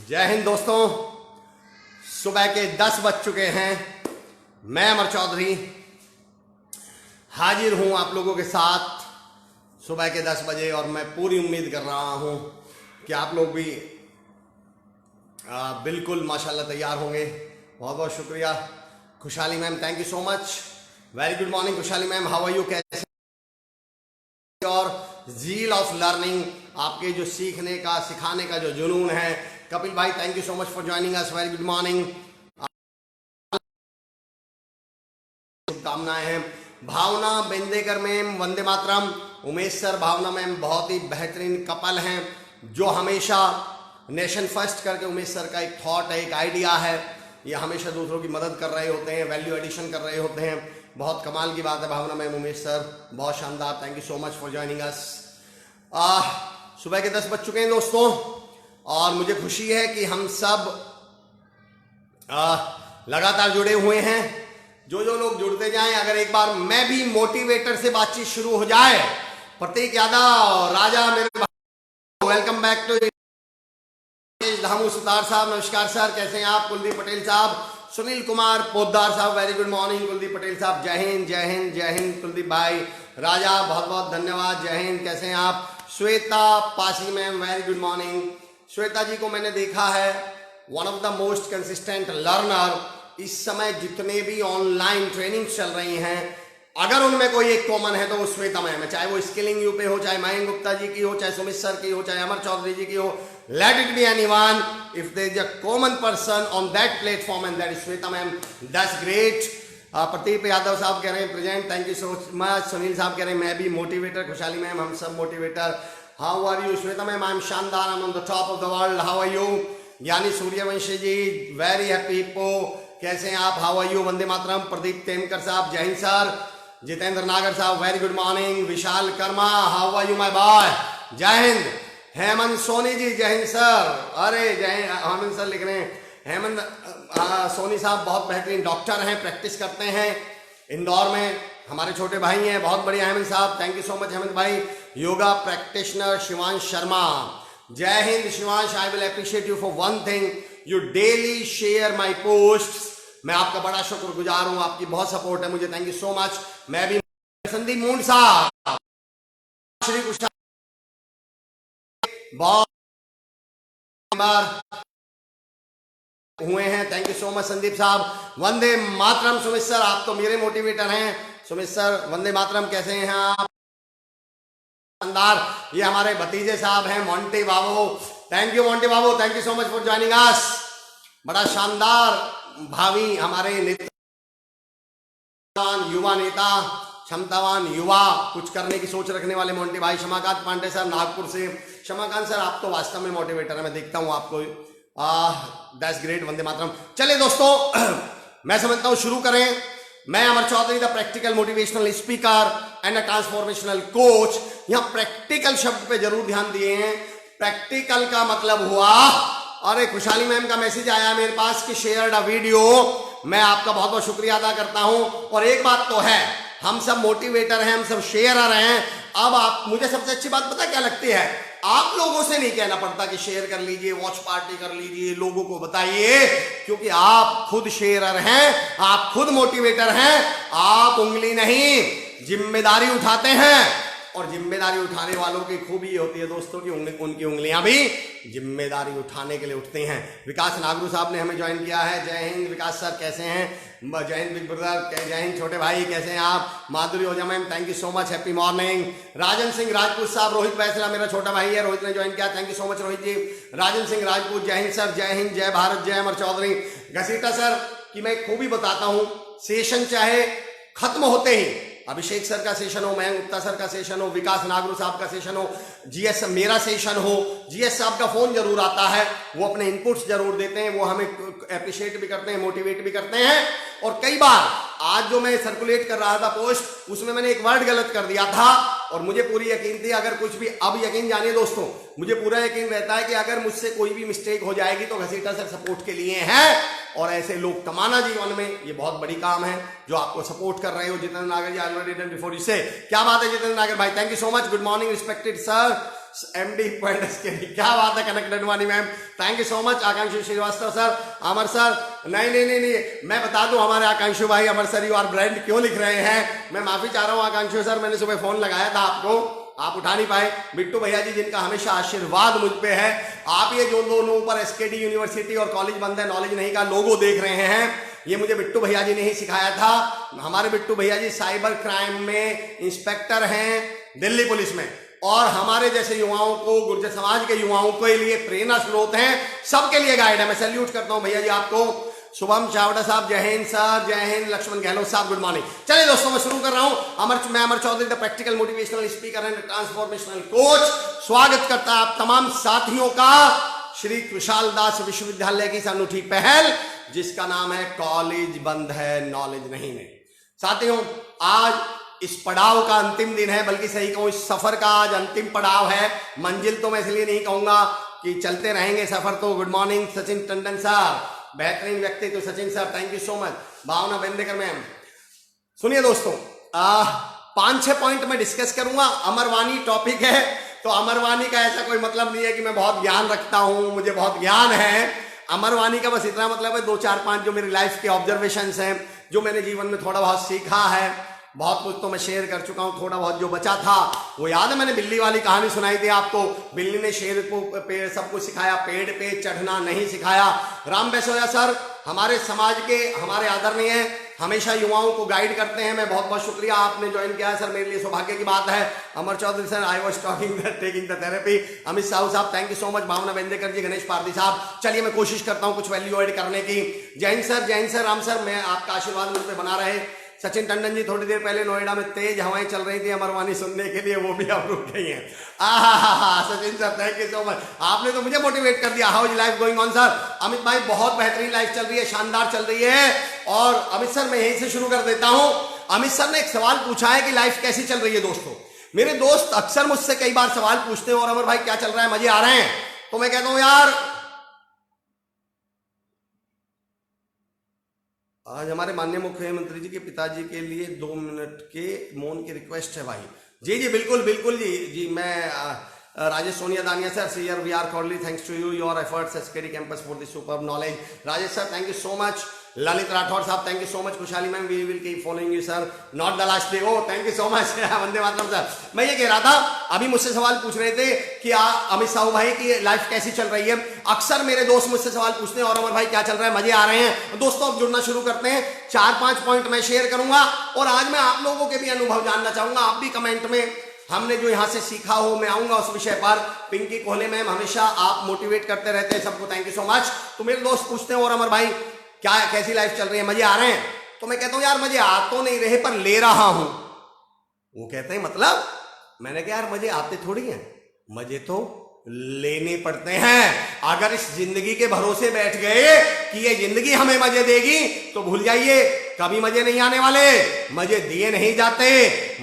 जय हिंद दोस्तों। सुबह के 10 बज चुके हैं। मैं अमर चौधरी हाजिर हूं आप लोगों के साथ सुबह के 10 बजे और मैं पूरी उम्मीद कर रहा हूं कि आप लोग भी बिल्कुल माशाल्लाह तैयार होंगे। बहुत बहुत शुक्रिया खुशहाली ma'am, thank you so much. Very good morning खुशहाली मैम, हाउ आर यू, कैसे और जील ऑफ लर्निंग, आपके जो सीखने का सिखाने का जो जुनून है। कपिल भाई thank you so much for joining us, very good morning, शुभकामनाएं हैं। भावना बेंदेकर मैम वंदे मातरम। उमेश सर, भावना मैम बहुत ही बेहतरीन कपल हैं जो हमेशा नेशन फर्स्ट करके, उमेश सर का एक थॉट है, एक आइडिया है, ये हमेशा दूसरों की मदद कर रहे होते हैं, वैल्यू एडिशन कर रहे होते हैं। बहुत कमाल की बात है भावना मैम, उमेश सर बहुत शानदार, thank you so much for joining us. सुबह के 10 बज चुके हैं दोस्तों और मुझे खुशी है कि हम सब लगातार जुड़े हुए हैं। जो जो लोग जुड़ते जाएं, अगर एक बार मैं भी मोटिवेटर से बातचीत शुरू हो जाए, प्रतीक यादव राजा मेरे, welcome back to Dhamu Sutar साहब, नमस्कार सर, कैसे हैं आप। कुलदीप पटेल साहब, सुनील कुमार पोद्दार साहब, very good morning. Kuldeep Patel साहब जय हिंद जय हिंद जय हिंद। कुलदीप भाई राजा बहुत बहुत धन्यवाद, जय हिंद, कैसे हैं आप। Shweta Pasi ma'am very good morning. Shweta ji को मैंने देखा है one of the most consistent learner. इस समय जितने भी ऑनलाइन ट्रेनिंग चल रही हैं, अगर उनमें कोई एक कॉमन है तो वो श्वेता मैम है, चाहे वो स्किलिंग यू पे हो, चाहे मयंक गुप्ता जी की हो, चाहे सुमित सर की हो, चाहे अमर चौधरी जी की हो, let it be anyone, if there is a common person on that platform and that is Shweta ma'am, that's great। Pradeep Yadav साहब कह रहे हैं present, thank you so much. Sunil साहब कह रहे हैं मैं भी मोटिवेटर, खुशहाली मैम हम सब motivator. How are you Shweta ma'am, I am शानदार, I am on the top of the world, how are you. यानी Suryavanshi ji very happy hippo, कैसे हैं आप, हाउ आर यू। वंदे मातरम। प्रदीप तेमकर साहब जय हिंद सर। जितेंद्र नागर साहब very good morning. Vishal Karma how are you my boy, जय हिंद। हेमंत सोनी जी जय हिंद सर, अरे जय हिंद, हेमंत सर लिख रहे हैं। हेमंत सोनी साहब बहुत बेहतरीन डॉक्टर हैं, प्रैक्टिस करते हैं इंदौर में, हमारे छोटे भाई हैं, बहुत बढ़िया हेमंत साहब, thank you so much Hemant भाई। योगा प्रैक्टिशनर शिवांश शर्मा, जय Hind Shivansh, I will appreciate you for one thing, you daily share my post. मैं आपका बड़ा शुक्रगुजार हूं, आपकी बहुत सपोर्ट है मुझे, थैंक यू सो मच। मैं भी संदीप मूंड साहब श्री कृष्ण बहुत हुए हैं, thank you so much Sandeep साहब। वंदे मातरम सुमित सर, आप तो मेरे मोटिवेटर हैं सुमित सर, वंदे मातरम, कैसे हैं आप। शानदार, ये हमारे भतीजे साहब हैं Monty Babu, thank you Monty Babu, thank you so much for joining us. बड़ा शानदार भावी हमारे नेता, युवा नेता, क्षमतावान युवा, कुछ करने की सोच रखने वाले मोंटी भाई। शमाकांत पांडे सर नागपुर से, शमाकांत सर आप तो वास्तव में मोटिवेटर है, मैं देखता हूं आपको, दैट्स ग्रेट, वंदे मातरम। चलिए दोस्तों मैं समझता हूं शुरू करें। मैं Amar Chaudhary the practical motivational speaker and a transformational coach. यहां प्रैक्टिकल शब्द पे जरूर ध्यान दिए हैं। प्रैक्टिकल का मतलब हुआ, अरे खुशहाली मैम का मैसेज आया मेरे पास कि शेयर्ड अ वीडियो, मैं आपका बहुत बहुत शुक्रिया अदा करता हूं। और एक बात तो है, हम सब मोटिवेटर हैं, हम सब शेयरर हैं। अब आप, मुझे सबसे अच्छी बात पता क्या लगती है, आप लोगों से नहीं कहना पड़ता कि शेयर कर लीजिए, वॉच पार्टी कर लीजिए, लोगों को बताइए, क्योंकि आप खुद शेयरर हैं, आप खुद मोटिवेटर हैं। आप उंगली नहीं जिम्मेदारी उठाते हैं, और जिम्मेदारी उठाने वालों की खूबी ये होती है दोस्तों की उनकी उंगलियां भी जिम्मेदारी उठाने के लिए उठती हैं। विकास नागरू साहब ने हमें ज्वाइन किया है, जय हिंद विकास सर, कैसे हैं। जय हिंद बिग ब्रदर, जय हिंद छोटे भाई, कैसे हैं आप। Madhuri Ojha ma'am thank you so much, happy morning. Rajan Singh Rajput साहब, रोहित बैसला मेरा छोटा भाई है, रोहित ने ज्वाइन किया, thank you so much Rohit ji. Rajan Singh Rajput जय हिंद सर, जय हिंद, जय भारत, जय अमर चौधरी। घसीटा सर की मैं खूबी बताता हूं, सेशन चाहे खत्म होते ही, अभिषेक सर का सेशन हो, मयंक गुप्ता सर का सेशन हो, विकास नागरू साहब का सेशन हो, जीएस मेरा सेशन हो, जीएस साहब का फोन जरूर आता है, वो अपने इनपुट्स जरूर देते हैं, वो हमें अप्रिशिएट भी करते हैं, मोटिवेट भी करते हैं। और कई बार आज जो मैं सर्कुलेट कर रहा था पोस्ट, उसमें मैंने एक वर्ड गलत कर दिया था और मुझे पूरी यकीन थी, अगर कुछ भी, अब यकीन जानिए दोस्तों, मुझे पूरा यकीन रहता है कि अगर मुझसे कोई भी मिस्टेक हो जाएगी तो घसीटा सर सपोर्ट के लिए है। और ऐसे लोग कमाना जीवन में ये बहुत बड़ी काम है, जो आपको सपोर्ट कर रहे हो। Jitendra Nagar ji already done before you say, क्या बात है जितेंद्र नागर भाई, thank you so much, good morning respected sir. MD point SKD, क्या बात है, कनेक्टेड वाली ma'am, thank you so much. Akanshu Srivastava sir, Amar sir, नहीं, मैं बता दूं हमारे आकांक्षु भाई, Amar sir you are brand क्यों लिख रहे हैं, मैं माफी चाह रहा हूं आकांक्षु सर, मैंने सुबह फोन लगाया था आपको, आप उठा नहीं पाए। बिट्टू भैया जी जिनका हमेशा आशीर्वाद मुझ पे है, आप ये जो दोनों ऊपर SKD यूनिवर्सिटी और कॉलेज बंद है, नॉलेज नहीं का लोगो देख रहे हैं, ये मुझे बिट्टू भैया जी ने ही सिखाया था। हमारे बिट्टू भैया जी साइबर क्राइम में इंस्पेक्टर हैं दिल्ली पुलिस में, और हमारे जैसे युवाओं को, गुर्जर समाज के युवाओं के लिए प्रेरणा स्रोत हैं, सबके लिए गाइड है। मैं सैल्यूट करता हूं भैया जी आपको। शुभम चावड़ा साहब, जय हिंद सर, जय हिंद। लक्ष्मण गहलोत साहब, गुड मॉर्निंग। चलिए दोस्तों मैं शुरू कर रहा हूं। मैं Amar Chaudhary, the practical motivational speaker and transformational coach, स्वागत करता आप तमाम साथियों का श्री कुशाल दास विश्वविद्यालय की इस अनूठी पहल जिसका नाम है कॉलेज बंद है नॉलेज नहीं में। साथियों, आज इस पड़ाव का अंतिम दिन है, बल्कि सही कहूं इस सफर का आज अंतिम पड़ाव है। मंजिल तो मैं इसलिए नहीं कहूंगा कि चलते रहेंगे सफर तो। Good morning Sachin Tandon sir, बेहतरीन व्यक्ति तो Sachin sir, thank you so much. Bhavna Bendekar ma'am. सुनिए दोस्तों, 5-6 पॉइंट में डिस्कस करूंगा। अमरवाणी टॉपिक है, तो अमरवाणी का ऐसा कोई मतलब नहीं है कि मैं बहुत ज्ञान रखता हूं, मुझे बहुत ज्ञान है। अमरवाणी का बस इतना मतलब है 2-4-5 जो मेरी लाइफ के ऑब्जर्वेशंस हैं, जो मैंने जीवन में थोड़ा बहुत सीखा है। बहुत कुछ तो मैं शेयर कर चुका हूं, थोड़ा बहुत जो बचा था वो याद है, मैंने बिल्ली वाली कहानी सुनाई थी आपको। बिल्ली ने शेर को पेड़ सब कुछ सिखाया, पेड़ पे चढ़ना नहीं सिखाया। राम बैसोया सर हमारे समाज के हमारे आदरणीय हैं, हमेशा युवाओं को गाइड करते हैं। मैं बहुत बहुत शुक्रिया, आपने ज्वाइन किया है सर, मेरे लिए सौभाग्य की बात है। Amar Chaudhary sir, I was taking the therapy. Amit Sahu साहब, thank you so much. Bhavna Bendekar ji, Ganesh Pardi साहब, चलिए मैं कोशिश करता हूं कुछ वैल्यू एड करने की। जैन सर, राम सर, मैं आपका आशीर्वाद मुझ पर बना रहे। सचिन टंडन जी, थोड़ी देर पहले नोएडा में तेज हवाएं चल रही थी अमरवाणी सुनने के लिए, वो भी अब रुक गई हैं। Sachin sir, thank you so much, आपने तो मुझे मोटिवेट कर दिया। How is life going on sir? Amit भाई, बहुत बेहतरीन लाइफ चल रही है, शानदार चल रही है। और अमित सर, मैं यहीं से शुरू कर देता हूं। अमित सर ने एक सवाल पूछा है कि लाइफ कैसी चल रही है। दोस्तों, मेरे दोस्त अक्सर मुझसे कई बार सवाल पूछते हैं, और अमर भाई क्या चल रहा है, मजे आ रहे हैं? तो मैं कहता हूं यार, आज हमारे माननीय मुख्यमंत्री जी के पिताजी के लिए 2 मिनट के मौन की रिक्वेस्ट है भाई। जी बिल्कुल जी। मैं Rajesh Sonia Dania sir, sir we are cordially thanks to you your efforts SKD campus for this superb knowledge. Rajesh sir, thank you so much. Lalit Rathore साहब, thank you so much. Khushhali ma'am, we will keep following you sir, not the last day. Oh thank you so much. Vande Mataram sir. मैं ये कह रहा था, अभी मुझसे सवाल पूछ रहे थे कि अमित साहू भाई की लाइफ कैसी चल रही है। अक्सर मेरे दोस्त मुझसे सवाल पूछते हैं, और अमर भाई क्या चल रहा है, मजे आ रहे हैं? दोस्तों, अब जुड़ना शुरू करते हैं। 4-5 पॉइंट मैं शेयर करूंगा, और आज मैं आप लोगों के भी अनुभव जानना चाहूंगा। आप भी कमेंट में हमने जो यहां से सीखा हो, मैं आऊंगा उस विषय पर। पिंकी कोहले मैम, हमेशा आप मोटिवेट करते रहते हैं सबको, थैंक यू सो मच। तो मेरे दोस्त पूछते हैं, और अमर भाई क्या कैसी लाइफ चल रही है, मजे आ रहे हैं? तो मैं कहता हूं यार, मजे आ तो नहीं रहे, पर ले रहा हूं। वो कहते हैं मतलब? मैंने कहा यार, मजे आते थोड़ी हैं, मजे तो लेने पड़ते हैं। अगर इस जिंदगी के भरोसे बैठ गए कि ये जिंदगी हमें मजे देगी, तो भूल जाइए, कभी मजे नहीं आने वाले। मजे दिए नहीं जाते,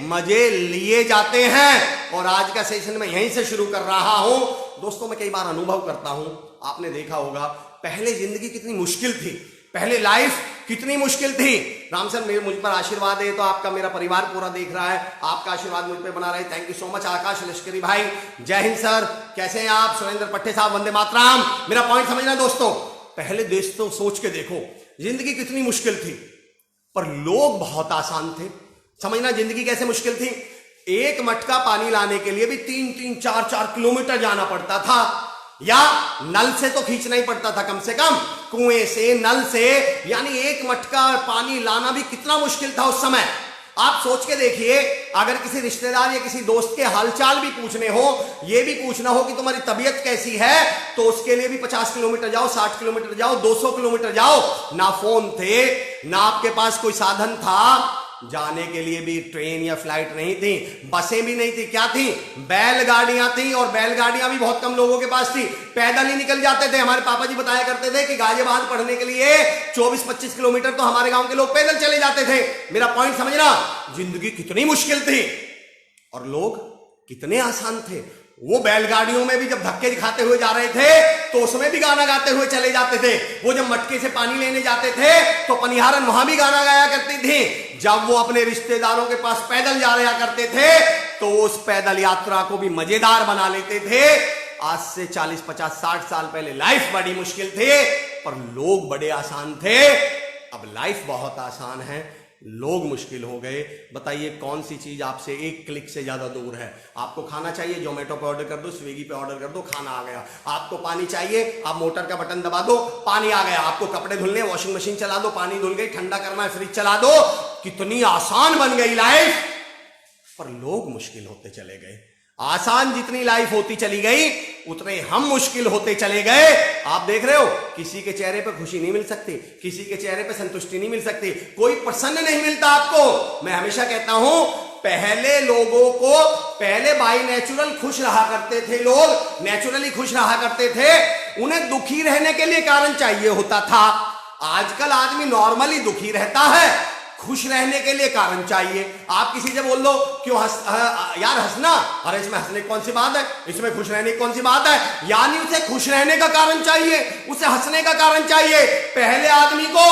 मजे लिए जाते हैं। और आज का सेशन मैं यहीं से शुरू कर रहा हूं। दोस्तों, मैं कई बार अनुभव करता हूं, आपने देखा होगा, पहले जिंदगी कितनी मुश्किल थी, पहले लाइफ कितनी मुश्किल थी। राम सर, मेरे मुझ पर आशीर्वाद है, तो आपका मेरा परिवार पूरा देख रहा है, आपका आशीर्वाद मुझ पे बना रहे, थैंक यू सो मच। आकाश लश्करी भाई, जय हिंद सर, कैसे हैं आप? सुरेंद्र पट्टे साहब, वंदे मातरम। मेरा पॉइंट समझना दोस्तों, पहले देश तो सोच के देखो, जिंदगी कितनी मुश्किल थी, पर लोग बहुत आसान थे। समझना जिंदगी कैसे मुश्किल थी। एक मटका पानी लाने के लिए भी 3-3, 4-4 किलोमीटर जाना पड़ता था, या नल से तो खींचना ही पड़ता था कम से कम, कुएं से, नल से। यानी एक मटका पानी लाना भी कितना मुश्किल था उस समय। आप सोच के देखिए, अगर किसी रिश्तेदार या किसी दोस्त के हालचाल भी पूछने हो, ये भी पूछना हो कि तुम्हारी तबीयत कैसी है, तो उसके लिए भी 50 किलोमीटर जाओ, 60 किलोमीटर जाओ, 200 किलोमीटर जाओ। ना फोन थे, ना आपके पास कोई साधन था, जाने के लिए भी ट्रेन या फ्लाइट नहीं थी, बसें भी नहीं थी, क्या थी? बैलगाड़ियां थी, और बैलगाड़ियां भी बहुत कम लोगों के पास थी। पैदल ही निकल जाते थे। हमारे पापा जी बताया करते थे कि गाजियाबाद पढ़ने के लिए 24-25 किलोमीटर तो हमारे गांव के लोग पैदल चले जाते थे। मेरा पॉइंट समझना, जिंदगी कितनी मुश्किल थी और लोग कितने आसान थे। वो बैलगाड़ियों में भी जब धक्के दिखाते हुए जा रहे थे, तो उसमें भी गाना गाते हुए चले जाते थे। वो जब मटके से पानी लेने जाते थे, तो पनिहारन वहां भी गाना गाया करती थी। जब वो अपने रिश्तेदारों के पास पैदल जा रहा करते थे, तो उस पैदल यात्रा को भी मजेदार बना लेते थे। आज से 40, 50, 60 साल पहले लाइफ बड़ी मुश्किल थी, पर लोग बड़े आसान थे। अब लाइफ बहुत आसान है, लोग मुश्किल हो गए। बताइए कौन सी चीज आपसे एक क्लिक से ज्यादा दूर है? आपको खाना चाहिए, जोमेटो पे ऑर्डर कर दो, स्विगी पे ऑर्डर कर दो, खाना आ गया। आपको पानी चाहिए, आप मोटर का बटन दबा दो, पानी आ गया। आपको कपड़े धुलने, वॉशिंग मशीन चला दो, पानी धुल गई। ठंडा करना है, फ्रिज चला दो। कितनी आसान बन गई लाइफ, पर लोग मुश्किल होते चले गए। आसान जितनी लाइफ होती चली गई, उतने हम मुश्किल होते चले गए। आप देख रहे हो, किसी के चेहरे पे खुशी नहीं मिल सकती, किसी के चेहरे पे संतुष्टि नहीं मिल सकती, कोई प्रसन्न नहीं मिलता आपको। मैं हमेशा कहता हूं, पहले लोगों को, पहले बाई नेचुरल खुश रहा करते थे लोग, नेचुरली खुश रहा करते थे। उन्हें दुखी रहने के लिए कारण चाहिए होता था। आजकल आदमी नॉर्मली दुखी रहता है, खुश रहने के लिए कारण चाहिए। आप किसी से बोल दो, क्यों यार हंसना, अरे इसमें हंसने की कौन सी बात है, इसमें खुश रहने की कौन सी बात है? यानी उसे खुश रहने का कारण चाहिए, उसे हंसने का कारण चाहिए। पहले आदमी को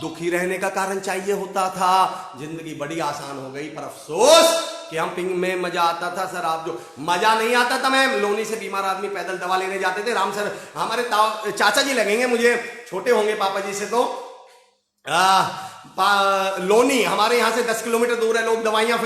दुखी रहने का कारण चाहिए होता था। जिंदगी बड़ी आसान हो गई, पर अफसोस कि हम पिंग में मजा आता था सर। आप जो मजा नहीं आता था, मैं लोनी से बीमार आदमी पैदल दवा लेने जाते थे। राम सर हमारे चाचा जी लगेंगे मुझे, छोटे होंगे पापा जी से, तो लोनी हमारे यहां से 10 किलोमीटर दूर है। लोग दवाइयां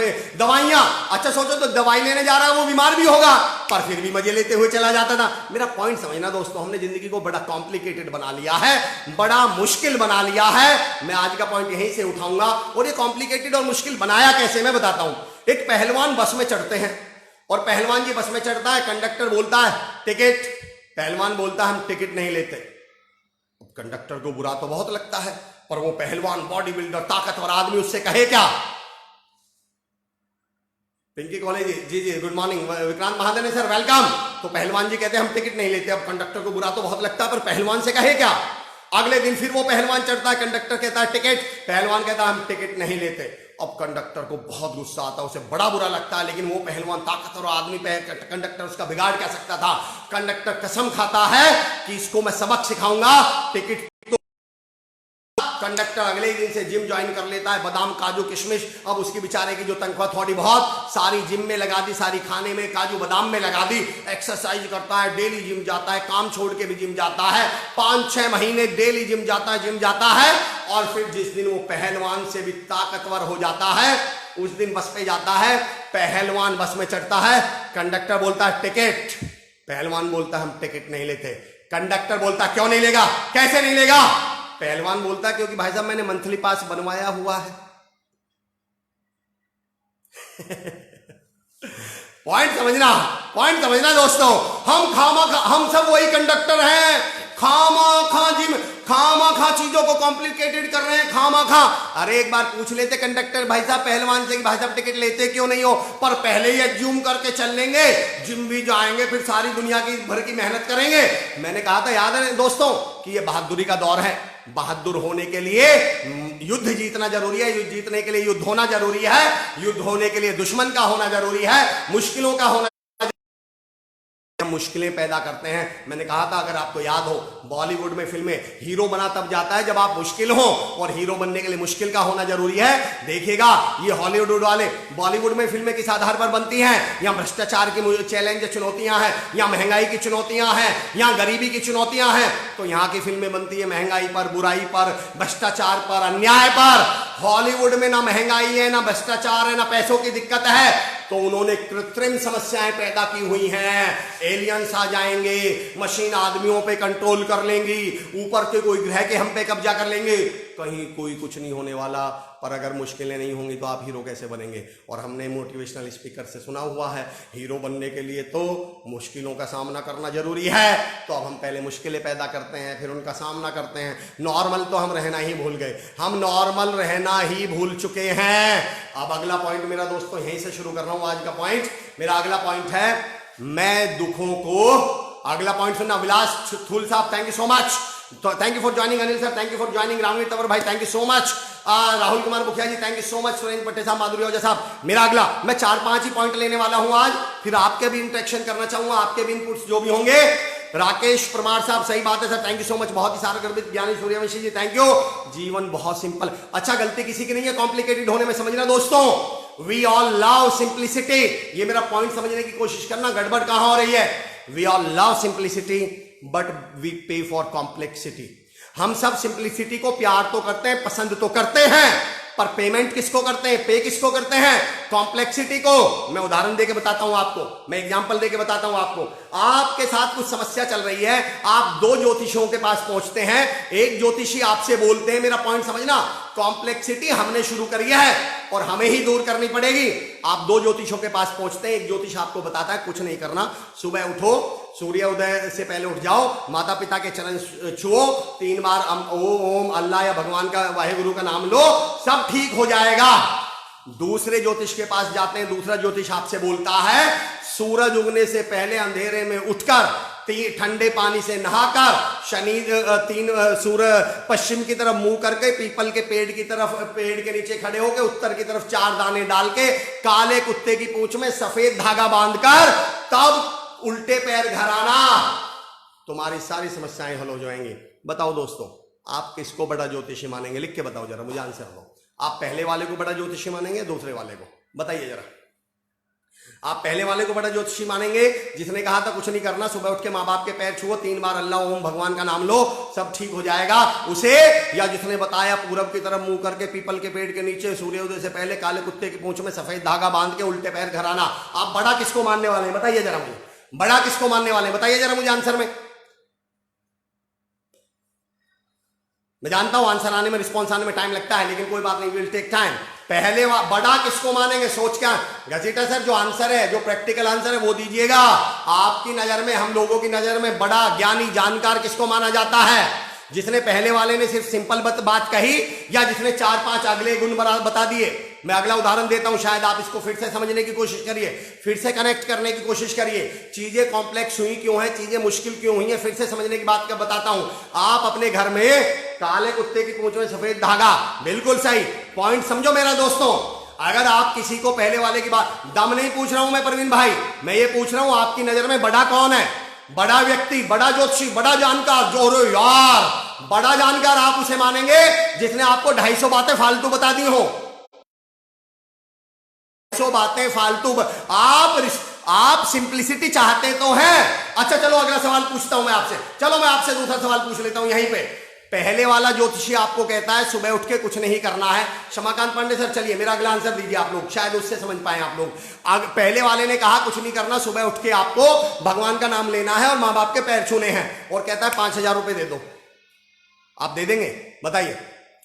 अच्छा सोचो, तो दवाई लेने जा रहा है, वो बीमार भी होगा, पर फिर भी मजे लेते हुए चला जाता था। मेरा पॉइंट समझना दोस्तों, हमने जिंदगी को बड़ा कॉम्प्लिकेटेड बना लिया है, बड़ा मुश्किल बना लिया है। मैं आज का पॉइंट यहीं से उठाऊंगा। और ये कॉम्प्लिकेटेड और मुश्किल बनाया कैसे, मैं बताता हूं। एक पहलवान बस में चढ़ते हैं, और पहलवान जी बस में चढ़ता है, कंडक्टर बोलता है टिकट, पहलवान बोलता है हम टिकट नहीं लेते। कंडक्टर को बुरा तो बहुत लगता है, पर वो पहलवान, बॉडी बिल्डर, ताकतवर आदमी उससे कहे क्या? पिंकी कॉलेज जी जी गुड मॉर्निंग, विक्रांत महाजन सर वेलकम। तो पहलवान जी कहते हैं हम टिकट नहीं लेते। अब कंडक्टर को बुरा तो बहुत लगता है, पर पहलवान से कहे क्या? अगले दिन फिर वो पहलवान चढ़ता है, कंडक्टर कहता है टिकट, पहलवान कहता है हम टिकट नहीं लेते। अब कंडक्टर को बहुत गुस्सा आता है, उसे बड़ा बुरा लगता है, लेकिन वो पहलवान ताकतवर आदमी पे कंडक्टर उसका बिगाड़ क्या सकता था? कंडक्टर कसम खाता है कि इसको मैं सबक सिखाऊंगा, टिकट। कंडक्टर अगले ही दिन से जिम ज्वाइन कर लेता है, बादाम काजू किशमिश। अब उसकी बेचारे की जो तनख्वाह थोड़ी बहुत सारी जिम में लगा दी, सारी खाने में काजू बादाम में लगा दी। एक्सरसाइज करता है, डेली जिम जाता है, काम छोड़ के भी जिम जाता है, 5-6 महीने डेली जिम जाता है। और फिर जिस दिन वो पहलवान से भी ताकतवर हो जाता है, उस दिन बस पे जाता है, पहलवान बस में चढ़ता है, कंडक्टर बोलता है टिकट, पहलवान बोलता है हम टिकट नहीं लेते। कंडक्टर बोलता क्यों नहीं लेगा, कैसे नहीं लेगा? पहलवान बोलता क्योंकि भाई साहब मैंने मंथली पास बनवाया हुआ है। पॉइंट समझना दोस्तों। हम सब वही कंडक्टर हैं, खामा चीजों को कॉम्प्लिकेटेड कर रहे हैं, खामा। अरे एक बार पूछ लेते कंडक्टर भाई साहब पहलवान से कि भाई साहब टिकट लेते क्यों नहीं हो, पर पहले ही एज्यूम करके चल लेंगे, जिम भी जाएंगे, फिर सारी दुनिया की भर की मेहनत करेंगे। मैंने कहा था याद है दोस्तों कि ये बहादुरी का दौर है। बहादुर होने के लिए युद्ध जीतना जरूरी है, युद्ध जीतने के लिए युद्ध होना जरूरी है, युद्ध होने के लिए दुश्मन का होना जरूरी है, मुश्किलों का होना। हम मुश्किलें पैदा करते हैं। मैंने कहा था अगर आपको याद हो, बॉलीवुड में फिल्में हीरो बना तब जाता है जब आप मुश्किल हो, और हीरो बनने के लिए मुश्किल का होना जरूरी है। देखिएगा ये हॉलीवुड वाले, बॉलीवुड में फिल्में किस आधार पर बनती हैं? या भ्रष्टाचार की चैलेंज चुनौतियां हैं, या महंगाई की चुनौतियां हैं, या गरीबी की चुनौतियां हैं, तो यहाँ की फिल्में बनती है महंगाई पर, बुराई पर, भ्रष्टाचार पर, अन्याय पर। हॉलीवुड में ना महंगाई है, ना भ्रष्टाचार है, ना पैसों की दिक्कत है, तो उन्होंने कृत्रिम समस्याएं पैदा की हुई हैं। एलियंस आ जाएंगे, मशीन आदमियों पे कंट्रोल कर लेंगी, ऊपर के कोई ग्रह के हम पे कब्जा कर लेंगे, कहीं कोई कुछ नहीं होने वाला। पर अगर मुश्किलें नहीं होंगी तो आप हीरो कैसे बनेंगे? और हमने मोटिवेशनल स्पीकर से सुना हुआ है, हीरो बनने के लिए तो मुश्किलों का सामना करना जरूरी है। तो अब हम पहले मुश्किलें पैदा करते हैं, फिर उनका सामना करते हैं। नॉर्मल तो हम रहना ही भूल गए, हम नॉर्मल रहना ही भूल चुके हैं। अब अगला पॉइंट मेरा दोस्तों यहीं से शुरू कर रहा हूं आज का पॉइंट। मेरा अगला पॉइंट है मैं दुखों को, अगला पॉइंट सुनना। विलास थूल साहब thank you so much, thank you for joining. Anil sir thank you for joining. Ramveer Tanwar भाई thank you so much. Rahul Kumar Mukhiya ji thank you so much. Surendra Patte साहब, माधुरी ओझा साहब। मेरा अगला, मैं 4-5 ही पॉइंट लेने वाला हूं आज, फिर आपके भी इंटरेक्शन करना चाहूंगा, आपके भी इनपुट्स जो भी होंगे। राकेश परमार साहब सही बात है sir, thank you so much, बहुत ही सारा गर्भित। ज्ञानी सूर्यवंशी जी थैंक यू। जीवन बहुत सिंपल, अच्छा गलती किसी की नहीं है कॉम्प्लिकेटेड होने में, समझना दोस्तों। We all love simplicity. ये मेरा पॉइंट समझने की कोशिश करना, गड़बड़ कहां हो रही है। We all love simplicity but we pay for complexity. हम सब सिंप्लिसिटी को प्यार तो करते हैं, पसंद तो करते हैं, पर पेमेंट किसको करते हैं, पे किसको करते हैं, कॉम्प्लेक्सिटी को। मैं उदाहरण देके बताता हूं आपको, मैं एग्जांपल देके बताता हूं आपको। आपके साथ कुछ समस्या चल रही है, आप दो ज्योतिषियों के पास पहुंचते हैं, एक ज्योतिषी आपसे बोलते हैं, मेरा पॉइंट समझना, कॉम्प्लेक्सिटी हमने शुरू करी है और हमें ही दूर करनी पड़ेगी। आप दो ज्योतिषों के पास पहुंचते हैं, एक ज्योतिष आपको बताता है कुछ नहीं करना, सुबह उठो, सूर्य उदय से पहले उठ जाओ, माता पिता के चरण छुओ, 3 बार ओम अल्लाह या भगवान का वाहेगुरु का नाम लो, सब ठीक हो जाएगा। दूसरे ज्योतिष के पास जाते हैं, दूसरा ज्योतिष आपसे बोलता है सूरज उगने से पहले अंधेरे में उठकर ठंडे पानी से नहाकर सूर्य पश्चिम की तरफ मुंह करके पीपल के पेड़ की तरफ, पेड़ के नीचे खड़े होकर उत्तर की तरफ 4 दाने डाल के काले कुत्ते की पूंछ में सफेद धागा बांधकर तब उल्टे पैर घर आना, तुम्हारी सारी समस्याएं हल हो जाएंगी। बताओ दोस्तों, आप किसको बड़ा ज्योतिषी मानेंगे? लिख के बताओ जरा, मुझे आंसर दो। आप पहले वाले को बड़ा ज्योतिषी मानेंगे, दूसरे वाले को? बताइए जरा। आप पहले वाले को बड़ा ज्योतिषी मानेंगे जिसने कहा था कुछ नहीं करना, सुबह उठ के माँ बाप के पैर छुओ, 3 बार अल्लाह ओम भगवान का नाम लो, सब ठीक हो जाएगा, उसे? या जिसने बताया पूरब की तरफ मुंह करके पीपल के पेड़ के नीचे सूर्योदय से पहले काले कुत्ते की पूंछ में सफेद धागा बांध के उल्टे पैर घर आना? आप बड़ा किसको मानने वाले हैं? बताइए जरा मुझे, बड़ा किसको मानने वाले हैं? बताइए जरा मुझे आंसर में। मैं जानता हूं आंसर आने में, रिस्पॉन्स आने में टाइम लगता है, लेकिन कोई बात नहीं, विल टेक टाइम। पहले बड़ा किसको मानेंगे? सोच क्या घसीटा सर, जो आंसर है, जो प्रैक्टिकल आंसर है वो दीजिएगा। आपकी नजर में, हम लोगों की नजर में बड़ा ज्ञानी जानकार किसको माना जाता है? जिसने पहले वाले ने सिर्फ सिंपल बात कही, या जिसने 4-5 अगले गुण बता दिए? मैं अगला उदाहरण देता हूं, शायद आप इसको फिर से समझने की कोशिश करिए, फिर से कनेक्ट करने की कोशिश करिए। चीजें कॉम्प्लेक्स हुई क्यों है, चीजें मुश्किल क्यों हुई है, फिर से समझने की बात का बताता हूं। आप अपने घर में काले कुत्ते की पूंछ में सफेद धागा, बिल्कुल सही पॉइंट समझो मेरा दोस्तों। अगर आप किसी को पहले वाले की बात, दम नहीं पूछ रहा हूं मैं परवीन भाई, मैं ये पूछ रहा हूं आपकी नजर में बड़ा कौन है? बड़ा व्यक्ति, बड़ा ज्योतिषी, बड़ा जानकार, जो रे यार बड़ा जानकार आप उसे मानेंगे जिसने आपको 250 बातें फालतू बता दी हो। 250 बातें फालतू। आप सिंप्लिसिटी चाहते तो हैं। अच्छा चलो अगला सवाल पूछता हूं मैं आपसे, चलो मैं आपसे दूसरा सवाल पूछ लेता हूं यहीं पे। पहले वाला ज्योतिषी आपको कहता है सुबह उठ के कुछ नहीं करना है। शमाकांत पांडे सर चलिए मेरा अगला आंसर दीजिए आप लोग, शायद उससे समझ पाए आप लोग। पहले वाले ने कहा कुछ नहीं करना, सुबह उठ के आपको भगवान का नाम लेना है और माँ बाप के पैर छूने हैं, और कहता है 5,000 रुपए दे दो। आप दे देंगे? बताइए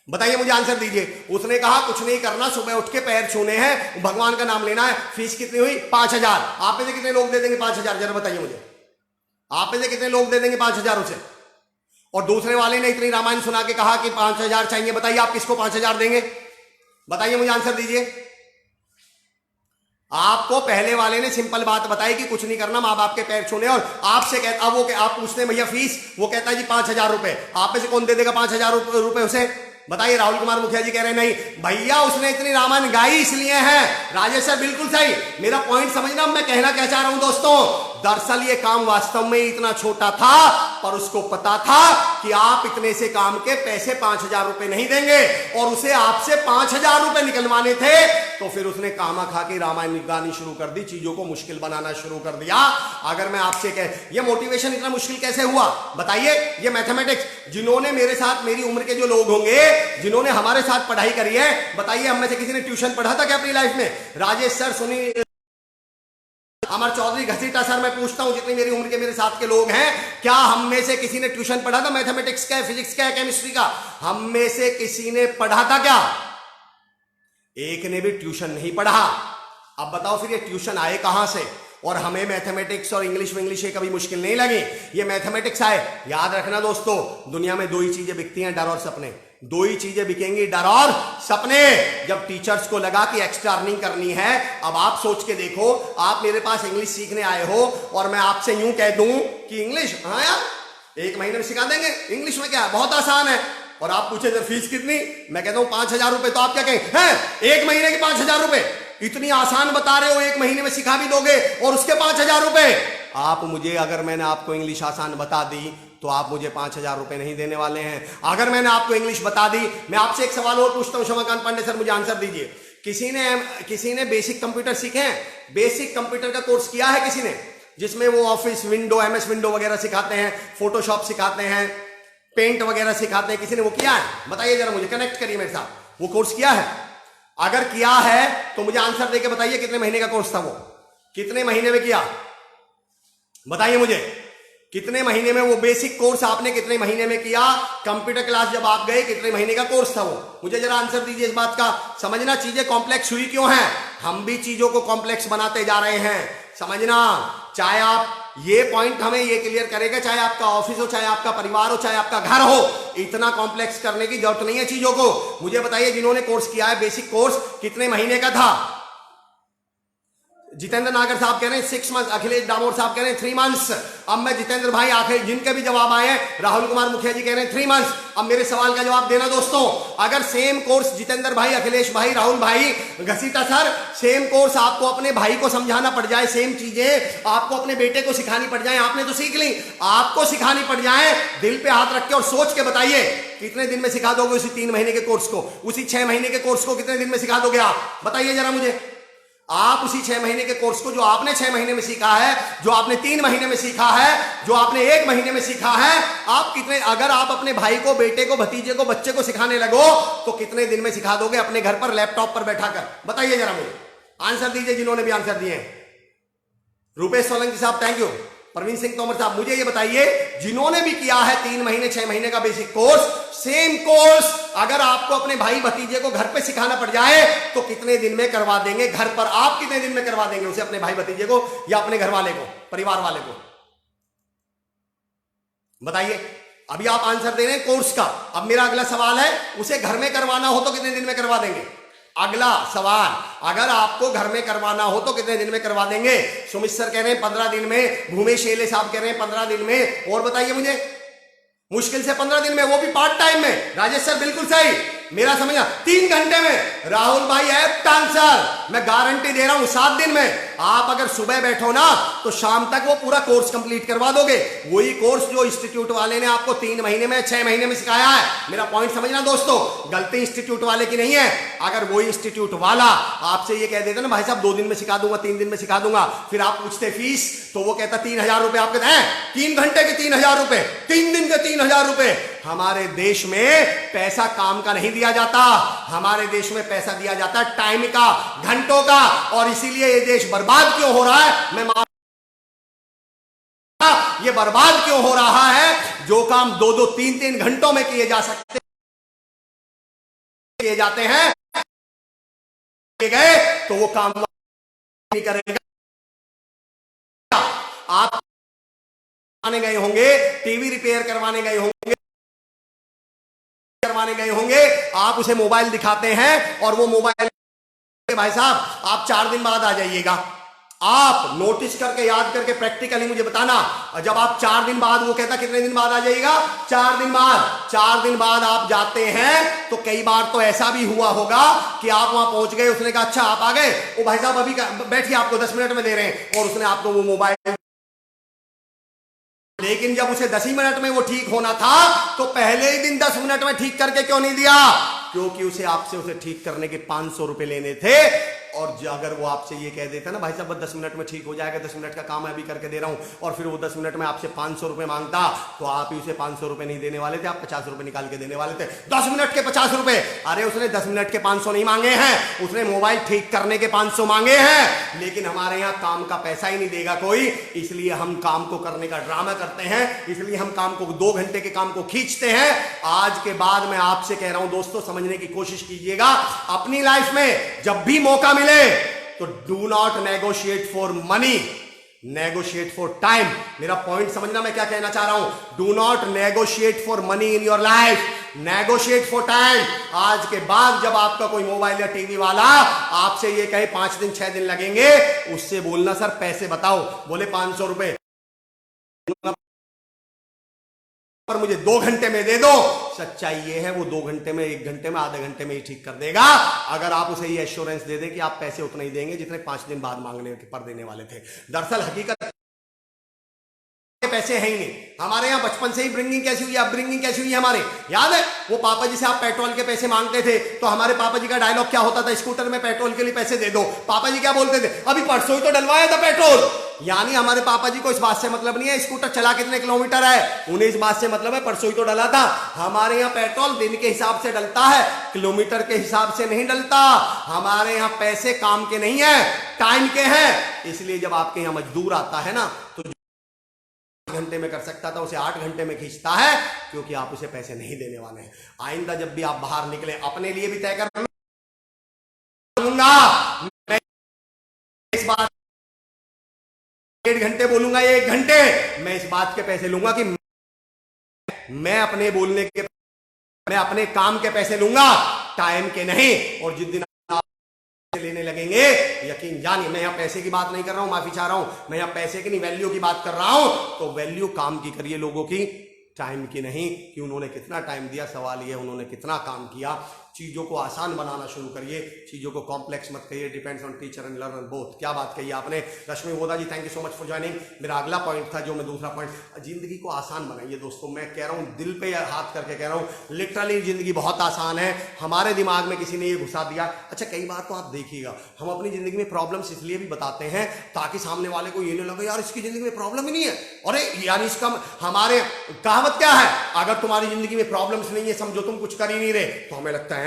बताइए मुझे आंसर दीजिए। उसने कहा कुछ नहीं करना, सुबह उठ के पैर छूने हैं, भगवान का नाम लेना है, फीस कितनी हुई? 5,000। आप में से कितने लोग दे देंगे 5,000? जरा बताइए मुझे, आप में से कितने लोग दे देंगे 5,000 उसे? और दूसरे वाले ने इतनी रामायण सुना के कहा कि 5,000 चाहिए, बताइए आप किसको 5,000 देंगे? बताइए मुझे आंसर दीजिए। आपको पहले वाले ने सिंपल बात बताई कि कुछ नहीं करना, माँ बाप के पैर छूने, और आपसे कहता, अब वो आप पूछते हैं भैया फीस, वो कहता है जी 5,000 रुपए। आप में से कौन दे देगा 5,000 रुपए उसे? बताइए। राहुल कुमार मुखिया जी कह रहे हैं नहीं भैया उसने इतनी रामायण गाई इसलिए है। राजेश सर बिल्कुल सही, मेरा पॉइंट समझना, मैं कहना क्या चाह रहा हूं दोस्तों। दरअसल ये काम वास्तव में इतना छोटा था, पर उसको पता था कि आप इतने से काम के पैसे 5,000 रुपए नहीं देंगे, और उसे आपसे 5,000 रुपए निकलवाने थे, तो फिर उसने कामा खा के रामायण गानी शुरू कर दी, चीजों को मुश्किल बनाना शुरू कर दिया। अगर मैं आपसे कह, ये मोटिवेशन इतना मुश्किल कैसे हुआ बताइए? ये मैथमेटिक्स, जिन्होंने मेरे साथ, मेरी उम्र के जो लोग होंगे जिन्होंने हमारे साथ पढ़ाई करी है, बताइए हम में से किसी ने ट्यूशन पढ़ा था क्या अपनी लाइफ में? राजेश सर, सुनी, अमर चौधरी, घसीटा सर, मैं पूछता हूं जितनी मेरी उम्र के मेरे साथ के लोग हैं, क्या हम में से किसी ने ट्यूशन पढ़ा था मैथमेटिक्स का, फिजिक्स का, केमिस्ट्री का? हम में से किसी ने पढ़ा था क्या? एक ने भी ट्यूशन नहीं पढ़ा। अब बताओ फिर ये ट्यूशन आए कहां से? और हमें मैथमेटिक्स और इंग्लिश ये कभी मुश्किल नहीं लगी, ये मैथमेटिक्स आए। याद रखना दोस्तों, दुनिया में दो ही चीजें बिकती हैं, डर और सपने। दो ही चीजें बिकेंगी, डर और सपने। जब टीचर्स को लगा कि एक्स्ट्रा अर्निंग करनी है, अब आप सोच के देखो, आप मेरे पास इंग्लिश सीखने आए हो और मैं आपसे यूं कह दूं कि इंग्लिश, हाँ यार 1 महीने में सिखा देंगे, इंग्लिश में क्या बहुत आसान है, और आप पूछे सर फीस कितनी, मैं कहता हूं 5,000 रुपए, तो आप क्या कहें? हैं 1 महीने के 5,000 रुपए? इतनी आसान बता रहे हो, 1 महीने में सिखा भी दोगे और उसके 5,000 रुपए? आप मुझे, अगर मैंने आपको इंग्लिश आसान बता दी तो आप मुझे 5,000 रुपए नहीं देने वाले हैं। अगर मैंने आपको इंग्लिश बता दी, मैं आपसे एक सवाल और पूछता हूं शमाकांत पांडे सर, मुझे आंसर दीजिए। किसी ने बेसिक कंप्यूटर सीखे हैं? बेसिक कंप्यूटर का कोर्स किया है किसी ने, जिसमें वो ऑफिस विंडो, MS विंडो वगैरह सिखाते हैं, फोटोशॉप सिखाते हैं, पेंट वगैरह सिखाते हैं, किसी ने वो किया है? बताइए जरा मुझे, कनेक्ट करिए मेरे साथ, वो कोर्स किया है? अगर किया है तो मुझे आंसर देके बताइए कितने महीने का कोर्स था वो, कितने महीने में किया, बताइए मुझे कितने महीने में वो बेसिक कोर्स आपने कितने महीने में किया? कंप्यूटर क्लास जब आप गए कितने महीने का कोर्स था वो? मुझे जरा आंसर दीजिए इस बात का। समझना चीजें कॉम्प्लेक्स हुई क्यों हैं, हम भी चीजों को कॉम्प्लेक्स बनाते जा रहे हैं, समझना। चाहे आप ये पॉइंट हमें ये क्लियर करेगा, चाहे आपका ऑफिस हो, चाहे आपका परिवार हो, चाहे आपका घर हो, इतना कॉम्प्लेक्स करने की जरूरत नहीं है चीजों को। मुझे बताइए जिन्होंने कोर्स किया है बेसिक कोर्स कितने महीने का था? जितेंद्र नागर साहब कह रहे हैं 6 मंथ, अखिलेश डामोर साहब कह रहे हैं 3 मंथ्स। अब मैं जितेंद्र भाई आखिर जिनके भी जवाब आए हैं, राहुल कुमार मुखिया जी कह रहे हैं 3 मंथ्स। अब मेरे सवाल का जवाब देना दोस्तों, अगर सेम कोर्स जितेंद्र भाई, अखिलेश भाई, राहुल भाई, घसीटा सर, सेम कोर्स आपको अपने भाई को समझाना पड़ जाए, सेम चीजें आपको अपने बेटे को सिखानी पड़ जाए, आपने तो सीख ली, आपको सिखानी पड़ जाए, दिल पे हाथ रख के और सोच के बताइए कितने दिन में सिखा दोगे उसी 3 महीने के कोर्स को, उसी 6 महीने के कोर्स को कितने दिन में सिखा दोगे आप? बताइए जरा मुझे। आप उसी 6 महीने के कोर्स को जो आपने 6 महीने में सीखा है, जो आपने 3 महीने में सीखा है, जो आपने 1 महीने में सीखा है, आप कितने, अगर आप अपने भाई को, बेटे को, भतीजे को, बच्चे को सिखाने लगो तो कितने दिन में सिखा दोगे अपने घर पर लैपटॉप पर बैठाकर? बताइए जरा मुझे, आंसर दीजिए जिन्होंने भी आंसर दिए। रूपेश सोलंकी साहब थैंक यू, प्रवीण सिंह तोमर साहब मुझे ये बताइए जिन्होंने भी किया है 3 महीने 6 महीने का बेसिक कोर्स, सेम कोर्स अगर आपको अपने भाई भतीजे को घर पे सिखाना पड़ जाए तो कितने दिन में करवा देंगे? घर पर आप कितने दिन में करवा देंगे उसे, अपने भाई भतीजे को या अपने घर वाले को, परिवार वाले को? बताइए। अभी आप आंसर दे रहे हैं कोर्स का, अब मेरा अगला सवाल है उसे घर में करवाना हो तो कितने दिन में करवा देंगे? अगला सवाल, अगर आपको घर में करवाना हो तो कितने दिन में करवा देंगे? सुमित सर कह रहे हैं 15 दिन में, भूमेश शेले साहब कह रहे हैं 15 दिन में, और बताइए मुझे, मुश्किल से 15 दिन में, वो भी पार्ट टाइम में। राजेश सर बिल्कुल सही, मेरा समझना 3 घंटे में। राहुल भाई एप्ट आंसर, मैं गारंटी दे रहा हूं 7 दिन में। आप अगर सुबह बैठो ना तो शाम तक वो पूरा कोर्स कंप्लीट करवा दोगे, वही कोर्स जो इंस्टीट्यूट वाले ने आपको 3 महीने में, 6 महीने में सिखाया है। मेरा पॉइंट समझना दोस्तों, गलती इंस्टीट्यूट वाले की नहीं है। अगर वही इंस्टीट्यूट वाला आपसे ये कह देता ना भाई साहब 2 दिन में सिखा दूंगा, 3 दिन में सिखा दूंगा, फिर आप पूछते फीस, तो वो कहता 3000 रुपए, आप कहते हैं 3 घंटे के 3000 रुपए, 3 दिन के 3000 रुपए। हमारे देश में पैसा काम का नहीं दिया जाता, हमारे देश में पैसा दिया जाता है टाइम का, घंटों का, और इसीलिए ये देश बर्बाद क्यों हो रहा है? ये बर्बाद क्यों हो रहा है? जो काम 2-2, 3-3 घंटों में किए जा सकते, किए जाते हैं, किए गए तो वो काम नहीं करेगा। आप करवाने गए होंगे, टीवी रिपेयर करवाने गए होंगे, करवाने गए होंगे, आप उसे मोबाइल दिखाते हैं और वो मोबाइल, भाई साहब आप 4 दिन बाद आ जाइएगा। आप नोटिस करके, याद करके, प्रैक्टिकली मुझे बताना, जब आप 4 दिन बाद, वो कहता कितने दिन बाद आ जाइएगा? 4 दिन बाद। 4 दिन बाद आप जाते हैं तो कई बार तो ऐसा भी हुआ होगा कि आप वहां पहुंच गए, उसने कहा अच्छा आप आ गए, वो भाई साहब अभी बैठिए आपको 10 मिनट में दे रहे हैं, और उसने आपको वो मोबाइल, लेकिन जब उसे 10 ही मिनट में वो ठीक होना था तो पहले ही दिन 10 मिनट में ठीक करके क्यों नहीं दिया? क्योंकि उसे आपसे उसे ठीक करने के 500 रुपए लेने थे। और अगर वो आपसे ये कह देता ना भाई साहब 10 मिनट में ठीक हो जाएगा, 10 मिनट का काम मैं अभी करके दे रहा हूं, और फिर वो 10 मिनट में आपसे 500 रुपए मांगता, तो आप ही उसे 500 रुपए नहीं देने वाले थे, आप 50 रुपए निकाल के देने वाले थे। 10 मिनट के 50 रुपए, अरे उसने 10 मिनट के 500 नहीं मांगे हैं, उसने मोबाइल ठीक करने के 500 मांगे हैं। लेकिन हमारे यहाँ काम का पैसा ही नहीं देगा कोई, इसलिए हम काम को करने का ड्रामा करते हैं, इसलिए हम काम को 2 घंटे के काम को खींचते हैं। आज के बाद मैं आपसे कह रहा हूं दोस्तों, समझने की कोशिश कीजिएगा, अपनी लाइफ में जब भी मौका मिले तो do not negotiate for money, negotiate for time. मेरा पॉइंट समझना, मैं क्या कहना चाह रहा हूं। Do not negotiate for money in your life, negotiate for time. आज के बाद जब आपका कोई मोबाइल या टीवी वाला आपसे ये कहे 5 दिन 6 दिन लगेंगे, उससे बोलना सर पैसे बताओ, बोले 500 रुपए पर मुझे 2 घंटे में दे दो। सच्चाई ये है वो 2 घंटे में, 1 घंटे में, आधे घंटे में ही ठीक कर देगा, अगर आप उसे ये एश्योरेंस दे दें कि आप पैसे उतने ही देंगे जितने 5 दिन बाद मांगने पर देने वाले थे। दरअसल हकीकत पैसे हैं ही नहीं। हमारे यहाँ बचपन से ही ब्रिंगिंग कैसी हुई है, अपब्रिंगिंग कैसी हुई है हमारे, याद है? वो पापा जी से आप पेट्रोल के पैसे मांगते थे तो हमारे पापा जी का डायलॉग क्या होता था? स्कूटर में पेट्रोल के लिए पैसे दे दो। पापा जी क्या बोलते थे? अभी परसों ही तो डलवाया था पेट्रोल। यानी हमारे पापा जी को इस बात से मतलब नहीं है स्कूटर चला कितने किलोमीटर है, उन्हें इस बात से मतलब है परसों ही तो डला था। हमारे यहाँ पेट्रोल दिन के हिसाब से डलता है, किलोमीटर के हिसाब से नहीं डलता। हमारे यहाँ पैसे काम के नहीं है, टाइम के हैं। इसलिए जब आपके यहाँ मजदूर आता है ना तो घंटे में कर सकता था उसे 8 घंटे में खींचता है, क्योंकि आप उसे पैसे नहीं देने वाले हैं। आइंदा जब भी आप बाहर निकले अपने लिए भी तय कर लूंगा, मैं इस बात 1.5 घंटे बोलूंगा, 1 घंटे मैं इस बात के पैसे लूंगा कि मैं अपने बोलने के, मैं अपने काम के पैसे लूंगा, टाइम के नहीं। और जिस दिन लेने लगेंगे, यकीन जानिए, मैं यहाँ पैसे की बात नहीं कर रहा हूं, माफी चाह रहा हूं, मैं यहाँ पैसे की नहीं वैल्यू की बात कर रहा हूं। तो वैल्यू काम की करिए लोगों की, टाइम की नहीं कि उन्होंने कितना टाइम दिया। सवाल ये उन्होंने कितना काम किया। चीजों को आसान बनाना शुरू करिए, चीजों को कॉम्प्लेक्स मत करिए। Depends on teacher and learner both. क्या बात कही आपने Rashmi Voda ji, thank you so much for joining. मेरा अगला पॉइंट था जो मैं दूसरा पॉइंट, जिंदगी को आसान बनाइए दोस्तों। मैं कह रहा हूं, दिल पे हाथ करके कह रहा हूं, लिटरली जिंदगी बहुत आसान है। हमारे दिमाग में किसी ने ये घुसा दिया। अच्छा, कई बार तो आप देखिएगा हम अपनी जिंदगी में प्रॉब्लम्स इसलिए भी बताते हैं ताकि सामने वाले को ये नहीं लगे यार इसकी जिंदगी में प्रॉब्लम ही नहीं है। अरे यानी इसका, हमारे कहावत क्या है, अगर तुम्हारी जिंदगी में प्रॉब्लम्स नहीं है समझो तुम कुछ कर ही नहीं रहे। तो हमें लगता है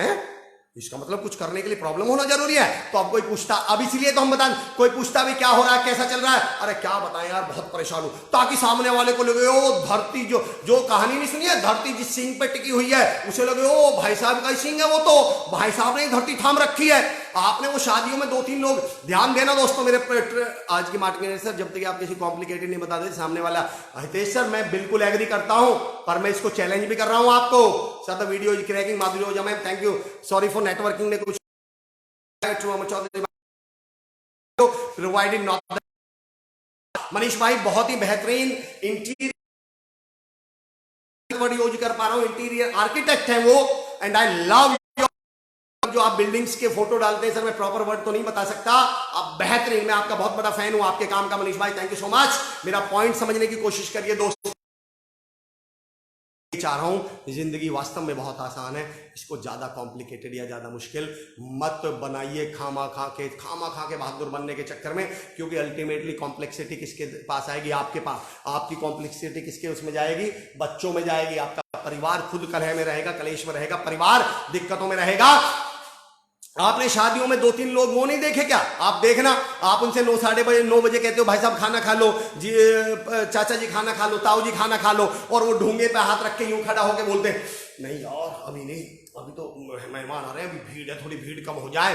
इसका मतलब कुछ करने के लिए प्रॉब्लम होना जरूरी है। तो अब कोई पूछता, अब इसीलिए तो हम बताएं, कोई पूछता भी क्या हो रहा है, कैसा चल रहा है, अरे क्या बताएं यार बहुत परेशान हूं, ताकि सामने वाले को लगे ओ धरती, जो कहानी नहीं सुनी है, धरती जिस सिंह पे टिकी हुई है उसे लगे ओ भाई साहब का सिंह है, वो तो भाई साहब ने धरती थाम रखी है। आपने वो शादियों में 2-3 लोग, ध्यान देना दोस्तों, मेरे आज की मार्केट सर, जब तक आप किसी कॉम्प्लिकेटेड नहीं बता देते सामने वाला, हितेश सर मैं बिल्कुल एग्री करता हूं, पर मैं इसको चैलेंज भी कर रहा हूं आपको। Sir the video is cracking, Madhuri Ojha ma'am thank you, sorry for networking ने कुछ प्रोवाइडेड नॉट। मनीष भाई बहुत ही बेहतरीन इंटीरियर वर्ड यूज कर पा रहा हूं, इंटीरियर आर्किटेक्ट है वो, एंड आई लव जो आप बिल्डिंग्स के फोटो डालते हैं। सर मैं प्रॉपर वर्ड तो नहीं बता सकता, आप बेहतरीन, मैं आपका बहुत बड़ा फैन हूं आपके काम का मनीष भाई, थैंक यू सो मच। मेरा पॉइंट समझने की कोशिश करिए दोस्तों। चाह रहा हूं जिंदगी वास्तव में बहुत आसान है, इसको ज्यादा कॉम्प्लिकेटेड या ज्यादा मुश्किल मत बनाइए खामा खा के बहादुर बनने के चक्कर में, क्योंकि अल्टीमेटली कॉम्प्लेक्सिटी किसके पास आएगी? आपके पास। आपकी कॉम्प्लेक्सिटी किसके उसमें जाएगी? बच्चों में जाएगी। आपका परिवार खुद कलह में रहेगा, कलेश में रहेगा, परिवार दिक्कतों में रहेगा। आपने शादियों में 2-3 लोग वो नहीं देखे क्या? आप देखना, आप उनसे 9 बजे कहते हो भाई साहब खाना खा लो जी, चाचा जी खाना खा लो, ताऊ जी खाना खा लो, और वो ढूंगे पे हाथ रख के यूं खड़ा होके बोलते नहीं यार अभी नहीं, अभी तो मेहमान आ रहे हैं, अभी भीड़ है, थोड़ी भीड़ कम हो जाए।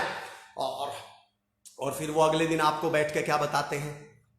और फिर वो अगले दिन आपको बैठ के क्या बताते हैं,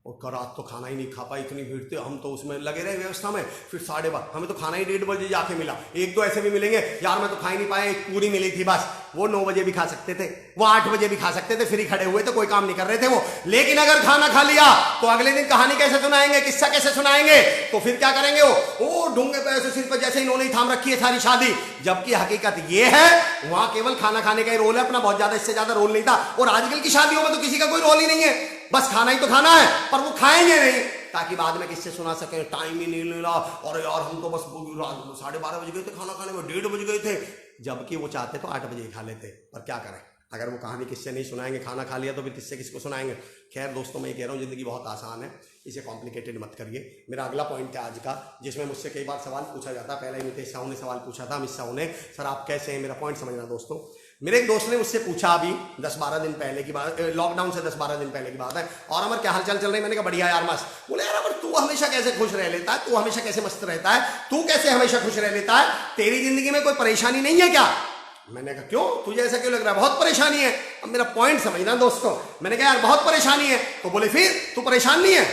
और रात तो खाना ही नहीं खा पाई, इतनी भीड़ थी, हम तो उसमें लगे रहे व्यवस्था में, फिर 12:30 हमें तो खाना ही 1:30 बजे जाके मिला। 1-2 ऐसे भी मिलेंगे यार मैं तो खा ही नहीं पाया, एक पूरी मिली थी बस। वो 9 बजे भी खा सकते थे, वो 8 बजे भी खा सकते थे, फ्री खड़े हुए तो कोई काम नहीं कर रहे थे वो। लेकिन अगर खाना खा लिया तो अगले दिन कहानी कैसे सुनाएंगे, किस्सा कैसे सुनाएंगे? तो फिर क्या करेंगे वो ढूंगे पे ऐसे सिर पर जैसे इन्होंने ही थाम रखी है सारी शादी। जबकि हकीकत ये है वहां केवल खाना खाने का ही रोल है अपना, बहुत ज्यादा इससे ज्यादा रोल नहीं था। और आजकल की शादियों में तो किसी का कोई रोल ही नहीं है, बस खाना ही तो खाना है, पर वो खाएंगे नहीं ताकि बाद में किससे सुना सके टाइम ही नहीं मिला, और यार हम तो बस 12:30 बज गए थे खाना खाने में, 1:30 बज गए थे। जबकि वो चाहते तो 8 बजे ही खा लेते, पर क्या करें, अगर वो कहानी किससे नहीं सुनाएंगे, खाना खा लिया तो फिर किससे किसको सुनाएंगे। खैर दोस्तों मैं ये कह रहा हूँ जिंदगी बहुत आसान है, इसे कॉम्प्लिकेटेड मत करिए। मेरा अगला पॉइंट है आज का, जिसमें मुझसे कई बार सवाल पूछा जाता है। पहले ही नितेश साहू ने सवाल पूछा था, अमित साहू ने, सर आप कैसे हैं, मेरा पॉइंट समझना दोस्तों। मेरे एक दोस्त ने मुझसे पूछा अभी 10-12 दिन पहले की बात, लॉकडाउन से 10-12 दिन पहले की बात है, और अमर क्या हालचाल चल रही है? मैंने कहा बढ़िया यार मस्त। बोले यार अमर तू हमेशा कैसे खुश रह लेता है, तू हमेशा कैसे मस्त रहता है, तू कैसे हमेशा खुश रह लेता है, तेरी जिंदगी में कोई परेशानी नहीं है क्या? मैंने कहा क्यों, तुझे ऐसा क्यों लग रहा है? बहुत परेशानी है। अब मेरा पॉइंट समझना दोस्तों, मैंने कहा यार बहुत परेशानी है, तो बोले फिर तू परेशान नहीं है?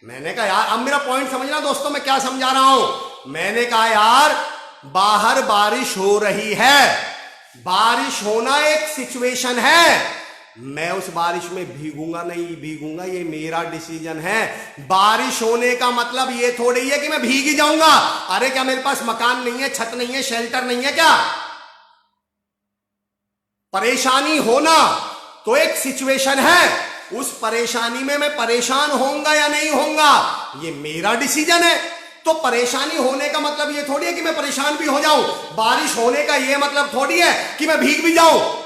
मैंने कहा यार अब मेरा पॉइंट समझना दोस्तों, मैं क्या समझा रहा हूं। मैंने कहा यार बाहर बारिश हो रही है, बारिश होना एक सिचुएशन है, मैं उस बारिश में भीगूंगा नहीं भीगूंगा ये मेरा डिसीजन है। बारिश होने का मतलब ये थोड़ी है कि मैं भीग ही जाऊंगा। अरे क्या मेरे पास मकान नहीं है, छत नहीं है, शेल्टर नहीं है क्या? परेशानी होना तो एक सिचुएशन है, उस परेशानी में मैं परेशान होऊंगा या नहीं होऊंगा, ये मेरा डिसीजन है। तो परेशानी होने का मतलब ये थोड़ी है कि मैं परेशान भी हो जाऊं, बारिश होने का ये मतलब थोड़ी है कि मैं भीग भी जाऊं।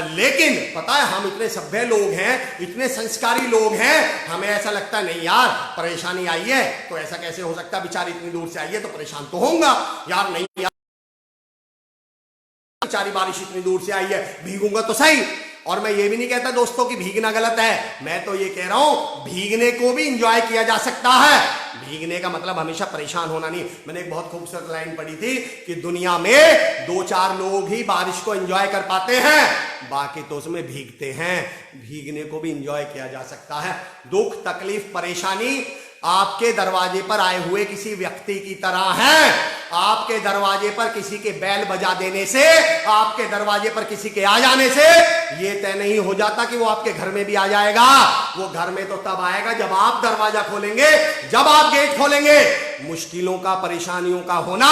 लेकिन पता है हम इतने सभ्य लोग हैं, इतने संस्कारी लोग हैं, हमें ऐसा लगता है नहीं यार परेशानी आई है तो ऐसा कैसे हो सकता है, बेचारी इतनी दूर से आई है तो परेशान तो होऊंगा यार, नहीं यार बेचारी बारिश इतनी दूर से आई है भीगूंगा तो सही। और मैं ये भी नहीं कहता दोस्तों कि भीगना गलत है, मैं तो ये कह रहा हूं भीगने को भी इंजॉय किया जा सकता है। भीगने का मतलब हमेशा परेशान होना नहीं। मैंने एक बहुत खूबसूरत लाइन पढ़ी थी कि दुनिया में 2-4 लोग ही बारिश को एंजॉय कर पाते हैं, बाकी तो उसमें भीगते हैं। भीगने को भी एंजॉय किया जा सकता है। दुख, तकलीफ, परेशानी आपके दरवाजे पर आए हुए किसी व्यक्ति की तरह है। आपके दरवाजे पर किसी के बैल बजा देने से, आपके दरवाजे पर किसी के आ जाने से ये तय नहीं हो जाता कि वो आपके घर में भी आ जाएगा। वो घर में तो तब आएगा जब आप दरवाजा खोलेंगे, जब आप गेट खोलेंगे। मुश्किलों का, परेशानियों का होना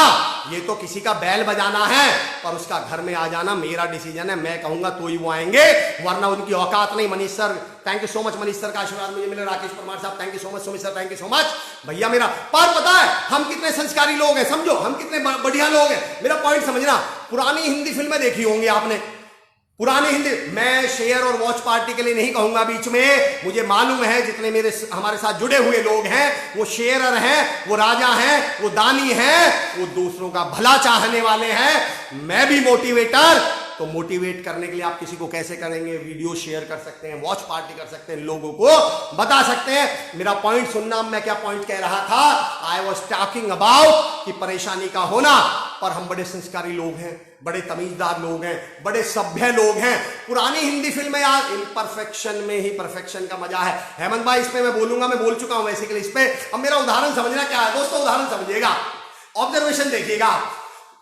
ये तो किसी का बैल बजाना है, पर उसका घर में आ जाना मेरा डिसीजन है। मैं कहूंगा तो ही वो आएंगे, वरना उनकी औकात नहीं। Manish sir, thank you so much. Manish sir का आशीर्वाद मुझे मिले। राकेश परमार साहब, thank you so much. Sumit sir, thank you so much भैया मेरा। पर पता है हम कितने संस्कारी लोग हैं, समझो हम कितने बढ़िया लोग हैं। मेरा पॉइंट समझना, पुरानी हिंदी फिल्में देखी होंगी आपने, पुरानी हिंदी। मैं शेयर और वॉच पार्टी के लिए नहीं कहूंगा बीच में, मुझे मालूम है जितने मेरे हमारे साथ जुड़े हुए लोग हैं वो शेयरर हैं, वो राजा हैं, वो दानी हैं, वो दूसरों का भला चाहने वाले हैं। मैं भी मोटिवेटर। तो मोटिवेट करने के लिए आप किसी को कैसे करेंगे? वीडियो शेयर कर सकते हैं, वॉच पार्टी कर सकते हैं, लोगों को बता सकते हैं। मेरा पॉइंट सुनना, मैं क्या पॉइंट कह रहा था। आई वॉज टॉकिंग अबाउट कि परेशानी का होना, पर हम बड़े संस्कारी लोग हैं, बड़े तमीजदार लोग हैं, बड़े सभ्य लोग हैं। पुरानी हिंदी फिल्में यार, इम्परफेक्शन में ही परफेक्शन का मजा है। हेमंत भाई इस पे मैं बोलूंगा, मैं बोल चुका हूं वैसे के लिए इस पे। अब मेरा उदाहरण समझना क्या है दोस्तों, उदाहरण समझिएगा, ऑब्जर्वेशन देखिएगा।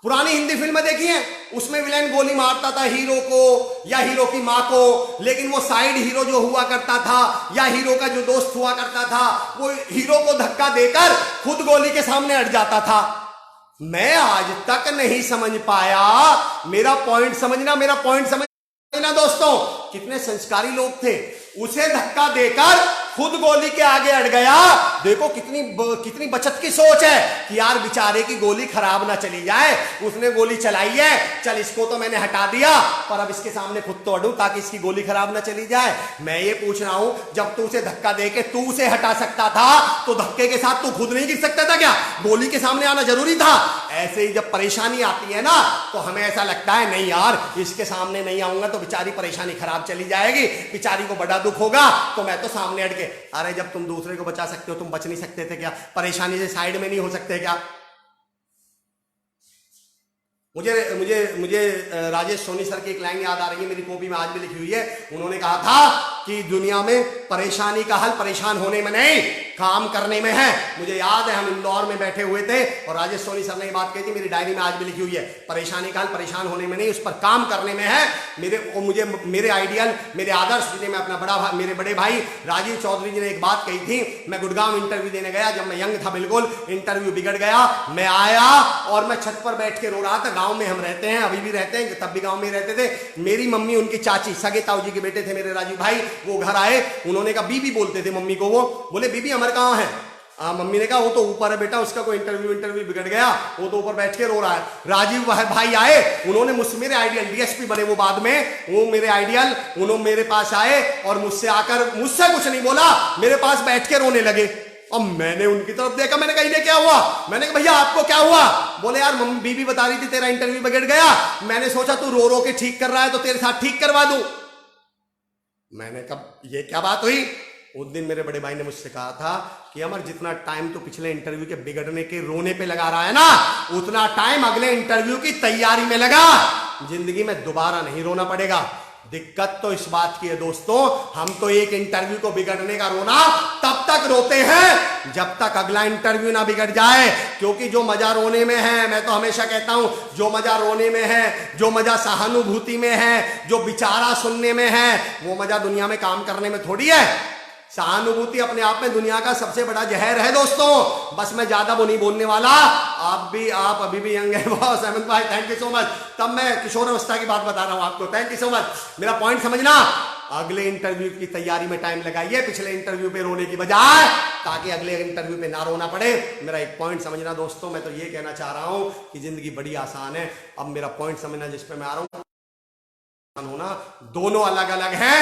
पुरानी हिंदी फिल्में देखी हैं, उसमें विलेन गोली मारता था हीरो को या हीरो की मां को, लेकिन वो साइड हीरो जो हुआ करता था या हीरो का जो दोस्त हुआ करता था, वो हीरो को धक्का देकर खुद गोली के सामने अट जाता था। मैं आज तक नहीं समझ पाया, मेरा पॉइंट समझना, मेरा पॉइंट समझना दोस्तों, कितने संस्कारी लोग थे। उसे धक्का देकर खुद गोली के आगे अड़ गया। देखो कितनी बचत की सोच है कि यार बेचारे की गोली खराब ना चली जाए, उसने गोली चलाई है, चल इसको तो मैंने हटा दिया, पर अब इसके सामने खुद तो अड़ूं ताकि इसकी गोली खराब ना चली जाए। मैं ये पूछ रहा हूं, जब तू उसे धक्का देके तू उसे हटा सकता था, तो धक्के के साथ तू खुद नहीं गिर सकता था क्या? गोली के सामने आना जरूरी था। ऐसे ही जब परेशानी आती है ना, तो हमें ऐसा लगता है नहीं यार इसके सामने नहीं आऊंगा तो बेचारी परेशानी खराब चली जाएगी, बेचारी को बड़ा दुख होगा, तो मैं तो सामने अड़ के। अरे जब तुम दूसरे को बचा सकते हो, तुम बच नहीं सकते थे क्या? परेशानी से साइड में नहीं हो सकते क्या? मुझे मुझे मुझे राजेश सोनी सर की एक लाइन याद आ रही है, मेरी कॉपी में आज भी लिखी हुई है। उन्होंने कहा था कि दुनिया में परेशानी का हल परेशान होने में नहीं, काम करने में है। मुझे याद है हम इंदौर में बैठे हुए थे और राजेश सोनी सर ने ये बात कही थी, मेरी डायरी में आज भी लिखी हुई है, परेशानी का हल परेशान होने में नहीं, उस पर काम करने में है। मेरे आइडियल, मेरे आदर्श, जिन्हें मैं अपना मेरे बड़े भाई राजीव चौधरी जी ने एक बात कही थी। मैं गुड़गांव इंटरव्यू देने गया, जब मैं यंग था बिल्कुल, इंटरव्यू बिगड़ गया, मैं आया और मैं छत पर बैठ के रो रहा था। गांव में हम रहते हैं, अभी भी रहते हैं, तब भी गांव में रहते थे। मेरी मम्मी, उनकी चाची, सगे ताऊ जी के बेटे थे मेरे राजीव भाई, वो घर आए। उन्होंने कहा, बीबी बोलते थे मम्मी को, वो बोले बीबी अमर कहाँ है? मम्मी ने कहा वो तो ऊपर है बेटा, उसका कोई इंटरव्यू बिगड़ गया, वो तो ऊपर बैठ के रो रहा है। राजीव भाई आए, उन्होंने मुझसे, मेरे आइडियल डीएसपी बने वो बाद में, वो मेरे आइडियल, उन्होंने मेरे पास आए और मुझसे आकर, मुझसे कुछ नहीं बोला, मेरे पास बैठ के रोने लगे। और मैंने उनकी तरफ देखा, मैंने कहा इन्हें क्या हुआ? मैंने कहा भैया आपको क्या हुआ? बोले यार मम्मी, बीबी बता रही थी तेरा इंटरव्यू बिगड़ गया, मैंने सोचा तू रो रो के ठीक कर रहा है तो तेरे साथ ठीक करवा दूं। मैंने कहा ये क्या बात हुई? उस दिन मेरे बड़े भाई ने मुझसे कहा था कि अमर, जितना टाइम तो पिछले इंटरव्यू के बिगड़ने के रोने पे लगा रहा है ना, उतना टाइम अगले इंटरव्यू की तैयारी में लगा। जिंदगी में दोबारा नहीं रोना पड़ेगा। दिक्कत तो इस बात की है दोस्तों, हम तो एक इंटरव्यू को बिगड़ने का रोना तब तक रोते हैं जब तक अगला इंटरव्यू ना बिगड़ जाए। क्योंकि जो मजा रोने में है, मैं तो हमेशा कहता हूं, जो मजा रोने में है, जो मजा सहानुभूति में है, जो बेचारा सुनने में है, वो मजा दुनिया में काम करने में थोड़ी है। सहानुभूति अपने आप में दुनिया का सबसे बड़ा जहर है दोस्तों। बस मैं ज्यादा वो नहीं बोलने वाला। आप अभी भी यंग है बॉस। अहमद भाई थैंक यू सो मच। तब मैं किशोर अवस्था की बात बता रहा हूं आपको। Thank you so much. मेरा पॉइंट समझना, अगले इंटरव्यू की तैयारी में टाइम लगाइए पिछले इंटरव्यू पे रोने की बजाय, ताकि अगले इंटरव्यू पे ना रोना पड़े। मेरा एक पॉइंट समझना दोस्तों, मैं तो ये कहना चाह रहा हूं कि जिंदगी बड़ी आसान है। अब मेरा पॉइंट समझना जिस पे मैं आ रहा हूं, होना दोनों अलग अलग हैं।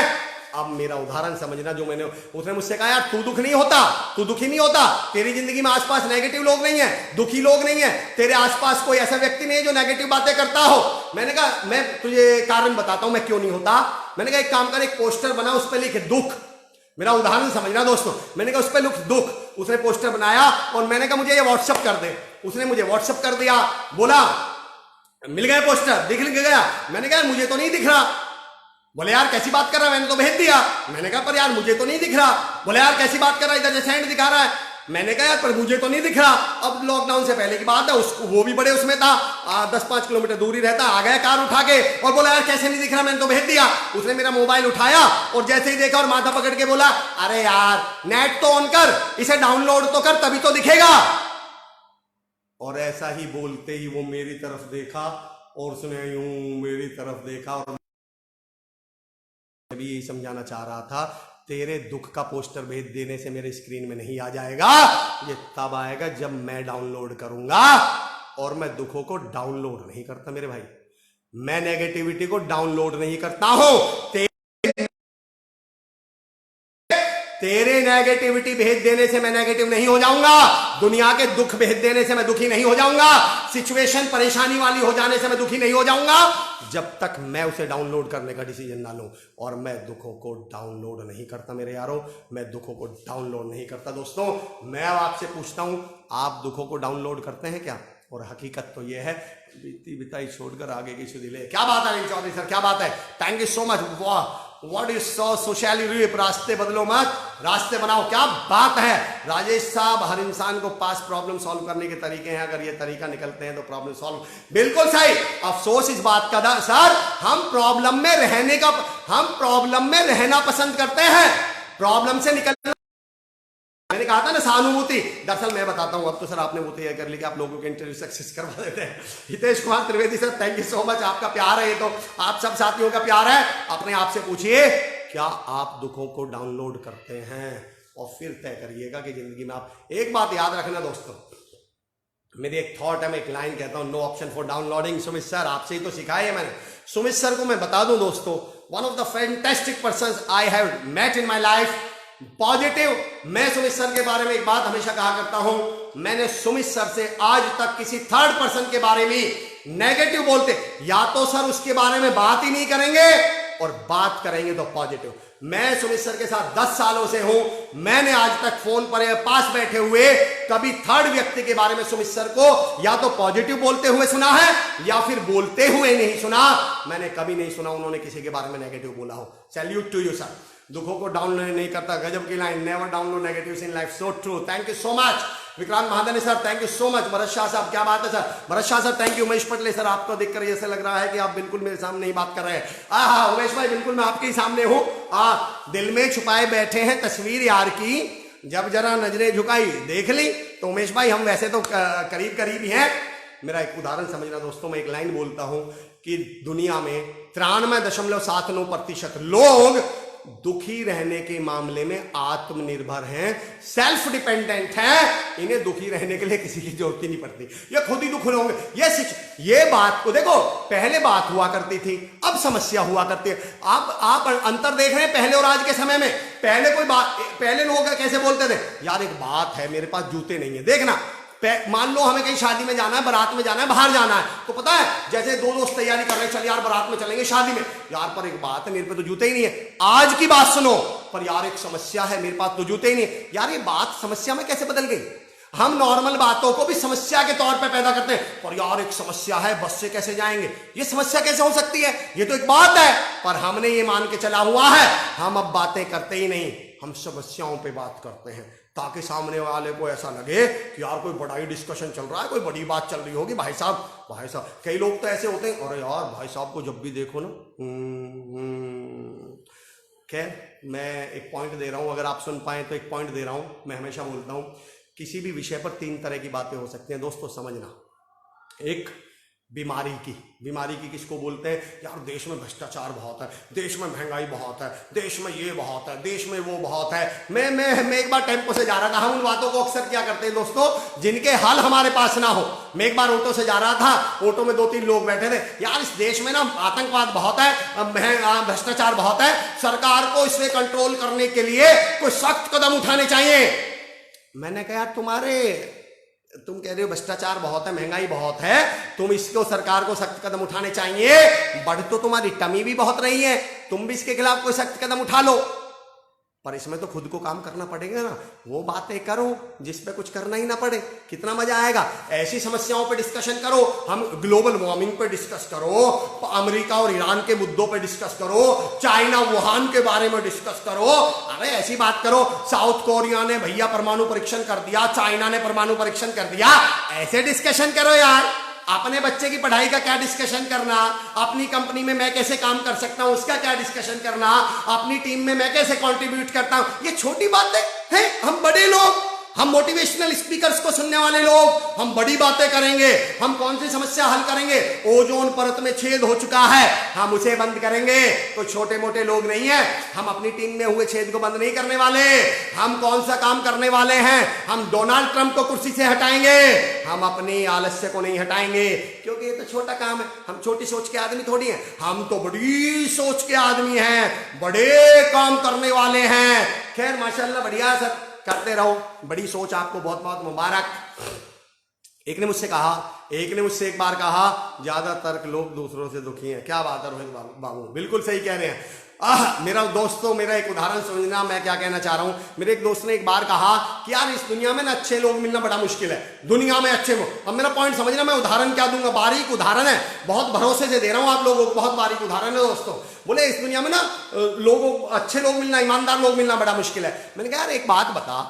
अब मेरा उदाहरण समझना, जो मैंने, उसने मुझसे कहा यार तू दुख नहीं होता, तू दुखी नहीं होता, तेरी जिंदगी में आसपास नेगेटिव लोग नहीं है, दुखी लोग नहीं है, तेरे आसपास कोई ऐसा व्यक्ति नहीं है जो नेगेटिव बातें करता हो। मैंने कहा मैं तुझे कारण बताता हूं मैं क्यों नहीं होता। मैंने कहा एक काम कर, एक पोस्टर बना, उस पर लिख दुख। मेरा उदाहरण समझना दोस्तों। मैंने कहा उस पर लिख दुख। उसने पोस्टर बनाया और मैंने कहा मुझे ये व्हाट्सअप कर दे। उसने मुझे व्हाट्सअप कर दिया। बोला मिल गया पोस्टर, दिख गया। मैंने कहा मुझे तो नहीं दिख रहा। बोले यार कैसी बात कर रहा है, मैंने तो भेज दिया। मैंने कहा पर यार मुझे तो नहीं दिख रहा। बोले यार कैसी बात कर रहा है, इधर से सेंड दिखा रहा है। मैंने कहा यार पर मुझे तो नहीं दिख रहा। अब लॉकडाउन से पहले की बात है, उसको वो भी बड़े उसमें था, 10-5 किलोमीटर दूरी रहता। आ गया कार उठा के और बोला यार कैसे नहीं दिख रहा, मैंने तो भेज दिया। उसने मेरा मोबाइल उठाया और जैसे ही देखा और माथा पकड़ के बोला अरे यार नेट तो ऑन कर, इसे डाउनलोड तो कर, तभी तो दिखेगा। और ऐसा ही बोलते ही वो मेरी तरफ देखा और उसने यूं मेरी तरफ देखा और भी यही समझाना चाह रहा था, तेरे दुख का पोस्टर भेज देने से मेरे स्क्रीन में नहीं आ जाएगा। ये तब आएगा जब मैं डाउनलोड करूंगा। और मैं दुखों को डाउनलोड नहीं करता मेरे भाई, मैं नेगेटिविटी को डाउनलोड नहीं करता हूं। तेरे नेगेटिविटी भेज देने से मैं नेगेटिव नहीं हो जाऊंगा। दुनिया के दुख भेज देने से मैं दुखी नहीं हो जाऊंगा। सिचुएशन परेशानी वाली हो जाने से मैं दुखी नहीं हो जाऊंगा, जब तक मैं उसे डाउनलोड करने का डिसीजन ना लूं। और मैं दुखों को डाउनलोड नहीं करता मेरे यारों, मैं दुखों को डाउनलोड नहीं करता दोस्तों। मैं आपसे पूछता हूं, आप दुखों को डाउनलोड करते हैं क्या? और हकीकत तो यह है, बीती बिताई छोड़कर आगे की सुधी ले। क्या बात है चौधरी सर, क्या बात है। Thank you so much. What is so socially rip, रास्ते बदलो मत, रास्ते बनाओ। क्या बात है राजेश साहब, हर इंसान को पास प्रॉब्लम सॉल्व करने के तरीके हैं, अगर ये तरीका निकलते हैं तो प्रॉब्लम सॉल्व। बिल्कुल सही। अफसोस इस बात का था सर, हम प्रॉब्लम में रहना पसंद करते हैं, प्रॉब्लम से निकलना। मैंने कहा था ना सहानुभूति। दरअसल मैं बताता हूं, अब तो सर आपने वो तैयार कर ली कि आप लोगों के इंटरव्यू सक्सेस करवा देते हैं। Hitesh Kumar Trivedi sir thank you so much. आपका प्यार है, ये तो आप सब साथियों का प्यार है। अपने आप से पूछिए क्या आप दुखों को डाउनलोड करते हैं, और फिर तय करिएगा कि जिंदगी में आप। एक बात याद रखना दोस्तों, मेरी एक थॉट है, मैं एक लाइन कहता हूं, no option for downloading. Sumit sir आपसे ही तो सिखाया है मैंने। सुमित सर को मैं बता दूं दोस्तों, one of the fantastic person I have met in my life, positive. मैं सुमित सर के बारे में एक बात हमेशा कहा करता हूं, मैंने सुमित सर से आज तक किसी थर्ड पर्सन के बारे में नेगेटिव बोलते, या तो सर उसके बारे में बात ही नहीं करेंगे, और बात करेंगे तो पॉजिटिव। मैं सुमित सर के साथ 10 सालों से हूं, मैंने आज तक फोन पर पास बैठे हुए कभी थर्ड व्यक्ति के बारे में सुमित सर को या तो पॉजिटिव बोलते हुए सुना है या फिर बोलते हुए नहीं सुना। मैंने कभी नहीं सुना उन्होंने किसी के बारे में नेगेटिव बोला हो। Salute to you sir. दुखों को डाउनलोड नहीं करता, गजब की line, never download negatives in life, so true. Thank you so much. Vikrant Mahadani sir thank you so much. Bharat Shah साहब क्या बात है sir, Bharat Shah sir thank you. Umesh Patle sir आपको देखकर ऐसे लग रहा है कि आप बिल्कुल मेरे सामने ही बात कर रहे हैं। उमेश भाई बिल्कुल मैं आपके ही सामने हूं। दिल में छुपाए बैठे हैं तस्वीर यार की, जब जरा नजरें झुकाई देख ली। तो उमेश भाई हम वैसे तो करीब करीब ही हैं। मेरा एक उदाहरण समझना दोस्तों, मैं एक लाइन बोलता हूं कि दुनिया में 93.79% लोग दुखी रहने के मामले में आत्मनिर्भर हैं, सेल्फ डिपेंडेंट हैं। इन्हें दुखी रहने के लिए किसी की जरूरत ही नहीं पड़ती, ये खुद ही दुख होंगे। ये बात को देखो, पहले बात हुआ करती थी, अब समस्या हुआ करती है। आप अंतर देख रहे हैं पहले और आज के समय में। पहले लोग कैसे बोलते थे, यार एक बात है मेरे पास जूते नहीं है। देखना, मान लो हमें कहीं शादी में जाना है, बारात में जाना है, बाहर जाना है, तो पता है जैसे दो दोस्त तैयारी कर रहे हैं, चल यार बारात में चलेंगे, शादी में, यार पर एक बात है मेरे पे तो जूते ही नहीं है। आज की बात सुनो, पर यार एक समस्या है, मेरे पास तो जूते ही नहीं है। यार ये बात समस्या में कैसे बदल गई? हम नॉर्मल बातों को भी समस्या के तौर पे पैदा करते हैं। पर यार एक समस्या है, बस से कैसे जाएंगे, ये समस्या कैसे हो सकती है, ये तो एक बात है। पर हमने ये मान के चला हुआ है, हम अब बातें करते ही नहीं, हम समस्याओं पे बात करते हैं, ताकि सामने वाले को ऐसा लगे कि यार कोई बड़ा ही डिस्कशन चल रहा है, कोई बड़ी बात चल रही होगी। भाई साहब कई लोग तो ऐसे होते हैं, अरे यार भाई साहब को जब भी देखो ना खैर मैं एक पॉइंट दे रहा हूं, अगर आप सुन पाए तो एक पॉइंट दे रहा हूं। मैं हमेशा बोलता हूं किसी भी विषय पर 3 तरह की बातें हो सकती हैं दोस्तों, समझना। एक बीमारी की किसको बोलते हैं? यार देश में भ्रष्टाचार बहुत है, देश में महंगाई बहुत है, देश में ये बहुत है, देश में वो बहुत है। मैं एक बार टेम्पो से जा रहा था। हम उन बातों को अक्सर क्या करते हैं दोस्तों जिनके हल हमारे पास ना हो। मैं एक बार ऑटो से जा रहा था, ऑटो में 2-3 लोग बैठे थे। यार इस देश में ना आतंकवाद बहुत है, भ्रष्टाचार बहुत है, सरकार को इसमें कंट्रोल करने के लिए कोई सख्त कदम उठाने चाहिए। मैंने कहा यार तुम कह रहे हो भ्रष्टाचार बहुत है, महंगाई बहुत है, तुम इसको सरकार को सख्त कदम उठाने चाहिए, बढ़ तो तुम्हारी टमी भी बहुत रही है, तुम भी इसके खिलाफ कोई सख्त कदम उठा लो, पर इसमें तो खुद को काम करना पड़ेगा ना। वो बातें करो जिस पे कुछ करना ही ना पड़े, कितना मजा आएगा। ऐसी समस्याओं पे डिस्कशन करो, हम ग्लोबल वार्मिंग पे डिस्कस करो, अमेरिका और ईरान के मुद्दों पे डिस्कस करो, चाइना वुहान के बारे में डिस्कस करो। अरे ऐसी बात करो, साउथ कोरिया ने भैया परमाणु परीक्षण कर दिया, चाइना ने परमाणु परीक्षण कर दिया, ऐसे डिस्कशन करो यार। अपने बच्चे की पढ़ाई का क्या डिस्कशन करना, अपनी कंपनी में मैं कैसे काम कर सकता हूं उसका क्या डिस्कशन करना, अपनी टीम में मैं कैसे कंट्रीब्यूट करता हूं, ये छोटी बातें हैं। हम बड़े लोग, हम मोटिवेशनल स्पीकर्स को सुनने वाले लोग, हम बड़ी बातें करेंगे। हम कौन सी समस्या हल करेंगे? ओजोन परत में छेद हो चुका है, हम उसे बंद करेंगे। तो छोटे मोटे लोग नहीं है, हम अपनी टीम में हुए छेद को बंद नहीं करने वाले। हम कौन सा काम करने वाले हैं? हम डोनाल्ड ट्रंप को कुर्सी से हटाएंगे, हम अपनी आलस्य को नहीं हटाएंगे, क्योंकि ये तो छोटा काम है। हम छोटी सोच के आदमी थोड़ी हैं, हम तो बड़ी सोच के आदमी हैं, बड़े काम करने वाले हैं। खैर माशाल्लाह बढ़िया सर, करते रहो, बड़ी सोच आपको बहुत बहुत मुबारक। एक ने मुझसे एक बार कहा ज्यादातर लोग दूसरों से दुखी हैं। क्या बात है रोहित बाबू, बिल्कुल सही कह रहे हैं। मेरा दोस्तों, मेरा एक उदाहरण समझना, मैं क्या कहना चाह रहा हूं। मेरे एक दोस्त ने एक बार कहा कि यार इस दुनिया में ना अच्छे लोग मिलना बड़ा मुश्किल है, दुनिया में अच्छे लोग। अब मेरा पॉइंट समझना, मैं उदाहरण क्या दूंगा, बारीक उदाहरण है, बहुत भरोसे से दे रहा हूं आप लोगों को, बहुत बारीक उदाहरण है दोस्तों। बोले इस दुनिया में ना लोगों अच्छे लोग मिलना, ईमानदार लोग मिलना बड़ा मुश्किल है। मैंने कहा यार एक बात बता,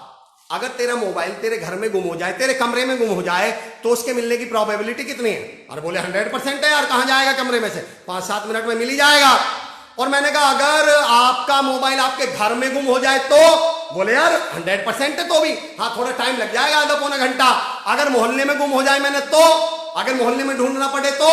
अगर तेरा मोबाइल तेरे घर में गुम हो जाए, तेरे कमरे में गुम हो जाए, तो उसके मिलने की प्रोबेबिलिटी कितनी है? अरे बोले 100% है यार, कहां जाएगा कमरे में से, 5-7 मिनट में मिल ही जाएगा। और मैंने कहा अगर आपका मोबाइल आपके घर में गुम हो जाए तो? बोले यार 100% है तो भी, हाँ थोड़ा टाइम लग जाएगा, आधा पौना घंटा। अगर मोहल्ले में गुम हो जाए मैंने तो, अगर मोहल्ले में ढूंढना पड़े तो?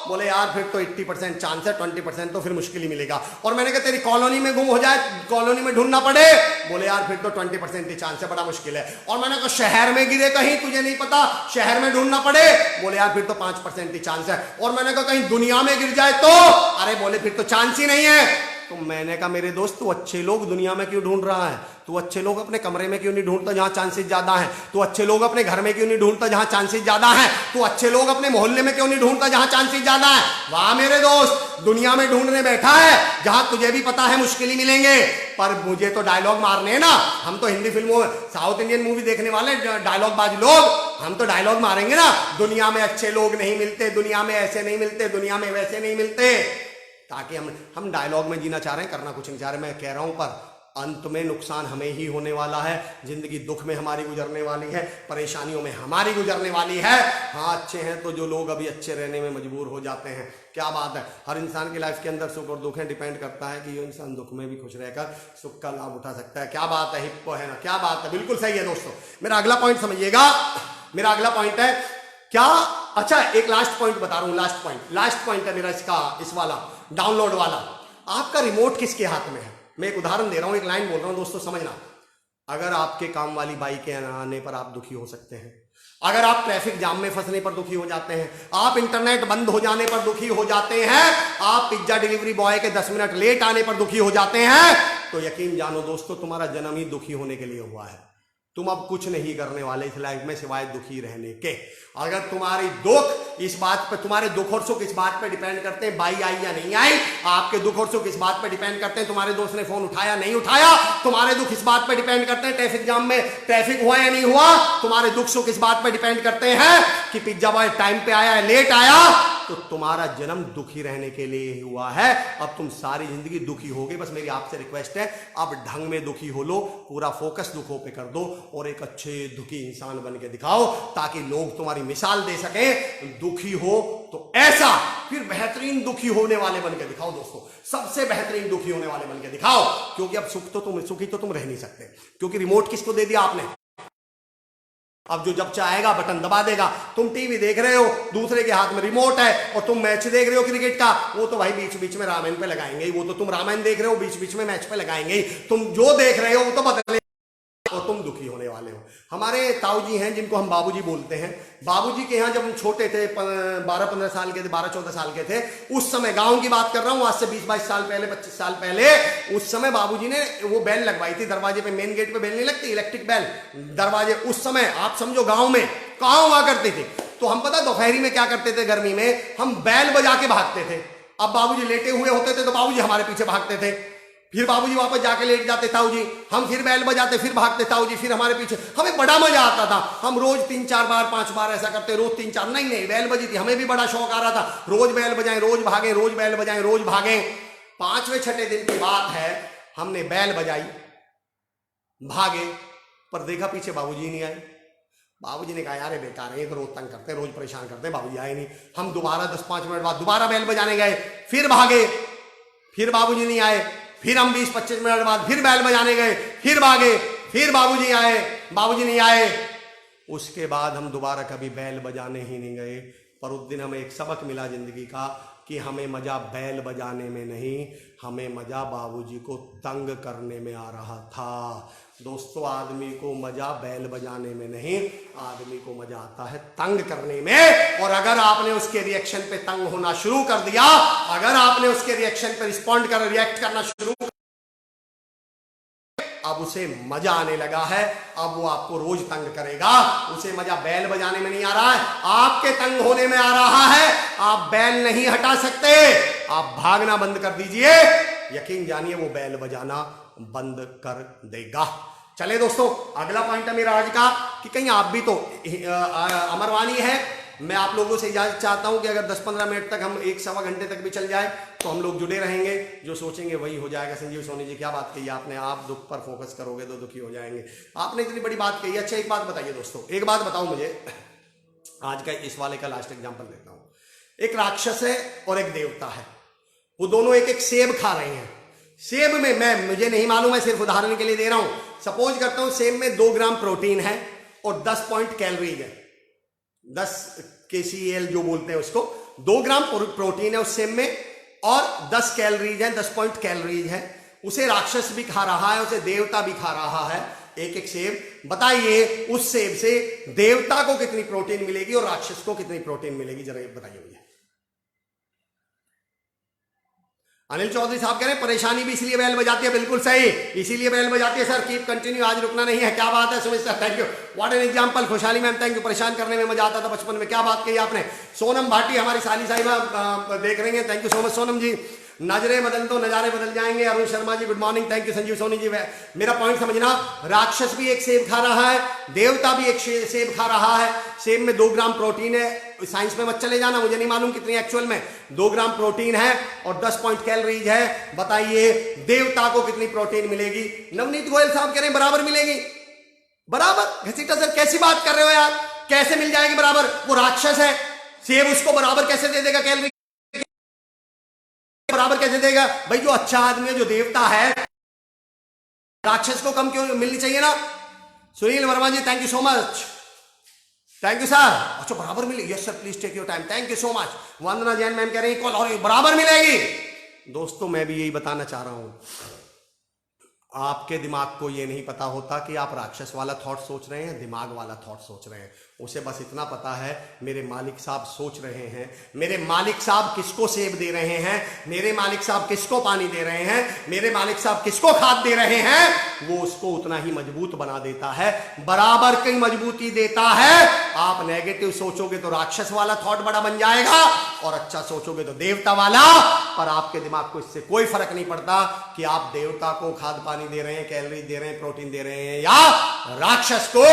बोले यार फिर तो 80% चांस है, 20% तो फिर मुश्किल ही मिलेगा। और मैंने कहा तेरी कॉलोनी में गुम हो जाए, कॉलोनी में ढूंढना पड़े? बोले यार फिर तो 20% ही चांस है, बड़ा मुश्किल है। और मैंने कहा शहर में गिरे कहीं, तुझे नहीं पता, शहर में ढूंढना पड़े? बोले यार फिर तो 5% ही चांस है। और मैंने कहा कहीं दुनिया में गिर जाए तो? अरे बोले फिर तो चांस ही नहीं है। तो मैंने कहा मेरे दोस्त तू अच्छे लोग दुनिया में क्यों ढूंढ रहा है? तू अच्छे लोग अपने कमरे में क्यों नहीं ढूंढता जहां चांसेस ज्यादा हैं? तू अच्छे लोग अपने घर में क्यों नहीं ढूंढता जहां चांसेस ज्यादा हैं? तू अच्छे लोग अपने मोहल्ले में क्यों नहीं ढूंढता जहां चांसेस ज्यादा हैं? वाह मेरे दोस्त, दुनिया में ढूंढने बैठा है जहां तुझे भी पता है मुश्किल ही मिलेंगे, पर मुझे तो डायलॉग मारने हैं ना। हम तो हिंदी फिल्मों, साउथ इंडियन मूवी देखने वाले डायलॉग बाज लोग, हम तो डायलॉग मारेंगे ना, दुनिया में अच्छे लोग नहीं मिलते, दुनिया में ऐसे नहीं मिलते, दुनिया में वैसे नहीं मिलते, ताकि हम डायलॉग में जीना चाह रहे हैं, करना कुछ नहीं चाह रहे। मैं कह रहा हूं पर अंत में नुकसान हमें ही होने वाला है। जिंदगी दुख में हमारी गुजरने वाली है, परेशानियों में हमारी गुजरने वाली है। हाँ अच्छे हैं तो जो लोग अभी अच्छे रहने में मजबूर हो जाते हैं, क्या बात है। हर इंसान की लाइफ के अंदर सुख और दुख है, डिपेंड करता है कि ये इंसान दुख में भी खुश रहकर सुख का लाभ उठा सकता है। क्या बात है, हिप्पो है ना, क्या बात है, बिल्कुल सही है दोस्तों। मेरा अगला पॉइंट समझिएगा, मेरा अगला पॉइंट है क्या, अच्छा एक लास्ट पॉइंट बता रहा हूं, लास्ट पॉइंट है मेरा इसका, इस वाला डाउनलोड वाला। आपका रिमोट किसके हाथ में है? मैं एक उदाहरण दे रहा हूं, एक लाइन बोल रहा हूं दोस्तों, समझना। अगर आपके काम वाली बाइक के आने पर आप दुखी हो सकते हैं, अगर आप ट्रैफिक जाम में फंसने पर दुखी हो जाते हैं, आप इंटरनेट बंद हो जाने पर दुखी हो जाते हैं, आप पिज्जा डिलीवरी बॉय के 10 मिनट लेट आने पर दुखी हो जाते हैं, तो यकीन जानो दोस्तों तुम्हारा जन्म ही दुखी होने के लिए हुआ है। तुम अब कुछ नहीं करने वाले इस लाइफ में सिवाय दुखी रहने के। अगर तुम्हारी दुख इस बात पे, तुम्हारे दुख और सुख इस बात पे डिपेंड करते हैं बाई आई या नहीं आई, आपके दुख और सुख इस बात पे डिपेंड करते हैं तुम्हारे दोस्त ने फोन उठाया नहीं उठाया, तुम्हारे दुख इस बात पे डिपेंड करते हैं ट्रैफिक जाम में ट्रैफिक हुआ या नहीं हुआ, तुम्हारे दुख सुख इस बात पे डिपेंड करते हैं कि पिज्जा बॉय टाइम पे आया है लेट आया। तो तुम्हारा जन्म दुखी रहने के लिए हुआ है, अब तुम सारी जिंदगी दुखी होगे। बस मेरी आपसे रिक्वेस्ट है, अब ढंग में दुखी हो लो, पूरा फोकस दुखों पे कर दो और एक अच्छे दुखी इंसान बन के दिखाओ, ताकि लोग तुम्हारी मिसाल दे सकें। दुखी हो तो ऐसा फिर बेहतरीन दुखी होने वाले बन के दिखाओ दोस्तों, सबसे बेहतरीन दुखी होने वाले बन के दिखाओ, क्योंकि अब सुखी तो तुम रह नहीं सकते, क्योंकि रिमोट किसको दे दिया आपने। अब जो जब चाहेगा बटन दबा देगा। तुम टीवी देख रहे हो, दूसरे के हाथ में रिमोट है, और तुम मैच देख रहे हो क्रिकेट का, वो तो भाई बीच बीच में रामायण पे लगाएंगे, वो तो तुम रामायण देख रहे हो, बीच बीच में मैच पे लगाएंगे। तुम जो देख रहे हो वो तो बदले, और तुम दुखी होने वाले हो। हमारे ताऊ जी हैं जिनको हम बाबूजी बोलते हैं, बाबूजी के यहाँ जब हम छोटे थे, 12-15 साल के थे, 12-14 साल के थे, उस समय गांव की बात कर रहा हूं, आज से 20-22 साल पहले, 25 साल पहले, उस समय बाबूजी ने वो बेल लगवाई थी दरवाजे पे, मेन गेट पे बेल नहीं लगती, इलेक्ट्रिक बेल दरवाजे, उस समय आप समझो गांव में कहां हुआ करती थी। तो हम पता दोपहरी में क्या करते थे, गर्मी में हम बैल बजा के भागते थे। अब बाबूजी लेटे हुए होते थे तो बाबूजी हमारे पीछे भागते थे, फिर बाबूजी वापस जाके लेट जाते ताऊ जी, हम फिर बैल बजाते, फिर भागते ताऊ जी, फिर हमारे पीछे। हमें बड़ा मजा आता था, हम रोज 3-4 बार 5 बार ऐसा करते, रोज 3-4 नहीं बैल बजी थी, हमें भी बड़ा शौक आ रहा था, रोज बैल बजाएं, रोज भागें, रोज बैल बजाएं, रोज भागें। 5वें-6ठे दिन की बात है, हमने बैल बजाई, भागे, पर देखा पीछे बाबूजी नहीं आए। बाबूजी ने कहा यार बेकार है, ये तो रोज तंग करते, रोज परेशान करते, बाबूजी आए नहीं। हम दोबारा 10-5 मिनट बाद दोबारा बैल बजाने गए, फिर भागे, फिर बाबूजी नहीं आए, फिर हम 20-25 मिनट बाद फिर बैल बजाने गए, फिर भागे, फिर बाबूजी आए, बाबूजी नहीं आए। उसके बाद हम दोबारा कभी बैल बजाने ही नहीं गए। पर उस दिन हमें एक सबक मिला जिंदगी का कि हमें मजा बैल बजाने में नहीं, हमें मजा बाबूजी को तंग करने में आ रहा था। दोस्तों, आदमी को मजा बैल बजाने में नहीं, आदमी को मजा आता है तंग करने में। और अगर आपने उसके रिएक्शन पे तंग होना शुरू कर दिया, अगर आपने उसके रिएक्शन पे रिएक्ट करना शुरू, अब उसे मजा आने लगा है, अब वो आपको रोज तंग करेगा। उसे मजा बैल बजाने में नहीं आ रहा है, आपके तंग होने में आ रहा है। आप बैल नहीं हटा सकते, आप भागना बंद कर दीजिए, यकीन जानिए वो बैल बजाना बंद कर देगा। चले दोस्तों, अगला पॉइंट है मेरा आज का कि कहीं आप भी तो अमरवाणी है। मैं आप लोगों से इजाजत चाहता हूं कि अगर 10-15 मिनट तक हम 1-1.25 घंटे तक भी चल जाए तो हम लोग जुड़े रहेंगे। जो सोचेंगे वही हो जाएगा। संजीव सोनी जी क्या बात कही आपने, आप दुख पर फोकस करोगे तो दुखी हो जाएंगे। आपने इतनी बड़ी बात कही। अच्छा एक बात बताइए दोस्तों, एक बात बताओ मुझे, आज का इस वाले का लास्ट एग्जाम्पल देता हूं। एक राक्षस है और एक देवता है, वो दोनों एक सेब खा रहे हैं। सेब में मुझे नहीं मालूम है, सिर्फ उदाहरण के लिए दे रहा हूं। सपोज करता हूं सेब में 2 ग्राम प्रोटीन है और 10 पॉइंट कैलोरीज है, 10 kcal जो बोलते हैं उसको। 2 ग्राम प्रोटीन है उस सेब में और 10 कैलोरीज है, 10 पॉइंट कैलोरीज है। उसे राक्षस भी खा रहा है, उसे देवता भी खा रहा है, एक सेब। बताइए उस सेब से देवता को कितनी प्रोटीन मिलेगी और राक्षस को कितनी प्रोटीन मिलेगी, जरा बताइए मुझे। अनिल चौधरी साहब कह रहे हैं परेशानी भी इसलिए बैल बजाती है, बिल्कुल सही, इसीलिए बैल बजाती है सर। कीप कंटिन्यू, आज रुकना नहीं है। क्या बात है Sumit sir, thank you, what an example. खुशहाली मैम थैंक यू, परेशान करने में मजा आता था बचपन में, क्या बात कही आपने। सोनम भाटी हमारी साली साहिबा देख रही हैं, thank you so much Sonam ji. नजरे बदल तो नजारे बदल जाएंगे। Arun Sharma ji good morning, thank you. Sanjeev Soni ji, मेरा पॉइंट समझना, राक्षस भी एक सेब खा रहा है, देवता भी एक सेब खा रहा है। सेब में 2 ग्राम प्रोटीन है, साइंस में मत चले जाना, मुझे नहीं मालूम कितनी एक्चुअल में। 2 ग्राम प्रोटीन है और 10 पॉइंट कैलोरीज है। बताइए देवता को कितनी प्रोटीन मिलेगी। नवनीत गोयल साहब कह रहे हैं बराबर मिलेगी। बराबर घसीटा सर, कैसी बात कर रहे हो यार, कैसे मिल जाएगी बराबर? वो राक्षस है, सेब उसको बराबर कैसे दे देगा कैलोरी, बराबर कैसे देगा भाई? जो अच्छा आदमी है, जो देवता है, राक्षस को कम क्यों मिलनी चाहिए ना। Sunil Verma ji thank you so much, thank you sir. अच्छा बराबर मिलेगी, yes sir please take your time, thank you so much. Vandana Jain ma'am कह रही है और बराबर मिलेगी। दोस्तों मैं भी यही बताना चाह रहा हूं, आपके दिमाग को यह नहीं पता होता कि आप राक्षस वाला थॉट सोच रहे हैं, दिमाग वाला थॉट सोच रहे हैं। उसे बस इतना पता है मेरे मालिक साहब सोच रहे हैं, मेरे मालिक साहब किसको सेब दे रहे हैं, मेरे मालिक साहब किसको पानी दे रहे हैं, मेरे मालिक साहब किसको खाद दे रहे हैं, वो उसको उतना ही मजबूत बना देता है, बराबर की मजबूती देता है। आप नेगेटिव सोचोगे तो राक्षस वाला थॉट बड़ा बन जाएगा और अच्छा सोचोगे तो देवता वाला। पर आपके दिमाग को इससे कोई फर्क नहीं पड़ता कि आप देवता को खाद पानी दे रहे हैं, कैलोरी दे रहे हैं, प्रोटीन दे रहे हैं या राक्षस को,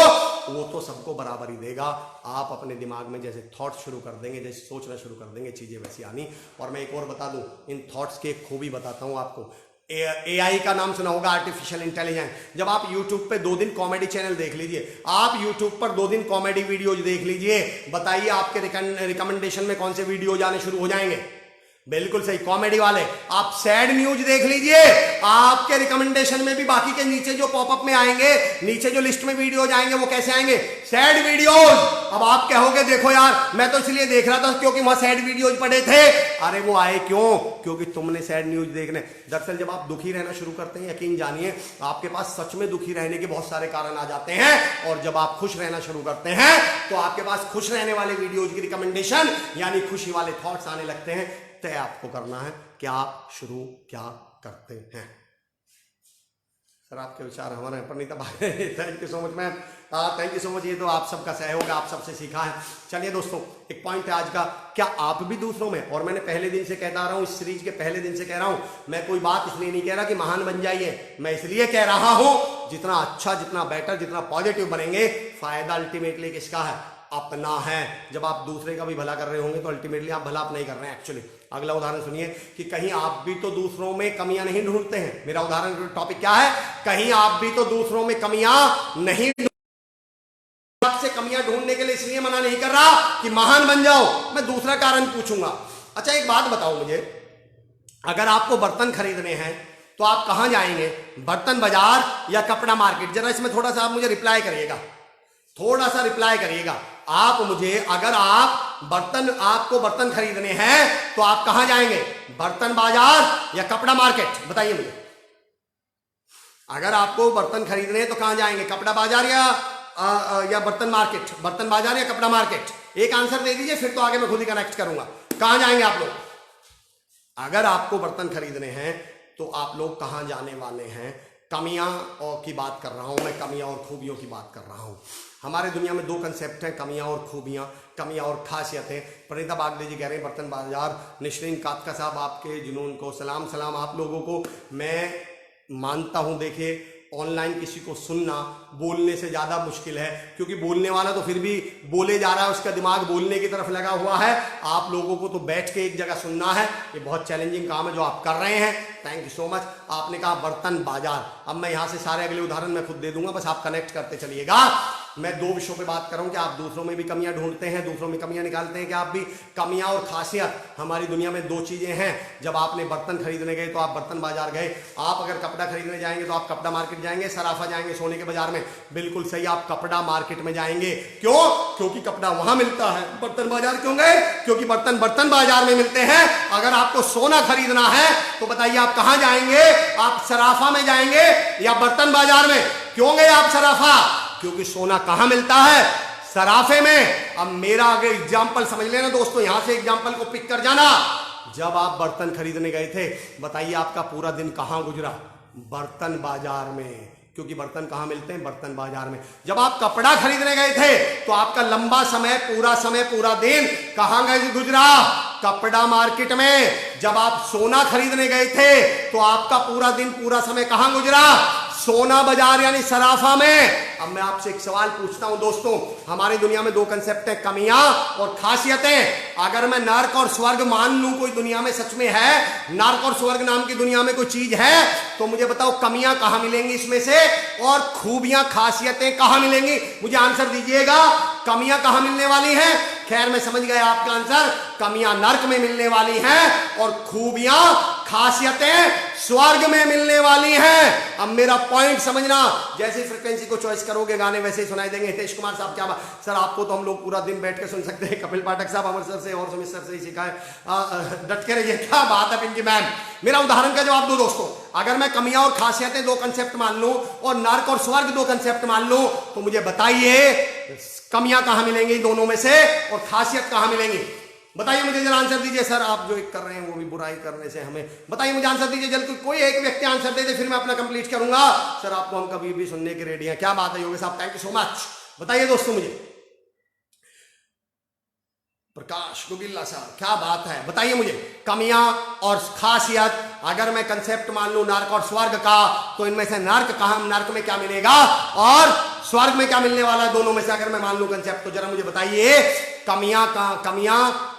वो तो सबको बराबर ही देगा। आप अपने दिमाग में जैसे थॉट शुरू कर देंगे, जैसे सोचना शुरू कर देंगे, चीजें वैसी आनी। और मैं एक और बता दूं, इन थॉट्स की एक खूबी बताता हूं आपको। एआई का नाम सुना होगा, आर्टिफिशियल इंटेलिजेंस। जब आप यूट्यूब पे 2 दिन कॉमेडी चैनल देख लीजिए, आप यूट्यूब पर 2 दिन कॉमेडी वीडियोज देख लीजिए, बताइए आपके रिकमेंडेशन में कौन से वीडियोज आने शुरू हो जाएंगे? बिल्कुल सही, कॉमेडी वाले। आप सैड न्यूज देख लीजिए, आपके रिकमेंडेशन में भी बाकी के नीचे जो पॉपअप में आएंगे, नीचे जो लिस्ट में वीडियोज आएंगे, वो कैसे आएंगे? Sad videos. अब आप कहोगे देखो यार, मैं तो इसलिए देख रहा था क्योंकि वहां सैड वीडियोज पड़े थे। अरे वो आए क्यों? क्योंकि तुमने सैड न्यूज देखने। दरअसल जब आप दुखी रहना शुरू करते हैं, यकीन जानिए आपके पास सच में दुखी रहने के बहुत सारे कारण आ जाते हैं। और जब आप खुश रहना शुरू करते हैं तो आपके पास खुश रहने वाले वीडियोज की रिकमेंडेशन यानी खुशी वाले थॉट्स आने लगते हैं। तय आपको करना है कि आप शुरू क्या करते हैं। सर आपके विचार हमारे पर नहीं था। Thank you so much ma'am, thank you so much. ये तो आप सबका सहयोग, आप सबसे सीखा है। चलिए दोस्तों, एक पॉइंट है आज का, क्या आप भी दूसरों में, और मैंने पहले दिन से कहता रहा हूं, इस सीरीज के पहले दिन से कह रहा हूं, मैं कोई बात इसलिए नहीं कह रहा कि महान बन जाइए, मैं इसलिए कह रहा हूं जितना अच्छा, जितना बेटर, जितना पॉजिटिव बनेंगे, फायदा अल्टीमेटली किसका है? अपना है। जब आप दूसरे का भी भला कर रहे होंगे तो अल्टीमेटली आप भला अपना ही कर रहे हैं एक्चुअली। अगला उदाहरण सुनिए कि कहीं आप भी तो दूसरों में कमियां नहीं ढूंढते हैं। मेरा उदाहरण टॉपिक क्या है? कहीं आप भी तो दूसरों में कमियां नहीं, आपसे कमियां ढूंढने के लिए इसलिए मना नहीं कर रहा कि महान बन जाओ, मैं दूसरा कारण पूछूंगा। अच्छा एक बात बताओ मुझे, अगर आपको बर्तन खरीदने हैं तो आप कहां जाएंगे? बर्तन बाजार या कपड़ा मार्केट? जरा इसमें थोड़ा सा आप मुझे रिप्लाई करिएगा, थोड़ा सा रिप्लाई करिएगा आप मुझे। अगर आपको बर्तन खरीदने हैं तो आप कहां जाएंगे? बर्तन बाजार या कपड़ा मार्केट? बताइए मुझे। अगर आपको बर्तन खरीदने हैं तो कहां जाएंगे? कपड़ा बाजार या बर्तन मार्केट? बर्तन बाजार या कपड़ा मार्केट? एक आंसर दे दीजिए, फिर तो आगे मैं खुद ही कनेक्ट करूंगा। कहां जाएंगे आप लोग? अगर आपको बर्तन खरीदने हैं तो आप लोग कहां जाने वाले हैं? कमियां और की बात कर रहा हूं मैं, कमियां और खूबियों की बात कर रहा हूं। हमारे दुनिया में 2 कंसेप्ट हैं, कमियां और खूबियां, कमियां और खासियतें। प्रणीता बागले जी कह रहे हैं बर्तन बाजार। निश्रिन कातका साहब, आपके जुनून को सलाम आप लोगों को मैं मानता हूं। देखिए ऑनलाइन किसी को सुनना बोलने से ज़्यादा मुश्किल है, क्योंकि बोलने वाला तो फिर भी बोले जा रहा है, उसका दिमाग बोलने की तरफ लगा हुआ है। आप लोगों को तो बैठ के एक जगह सुनना है, ये बहुत चैलेंजिंग काम है जो आप कर रहे हैं। Thank you so much. आपने कहा बर्तन बाजार, अब मैं यहाँ से सारे अगले उदाहरण मैं खुद दे दूंगा, बस आप कनेक्ट करते चलिएगा। मैं 2 विषयों पे बात करूं कि आप दूसरों में भी कमियां ढूंढते हैं, दूसरों में कमियां निकालते हैं कि आप भी? कमियां और खासियत हमारी दुनिया में 2 चीजें हैं। जब आपने बर्तन खरीदने गए तो आप बर्तन बाजार गए, आप अगर कपड़ा खरीदने जाएंगे तो आप कपड़ा मार्केट जाएंगे, सराफा जाएंगे, सोने के बाजार में। बिल्कुल सही, आप कपड़ा मार्केट में जाएंगे। क्यों? क्योंकि कपड़ा वहां मिलता है। बर्तन बाजार क्यों गए? क्योंकि बर्तन बाजार में मिलते हैं। अगर आपको सोना खरीदना है तो बताइए आप कहां जाएंगे? आप सराफा में जाएंगे या बर्तन बाजार में? क्यों गए आप सराफा? क्योंकि सोना कहां मिलता है? सराफे में। अब मेरा अगर एग्जाम्पल समझ लेना दोस्तों, यहां से एग्जाम्पल को पिक कर जाना। जब आप बर्तन खरीदने गए थे, बताइए आपका पूरा दिन कहां गुजरा? बर्तन बाजार में। क्योंकि बर्तन कहां मिलते हैं? बर्तन बाजार में। जब आप कपड़ा खरीदने गए थे तो आपका लंबा समय, पूरा दिन कहां गए गुजरा? कपड़ा मार्केट में। जब आप सोना खरीदने गए थे तो आपका पूरा दिन, पूरा समय कहां गुजरा? सोना बाजार यानी सराफा में। अब मैं आपसे एक सवाल पूछता हूं दोस्तों, हमारी दुनिया में 2 कंसेप्ट है, कमियां और खासियतें। अगर मैं नर्क और स्वर्ग मान लूं कोई दुनिया में सच में है, नर्क और स्वर्ग नाम की दुनिया में कोई चीज है, तो मुझे बताओ कमियां कहां मिलेंगी इसमें से, और खूबियां, खासियतें कहां मिलेंगी? मुझे आंसर दीजिएगा। कमियां कहां मिलने वाली हैं? खैर मैं समझ गया आपका आंसर, कमियां नर्क में मिलने वाली हैं और खूबियां, खासियतें स्वर्ग में मिलने वाली हैं। अब मेरा पॉइंट समझना, जैसे फ्रीक्वेंसी को चॉइस करोगे गाने वैसे ही सुनाई देंगे। हितेश कुमार साहब क्या बात सर, आपको तो हम लोग पूरा दिन बैठ के सुन सकते हैं। कपिल पाठक साहब अमृतसर से और सुमित सर से ही सीखा है, डट के रहिए। क्या बात है पिंकी मैम। मेरा उदाहरण का जवाब दो दोस्तों। अगर मैं कमियां और खासियतें 2 कंसेप्ट मान लूं और नर्क और स्वर्ग 2 कंसेप्ट मान लूं, तो मुझे बताइए कमियां कहां मिलेंगी दोनों में से और खासियत कहां मिलेंगी? बताइए मुझे जरा आंसर दीजिए। सर आप जो एक कर रहे हैं वो भी बुराई करने से हमें, बताइए मुझे आंसर दीजिए जल्दी। कोई एक व्यक्ति आंसर दे दे, फिर मैं अपना कंप्लीट करूंगा। सर आपको हम कभी भी सुनने के रेडी हैं। क्या बात है योगेश साहब, थैंक यू सो मच। बताइए दोस्तों मुझे। प्रकाश गुगिल्ला साहब क्या बात है, बताइए मुझे कमियां और खासियत। अगर मैं कंसेप्ट मान लूं नर्क और स्वर्ग का, तो इनमें से नर्क में क्या मिलेगा और स्वर्ग में क्या मिलने वाला है दोनों में से, अगर मैं मान लूं कंसेप्ट, तो जरा मुझे बताइए कमियां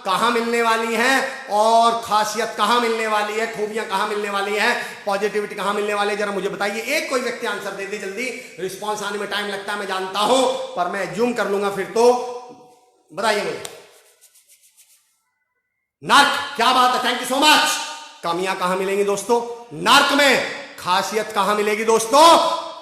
कहां मिलने वाली हैं और खासियत कहां मिलने वाली है, खूबियां कहां मिलने वाली है, पॉजिटिविटी कहां मिलने वाली है, जरा मुझे बताइए। एक कोई व्यक्ति आंसर दे दे जल्दी, रिस्पॉन्स आने में टाइम लगता है मैं जानता हूं, पर मैं जूम कर लूंगा फिर, तो बताइए मुझे। नर्क, क्या बात है, थैंक यू सो मच। कमियां कहां मिलेंगी दोस्तों, नर्क में। खासियत कहां मिलेगी दोस्तों,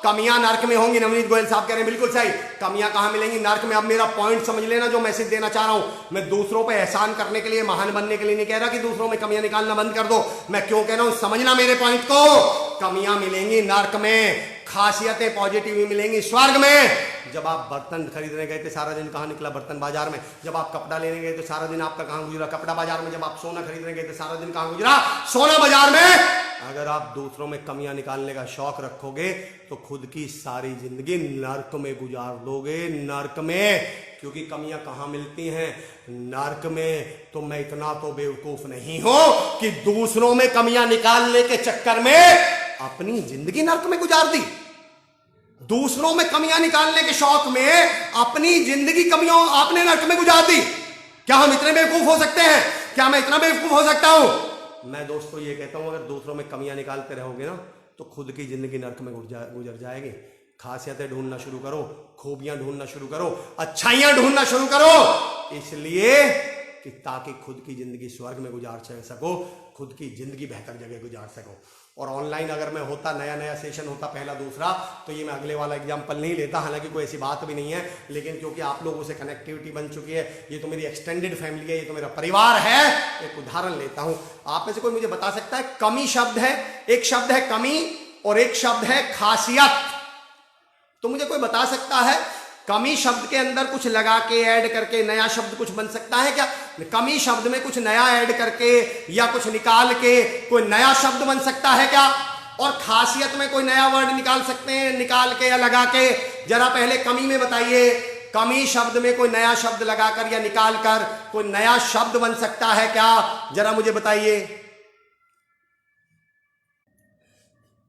कमियां नर्क में होंगी। नवनीत गोयल साहब कह रहे हैं बिल्कुल सही, कमियां कहां मिलेंगी, नर्क में। अब मेरा पॉइंट समझ लेना जो मैसेज देना चाह रहा हूं। मैं दूसरों पे एहसान करने के लिए, महान बनने के लिए नहीं कह रहा कि दूसरों में कमियां निकालना बंद कर दो। मैं क्यों कह रहा हूं, समझना मेरे पॉइंट को। कमियां मिलेंगी नर्क में, खासियतें पॉजिटिव मिलेंगी स्वर्ग में। जब आप बर्तन खरीदने गए थे सारा दिन कहां निकला, बर्तन बाजार में। जब आप कपड़ा लेने गए तो सारा दिन आपका कहां गुजरा, कपड़ा बाजार में। जब आप सोना खरीदने गए तो सारा दिन कहां गुजरा, सोना बाजार में। अगर आप दूसरों में कमियां निकालने का शौक रखोगे तो खुद की सारी जिंदगी नर्क में गुजार दोगे, नर्क में। क्योंकि कमियां कहां मिलती हैं, नर्क में। तो मैं इतना तो बेवकूफ नहीं हूं कि दूसरों में कमियां निकालने के चक्कर में अपनी जिंदगी नर्क में गुजार दी। दूसरों में कमियां निकालने के शौक में अपनी जिंदगी कमियों आपने नर्क में गुजार दी। क्या हम इतने बेवकूफ हो सकते हैं, क्या मैं इतना बेवकूफ हो सकता हूं? मैं दोस्तों ये कहता हूं, अगर दूसरों में कमियां निकालते रहोगे ना तो खुद की जिंदगी नर्क में गुजर जाएगी। खासियतें ढूंढना शुरू करो, खूबियां ढूंढना शुरू करो, अच्छाइयां ढूंढना शुरू करो, इसलिए कि ताकि खुद की जिंदगी स्वर्ग में गुजार सको, खुद की जिंदगी बेहतर जगह गुजार सको। और ऑनलाइन अगर मैं होता, नया सेशन होता पहला दूसरा, तो ये मैं अगले वाला एग्जाम्पल नहीं लेता, हालांकि कोई ऐसी बात भी नहीं है, लेकिन क्योंकि आप लोगों से कनेक्टिविटी बन चुकी है, ये तो मेरी एक्सटेंडेड फैमिली है, ये तो मेरा परिवार है। एक उदाहरण लेता हूं, आप में से कोई मुझे बता सकता है, कमी शब्द है, एक शब्द है कमी और एक शब्द है खासियत। तो मुझे कोई बता सकता है कमी शब्द के अंदर कुछ लगा के ऐड करके नया शब्द कुछ बन सकता है क्या? कमी शब्द में कुछ नया ऐड करके या कुछ निकाल के कोई नया शब्द बन सकता है क्या? और खासियत में कोई नया वर्ड निकाल सकते हैं निकाल के या लगा के? जरा पहले कमी में बताइए, कमी शब्द में कोई नया शब्द लगाकर या निकाल कर कोई नया शब्द बन सकता है क्या? जरा मुझे बताइए।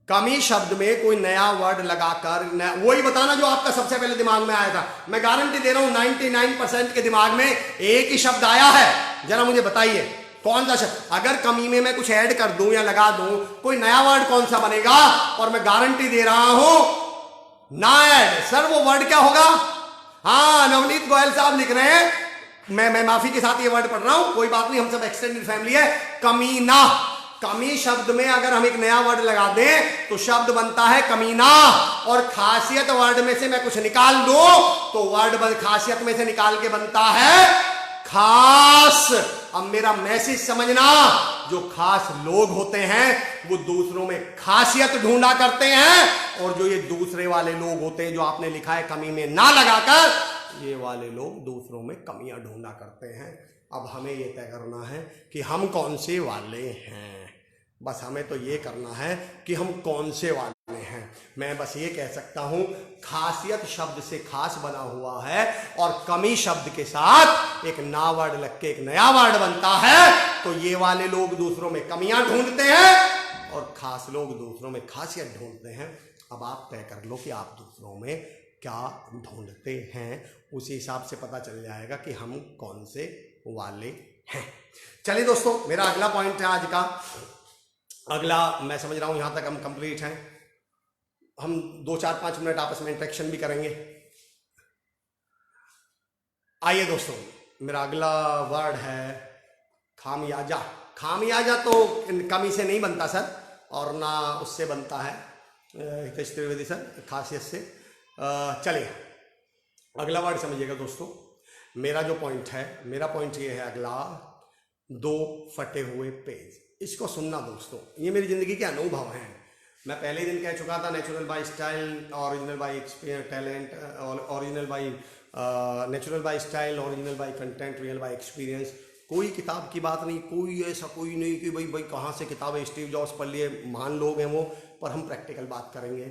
कमी शब्द में कोई नया वर्ड लगाकर, वही बताना जो आपका सबसे पहले दिमाग में आया था। मैं गारंटी दे रहा हूं 99% के दिमाग में एक ही शब्द आया है। जरा मुझे बताइए कौन सा शब्द? अगर कमी में मैं कुछ ऐड कर दूं या लगा दूं, कोई नया वर्ड कौन सा बनेगा? और मैं गारंटी दे रहा हूं ना ऐड। सर वो वर्ड क्या होगा? हाँ, नवनीत गोयल साहब लिख रहे हैं, मैं माफी के साथ ये वर्ड पढ़ रहा हूं, कोई बात नहीं, हम सब एक्सटेंडेड फैमिली है। कमीना। कमी शब्द में अगर हम एक नया वर्ड लगा दें तो शब्द बनता है कमीना। और खासियत वर्ड में से मैं कुछ निकाल दूं तो वर्ड खासियत में से निकाल के बनता है खास। अब मेरा मैसेज समझना, जो खास लोग होते हैं वो दूसरों में खासियत ढूंढा करते हैं, और जो ये दूसरे वाले लोग होते हैं जो आपने लिखा है कमी में ना लगाकर, ये वाले लोग दूसरों में कमियां ढूंढा करते हैं। अब हमें ये तय करना है कि हम कौन से वाले हैं। बस हमें तो ये करना है कि हम कौन से वाले हैं। मैं बस ये कह सकता हूं, खासियत शब्द से खास बना हुआ है और कमी शब्द के साथ एक ना वर्ड लग के एक नया वर्ड बनता है, तो ये वाले लोग दूसरों में कमियां ढूंढते हैं और खास लोग दूसरों में खासियत ढूंढते हैं। अब आप तय कर लो कि आप दूसरों में क्या ढूंढते हैं, उसी हिसाब से पता चल जाएगा कि हम कौन से वाले हैं। चलिए दोस्तों, मेरा अगला पॉइंट है आज का। अगला मैं समझ रहा हूं यहां तक हम कंप्लीट हैं। हम 2-4-5 मिनट आपस में इंटरेक्शन भी करेंगे। आइए दोस्तों, मेरा अगला वर्ड है खामियाजा। खामियाजा तो कमी से नहीं बनता सर, और ना उससे बनता है हितेश त्रिवेदी सर, खासियत से। चलिए अगला वर्ड समझिएगा दोस्तों। मेरा जो पॉइंट है, मेरा पॉइंट ये है अगला, 2 फटे हुए पेज। इसको सुनना दोस्तों, ये मेरी जिंदगी के अनुभव हैं। मैं पहले दिन कह चुका था, natural by style, original by experience, talent, original by natural by style, original by content, real by experience. कोई किताब की बात नहीं, कोई ऐसा कोई नहीं कि भाई कहाँ से किताबें स्टीव जॉब्स पढ़ लिए, महान लोग हैं वो, पर हम प्रैक्टिकल बात करेंगे।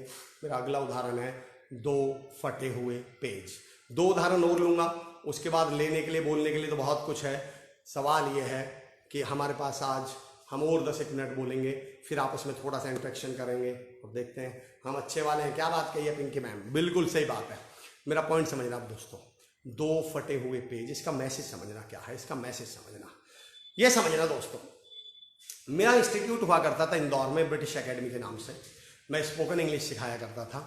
मेरा अगला उदाहरण है 2 फटे हुए पेज। 2 उदाहरण और लूँगा, उसके बाद लेने के लिए बोलने के लिए तो बहुत कुछ है। सवाल ये है कि हमारे पास आज हम और 10 मिनट बोलेंगे, फिर आपस में थोड़ा सा इंटरेक्शन करेंगे और देखते हैं हम अच्छे वाले हैं। क्या बात कही है पिंकी मैम, बिल्कुल सही बात है। मेरा पॉइंट समझना आप दोस्तों, 2 फटे हुए पेज, इसका मैसेज समझना क्या है, इसका मैसेज समझना, यह समझना दोस्तों। मेरा इंस्टीट्यूट हुआ करता था इंदौर में, ब्रिटिश एकेडमी के नाम से, मैं स्पोकन इंग्लिश सिखाया करता था।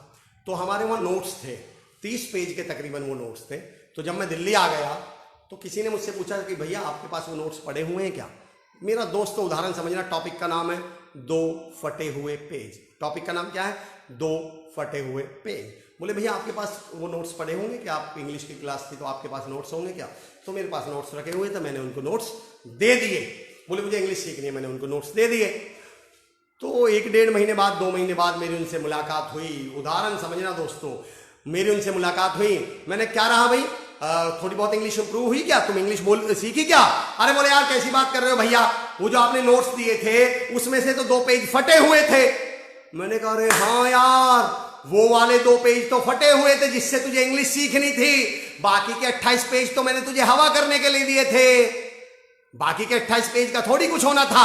तो हमारे वहाँ नोट्स थे, 30 पेज के तकरीबन वो नोट्स थे। तो जब मैं दिल्ली आ गया तो किसी ने मुझसे पूछा कि भैया आपके पास वो नोट्स पड़े हुए हैं क्या। मेरा दोस्त, तो उदाहरण समझना, टॉपिक का नाम है 2 फटे हुए पेज। टॉपिक का नाम क्या है? 2 फटे हुए पेज। बोले भैया आपके पास वो नोट्स पड़े होंगे क्या, आप इंग्लिश की क्लास थी तो आपके पास नोट्स होंगे क्या। तो मेरे पास नोट्स रखे हुए थे, मैंने उनको नोट्स दे दिए। बोले मुझे इंग्लिश सीखनी है, मैंने उनको नोट्स दे दिए। तो 1-1.5 महीने बाद, 2 महीने बाद मेरी उनसे मुलाकात हुई। उदाहरण समझना दोस्तों, मेरी उनसे मुलाकात हुई, मैंने क्या रहा भाई, थोड़ी बहुत इंग्लिश इंप्रूव हुई क्या, तुम इंग्लिश बोल सीखी क्या। अरे बोले यार कैसी बात कर रहे हो भैया, वो जो आपने नोट्स दिए थे उसमें से तो 2 पेज फटे हुए थे। मैंने कहा अरे हाँ यार, वो वाले 2 पेज तो फटे हुए थे जिससे तुझे इंग्लिश सीखनी थी, बाकी के 28 पेज तो मैंने तुझे हवा करने के लिए दिए थे। बाकी के 28 पेज का थोड़ी कुछ होना था,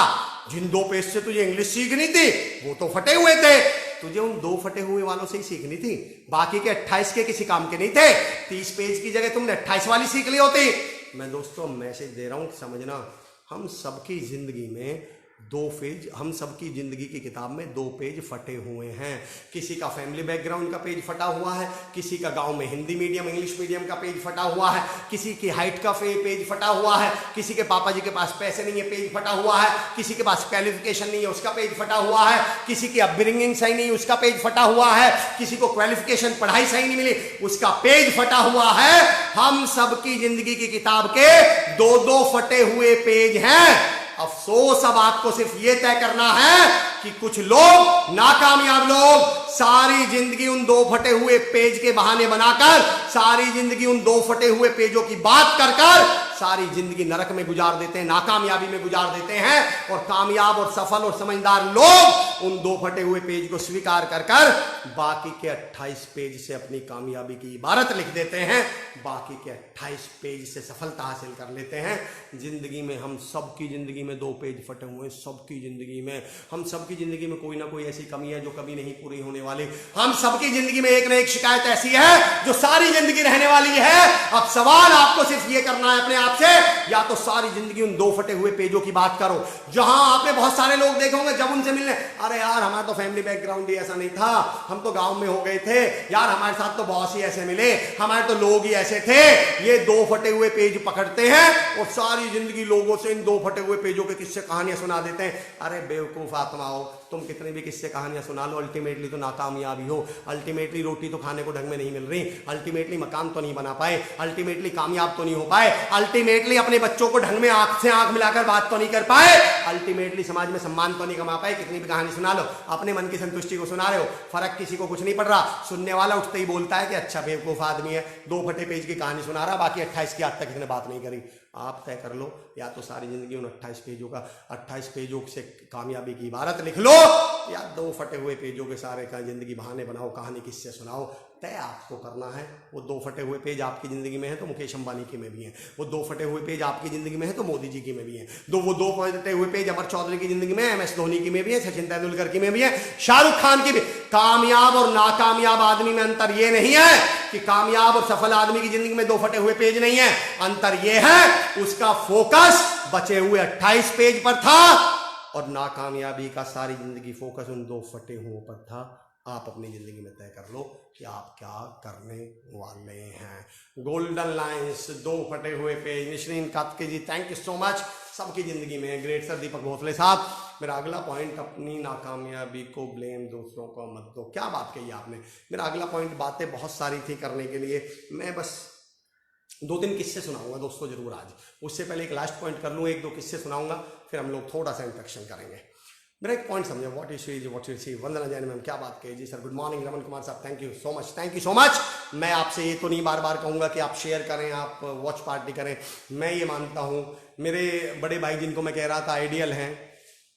जिन 2 पेज से तुझे इंग्लिश सीखनी थी वो तो फटे हुए थे, तुझे उन 2 फटे हुए वालों से ही सीखनी थी, बाकी के 28 के किसी काम के नहीं थे। 30 पेज की जगह तुमने 28 वाली सीख ली होती। मैं दोस्तों मैसेज दे रहा हूं, समझना, हम सबकी जिंदगी में 2 पेज, हम सबकी जिंदगी की किताब में 2 पेज फटे हुए हैं। किसी का फैमिली बैकग्राउंड का पेज फटा हुआ है, किसी का गांव में हिंदी मीडियम इंग्लिश मीडियम का पेज फटा हुआ है, किसी की हाइट का पेज फटा हुआ है, किसी के पापा जी के पास पैसे नहीं है, पेज फटा हुआ है, किसी के पास क्वालिफिकेशन नहीं है, उसका पेज फटा हुआ है, किसी की अपब्रिंगिंग सही नहीं, उसका पेज फटा हुआ है, किसी को क्वालिफिकेशन पढ़ाई सही नहीं मिली, उसका पेज फटा हुआ है। हम सबकी जिंदगी की किताब के 2-2 फटे हुए पेज हैं। अफसोस अब आपको सिर्फ ये तय करना है कि कुछ लोग, नाकामयाब लोग, सारी जिंदगी उन 2 फटे हुए पेज के बहाने बनाकर, सारी जिंदगी उन 2 फटे हुए पेजों की बात कर कर सारी जिंदगी नरक में गुजार देते हैं, नाकामयाबी में गुजार देते हैं। और कामयाब और सफल और समझदार लोग उन 2 फटे हुए पेज को स्वीकार कर कर बाकी के 28 पेज से अपनी कामयाबी की इबारत लिख देते हैं, बाकी के 28 पेज से सफलता हासिल कर लेते हैं। जिंदगी में हम सबकी जिंदगी में 2 पेज फटे हुए हैं, सबकी जिंदगी में, हम सबकी जिंदगी में कोई ना कोई ऐसी कमी है जो कभी नहीं पूरी होने वाली। हम सबकी जिंदगी में एक ना एक शिकायत ऐसी है जो सारी जिंदगी रहने वाली है। अब सवाल आपको सिर्फ ये करना है अपने आप से, या तो सारी जिंदगी उन 2 फटे हुए पेजों की बात करो जहां आपने बहुत सारे लोग देखे होंगे, जब उनसे मिलने, अरे यार हमारा तो फैमिली बैकग्राउंड ही ऐसा नहीं था, हम तो गांव में हो गए थे यार, हमारे साथ तो बॉस ही ऐसे मिले, हमारे तो लोग ही ऐसे थे। ये 2 फटे हुए पेज पकड़ते हैं और सारी जिंदगी लोगों से इन 2 फटे हुए पेजों के किस्से कहानियां सुना देते हैं। अरे बेवकूफ आत्मा हो, तुम कितने भी किस्से कहानियां सुना लो, अल्टीमेटली तो नाकामयाबी हो, अल्टीमेटली रोटी तो खाने को ढंग में नहीं मिल रही, अल्टीमेटली मकान तो नहीं बना पाए, अल्टीमेटली कामयाब तो नहीं हो पाए, अल्टीमेटली अपने बच्चों को ढंग में आंख से आंख मिलाकर बात तो नहीं कर पाए, अल्टीमेटली समाज में सम्मान तो नहीं कमा पाए। कितनी भी कहानी सुना लो, अपने मन की संतुष्टि को सुना रहे हो, फर्क किसी को कुछ नहीं पड़ रहा। सुनने वाला उठते ही बोलता है कि अच्छा बेवकूफ आदमी है, 2 फटे पेज की कहानी सुना रहा, बाकी 28 की आज तक इसने बात नहीं करी। आप तय कर लो, या तो सारी जिंदगी उन 28 पेजों का, 28 पेजों से कामयाबी की इबारत लिख लो, या 2 फटे हुए पेजों के सारे का जिंदगी बहाने बनाओ, कहानी किससे सुनाओ। तय आपको करना है। वो 2 फटे हुए पेज आपकी जिंदगी में है तो मुकेश अंबानी की में भी है, वो 2 फटे हुए पेज आपकी जिंदगी में है तो मोदी जी की में भी है, वो 2 फटे हुए पेज अमर चौधरी की जिंदगी में है, MS धोनी की में भी है, सचिन तेंदुलकर की में भी है, शाहरुख खान की भी। कामयाब और नाकामयाब आदमी में अंतर ये नहीं है कि कामयाब और सफल आदमी की जिंदगी में 2 फटे हुए पेज नहीं है, अंतर ये है उसका फोकस बचे हुए 28 पेज पर था और नाकामयाबी का सारी जिंदगी फोकस उन 2 फटे हुओं पर था। आप अपनी जिंदगी में तय कर लो कि आप क्या करने वाले हैं। गोल्डन लाइंस, 2 फटे हुए page, Nishreen Katke ji thank you so much. सबकी जिंदगी में ग्रेट सर दीपक भोसले साहब। मेरा अगला पॉइंट, अपनी नाकामयाबी को ब्लेम दूसरों को मत दो। क्या बात कही आपने। मेरा अगला पॉइंट, बातें बहुत सारी थी करने के लिए, मैं बस 2-3 किस्से सुनाऊंगा दोस्तों जरूर आज। उससे पहले एक लास्ट पॉइंट कर लूँ, 1-2 किस्से सुनाऊंगा, फिर हम लोग थोड़ा सा इंट्रैक्शन करेंगे। मेरा एक पॉइंट समझो, what is what you see. Vandana Jain ma'am क्या बात कही जी sir, good morning. Raman Kumar साहब thank you so much, thank you so much. मैं आपसे ये तो नहीं बार बार कहूँगा कि आप शेयर करें, आप वॉच पार्टी करें। मैं ये मानता हूँ, मेरे बड़े भाई जिनको मैं कह रहा था आइडियल हैं,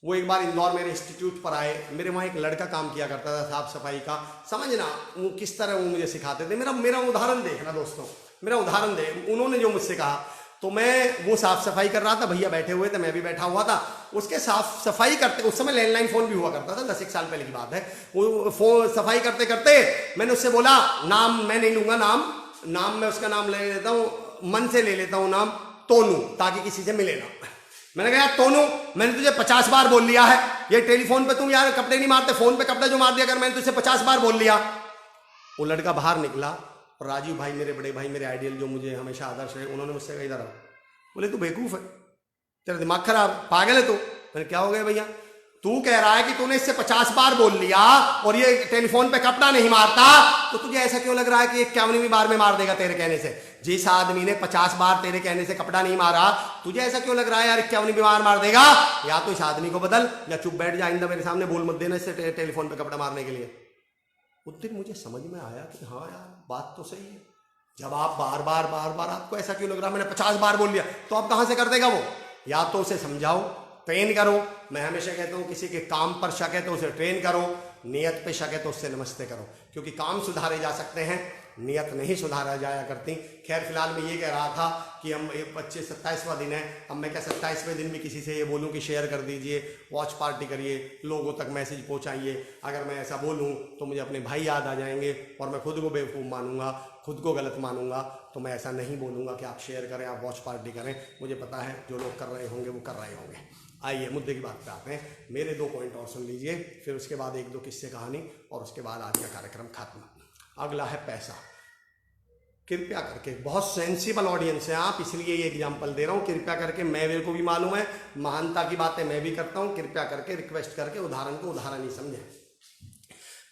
वो एक बार इंदौर मेरे इंस्टीट्यूट पर आए। मेरे वहाँ एक लड़का काम किया करता था साफ सफाई का, समझना वो किस तरह वो मुझे सिखाते थे। मेरा उदाहरण देखना दोस्तों, मेरा उदाहरण दे। उन्होंने जो मुझसे कहा तो मैं वो साफ सफाई कर रहा था, भैया बैठे हुए थे, मैं भी बैठा हुआ था। उसके साफ सफाई करते, उस समय लैंडलाइन फोन भी हुआ करता था, 10-1 साल पहले की बात है। वो फोन सफाई करते करते मैंने उससे बोला, नाम मैं नहीं लूंगा नाम, नाम मैं उसका नाम ले लेता हूं, मन से ले लेता हूं नाम, तोनू, ताकि किसी से मिले ना। मैंने कहा तोनू, मैंने तुझे 50 बार बोल लिया है, ये टेलीफोन पे तुम यार कपड़े नहीं मारते, फोन पे कपड़े जो मार दिया, अगर मैंने तुझे 50 बार बोल लिया। वो लड़का बाहर निकला और राजीव भाई, मेरे बड़े भाई, मेरे आइडियल, जो मुझे हमेशा आदर्श है, उन्होंने मुझसे कहा इधर आओ। बोले तू बेवकूफ है, तेरा दिमाग खराब, पागल है तू। मैंने क्या हो गया भैया, तू कह रहा है कि तूने इससे 50 बार बोल लिया और ये टेलीफोन पे कपड़ा नहीं मारता, तो तुझे ऐसा क्यों लग रहा है कि 51वीं बार में मार देगा तेरे कहने से? जिस आदमी ने 50 बार तेरे कहने से कपड़ा नहीं मारा, तुझे ऐसा क्यों लग रहा है यार 51वीं बार मार देगा? या तो इस आदमी को बदल, या चुप बैठ जा, आइंदा मेरे सामने बोल मत देना इससे टेलीफोन पे कपड़ा मारने के लिए। उस दिन मुझे समझ में आया कि हाँ यार बात तो सही है। जब आप बार बार आपको ऐसा क्यों लग रहा, मैंने 50 बार बोल लिया, तो आप कहां से कर देगा वो? या तो उसे समझाओ, ट्रेन करो। मैं हमेशा कहता हूं किसी के काम पर शक है तो उसे ट्रेन करो, नियत पे शक है तो उससे नमस्ते करो, क्योंकि काम सुधारे जा सकते हैं, नियत नहीं सुधारा जाया करती। खैर फिलहाल मैं ये कह रहा था कि हम 27वां दिन है, अब मैं क्या 27वें दिन भी किसी से ये बोलूं कि शेयर कर दीजिए, वॉच पार्टी करिए, लोगों तक मैसेज पहुंचाइए। अगर मैं ऐसा बोलूं तो मुझे अपने भाई याद आ जाएंगे और मैं खुद को बेवकूफ़ मानूंगा, खुद को गलत मानूंगा। तो मैं ऐसा नहीं बोलूंगा कि आप शेयर करें, आप वॉच पार्टी करें। मुझे पता है जो लोग कर रहे होंगे वो कर रहे होंगे। आइए मुद्दे की बात पे आते हैं। मेरे 2 पॉइंट और सुन लीजिए, फिर उसके बाद 1-2 किस्से कहानी, और उसके बाद आज का कार्यक्रम खत्म। अगला है पैसा। कृपया करके, बहुत सेंसिबल ऑडियंस है आप, इसलिए ये एग्जांपल दे रहा हूँ। कृपया करके, मेरे को भी मालूम है महानता की बातें मैं भी करता हूँ, कृपया करके रिक्वेस्ट करके उदाहरण को उदाहरण ही समझें।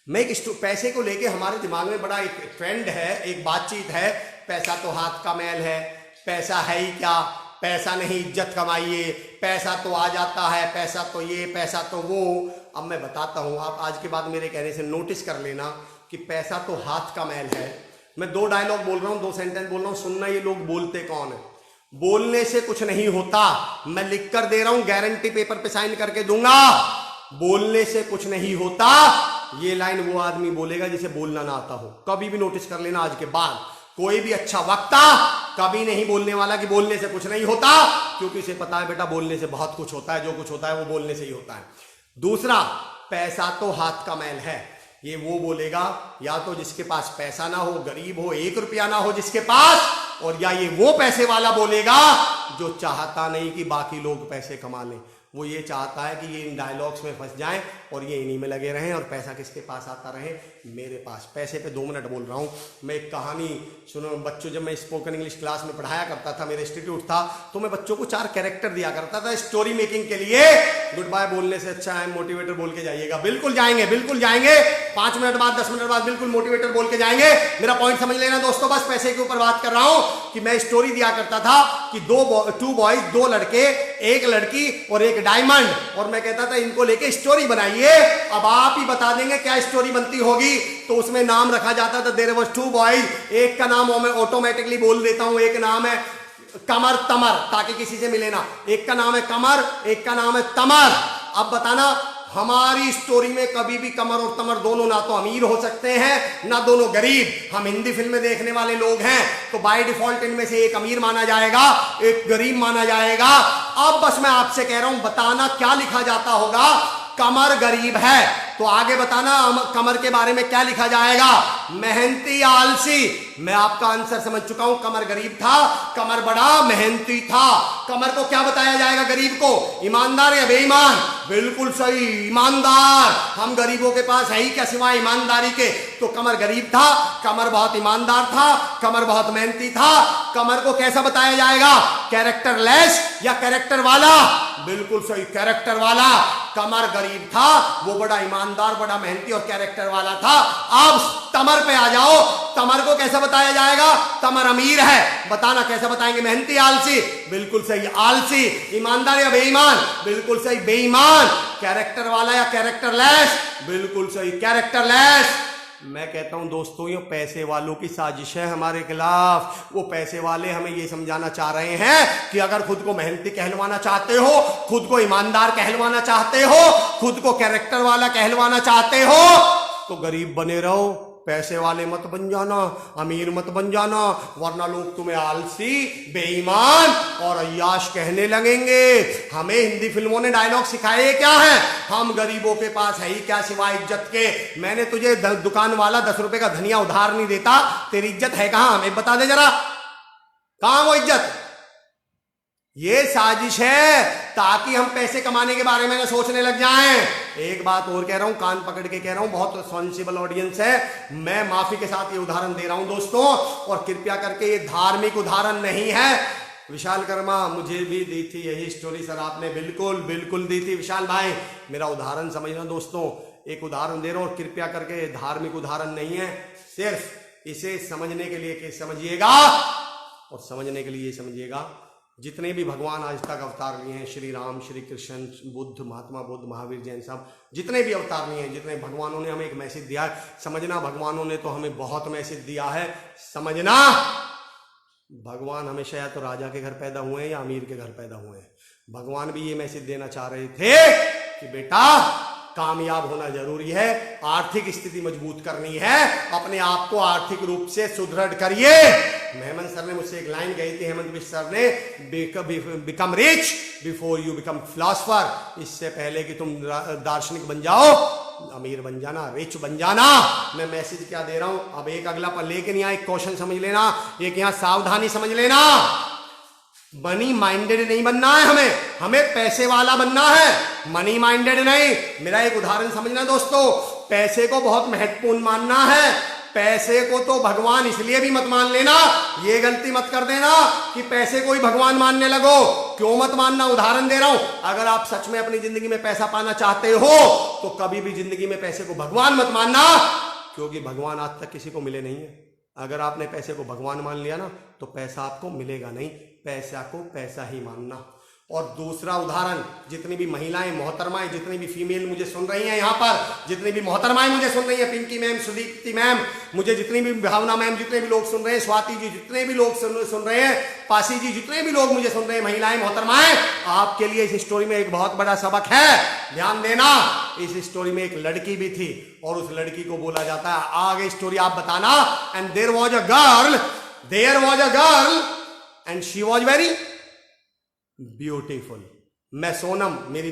मैं पैसे को लेके हमारे दिमाग में बड़ा एक ट्रेंड है, एक बातचीत है, पैसा तो हाथ का मैल है, पैसा है ही क्या, पैसा नहीं इज्जत कमाइए, पैसा तो आ जाता है, पैसा तो ये, पैसा तो वो। अब मैं बताता हूँ, आप आज के बाद मेरे कहने से नोटिस कर लेना कि पैसा तो हाथ का मैल है। मैं 2 डायलॉग बोल रहा हूँ, 2 सेंटेंस बोल रहा हूँ, सुनना ये लोग बोलते कौन है। बोलने से कुछ नहीं होता, मैं लिख कर दे रहा हूं, गारंटी पेपर पे साइन करके दूंगा। बोलने से कुछ नहीं होता, ये लाइन वो आदमी बोलेगा जिसे बोलना ना आता हो। कभी भी नोटिस कर लेना, आज के बाद कोई भी अच्छा वक्ता कभी नहीं बोलने वाला कि बोलने से कुछ नहीं होता, क्योंकि उसे पता है बेटा बोलने से बहुत कुछ होता है, जो कुछ होता है वो बोलने से ही होता है। दूसरा, पैसा तो हाथ का मैल है, ये वो बोलेगा या तो जिसके पास पैसा ना हो, गरीब हो, 1 रुपया ना हो जिसके पास, और या ये वो पैसे वाला बोलेगा जो चाहता नहीं कि बाकी लोग पैसे कमा लें। वो ये चाहता है कि ये इन डायलॉग्स में फंस जाएं और ये इन्हीं में लगे रहें और पैसा किसके पास आता रहे, मेरे पास। पैसे पे 2 मिनट बोल रहा हूँ मैं। एक कहानी सुनो बच्चों, जब मैं स्पोकन इंग्लिश क्लास में पढ़ाया करता था, मेरा इंस्टीट्यूट था, तो मैं बच्चों को 4 कैरेक्टर दिया करता था स्टोरी मेकिंग के लिए। गुड बाय बोलने से अच्छा है मोटिवेटर बोल के जाइएगा। बिल्कुल जाएंगे, बिल्कुल जाएंगे, 5 मिनट बाद 10 मिनट बाद बिल्कुल मोटिवेटर बोल के जाएंगे। मेरा पॉइंट समझ लेना दोस्तों, बस पैसे के ऊपर बात कर रहा हूं कि मैं स्टोरी दिया करता था कि 2 बॉयज, 2 लड़के, 1 लड़की और 1 डायमंड, और मैं कहता था इनको लेके स्टोरी बनाइए। अब आप ही बता देंगे क्या स्टोरी बनती होगी। तो उसमें नाम रखा जाता था, देयर वाज 2 बॉयज, एक का नाम मैं ऑटोमेटिकली बोल देता हूं, एक नाम है कमर तमर, ताकि किसी से मिले ना। एक का नाम है कमर, एक का नाम है तमर। अब बताना, हमारी स्टोरी में कभी भी कमर और तमर दोनों ना तो अमीर हो सकते हैं ना दोनों गरीब। हम हिंदी फिल्में देखने वाले लोग हैं तो बाय डिफॉल्ट इनमें से एक अमीर माना जाएगा, एक गरीब माना जाएगा। अब बस मैं आपसे कह रहा हूं, बताना क्या लिखा जाता होगा। कमर गरीब है तो आगे बताना कमर के बारे में क्या लिखा जाएगा, मेहनती आलसी। मैं आपका आंसर समझ चुका हूं, कमर गरीब था, कमर बड़ा मेहनती था। कमर को क्या बताया जाएगा गरीब को, ईमानदार या बेईमान? बिल्कुल सही, ईमानदार। हम गरीबों के पास है ही क्या सिवाय ईमानदारी के। तो कमर गरीब था, कमर बहुत ईमानदार था, कमर बहुत मेहनती था। कमर को कैसा बताया जाएगा, कैरेक्टर लेस या कैरेक्टर वाला? बिल्कुल सही, कैरेक्टर वाला। कमर गरीब था, वो बड़ा ईमानदार, बड़ा मेहनती और कैरेक्टर वाला था। अब तमर पे आ जाओ, तमर को कैसा बताया जाएगा? तमर अमीर है, बताना कैसा बताएंगे? मेहनती, आलसी? बिल्कुल सही, आलसी। ईमानदार या बेईमान? बिल्कुल सही, बेईमान। कैरेक्टर वाला या कैरेक्टर लेस? बिल्कुल सही, कैरेक्टर लेस। मैं कहता हूं दोस्तों, ये पैसे वालों की साजिश है हमारे खिलाफ। वो पैसे वाले हमें ये समझाना चाह रहे हैं कि अगर खुद को मेहनती कहलवाना चाहते हो, खुद को ईमानदार कहलवाना चाहते हो, खुद को कैरेक्टर वाला कहलवाना चाहते हो, तो गरीब बने रहो, पैसे वाले मत बन जाना, अमीर मत बन जाना, वरना लोग तुम्हें आलसी, बेईमान और अय्याश कहने लगेंगे। हमें हिंदी फिल्मों ने डायलॉग सिखाए क्या है? हम गरीबों के पास है ही क्या सिवाय इज्जत के। मैंने तुझे दुकान वाला 10 रुपए का धनिया उधार नहीं देता, तेरी इज्जत है कहां? हमें बता दे जरा, कहां वो इज्जत? ये साजिश है ताकि हम पैसे कमाने के बारे में ना सोचने लग जाएं। एक बात और कह रहा हूं, कान पकड़ के कह रहा हूं, बहुत सेंसिबल ऑडियंस है, मैं माफी के साथ ये उदाहरण दे रहा हूं दोस्तों, और कृपया करके ये धार्मिक उदाहरण नहीं है। विशाल कर्मा मुझे भी दी थी यही स्टोरी सर, आपने बिल्कुल बिल्कुल दी थी विशाल भाई, मेरा उदाहरण समझना दोस्तों, एक उदाहरण दे रहा हूं, और कृपया करके धार्मिक उदाहरण नहीं है, सिर्फ इसे समझने के लिए समझिएगा, और समझने के लिए समझिएगा, जितने भी भगवान आज तक अवतार लिए हैं, श्री राम, श्री कृष्ण, बुद्ध, महात्मा बुद्ध, महावीर, जैन साहब, जितने भी अवतार लिए हैं, जितने भगवानों ने हमें एक मैसेज दिया है, समझना भगवानों ने तो हमें बहुत मैसेज दिया है। समझना भगवान हमेशा या तो राजा के घर पैदा हुए हैं या अमीर के घर पैदा हुए हैं। भगवान भी ये मैसेज देना चाह रहे थे कि बेटा कामयाब होना जरूरी है, आर्थिक स्थिति मजबूत करनी है, अपने आप को आर्थिक रूप से सुदृढ़ करिए। हेमंत सर ने मुझसे एक लाइन कही थी, हेमंत बिश्ट सर ने, become rich before you become philosopher, इससे पहले कि तुम दार्शनिक बन जाओ, अमीर बन जाना, रिच बन जाना। मैं मैसेज क्या दे रहा हूं, अब एक अगला पर लेकिन यहाँ एक क्वेश्चन समझ लेना, एक यहाँ सावधानी समझ लेना, मनी माइंडेड नहीं बनना है हमें पैसे वाला बनना है, मनी माइंडेड नहीं। मेरा एक उदाहरण समझना दोस्तों, पैसे को बहुत महत्वपूर्ण मानना है, पैसे को तो भगवान इसलिए भी मत मान लेना, ये गलती मत कर देना कि पैसे को ही भगवान मानने लगो। क्यों मत मानना, उदाहरण दे रहा हूं, अगर आप सच में अपनी जिंदगी में पैसा पाना चाहते हो तो कभी भी जिंदगी में पैसे को भगवान मत मानना, क्योंकि भगवान आज तक किसी को मिले नहीं है। अगर आपने पैसे को भगवान मान लिया ना तो पैसा आपको मिलेगा नहीं, पैसा को पैसा ही मानना। और दूसरा उदाहरण, जितनी भी महिलाएं, मोहतरमाएं, जितनी भी फीमेल मुझे सुन रही हैं यहाँ पर, जितनी भी मोहतरमाएं मुझे सुन रही हैं, पिंकी मैम, सुदीप्ति मैम, मुझे जितनी भी भावना मैम, जितने भी लोग सुन रहे हैं, स्वाति जी, जितने भी लोग सुन रहे हैं, पासी जी, जितने भी लोग मुझे सुन रहे हैं, महिलाएं, मोहतरमाएं, आपके लिए इस स्टोरी में एक बहुत बड़ा सबक है, ध्यान देना। इस स्टोरी में एक लड़की भी थी और उस लड़की को बोला जाता है, आगे स्टोरी आप बताना, and there was a girl and she was very beautiful. मैं सोनम, मेरी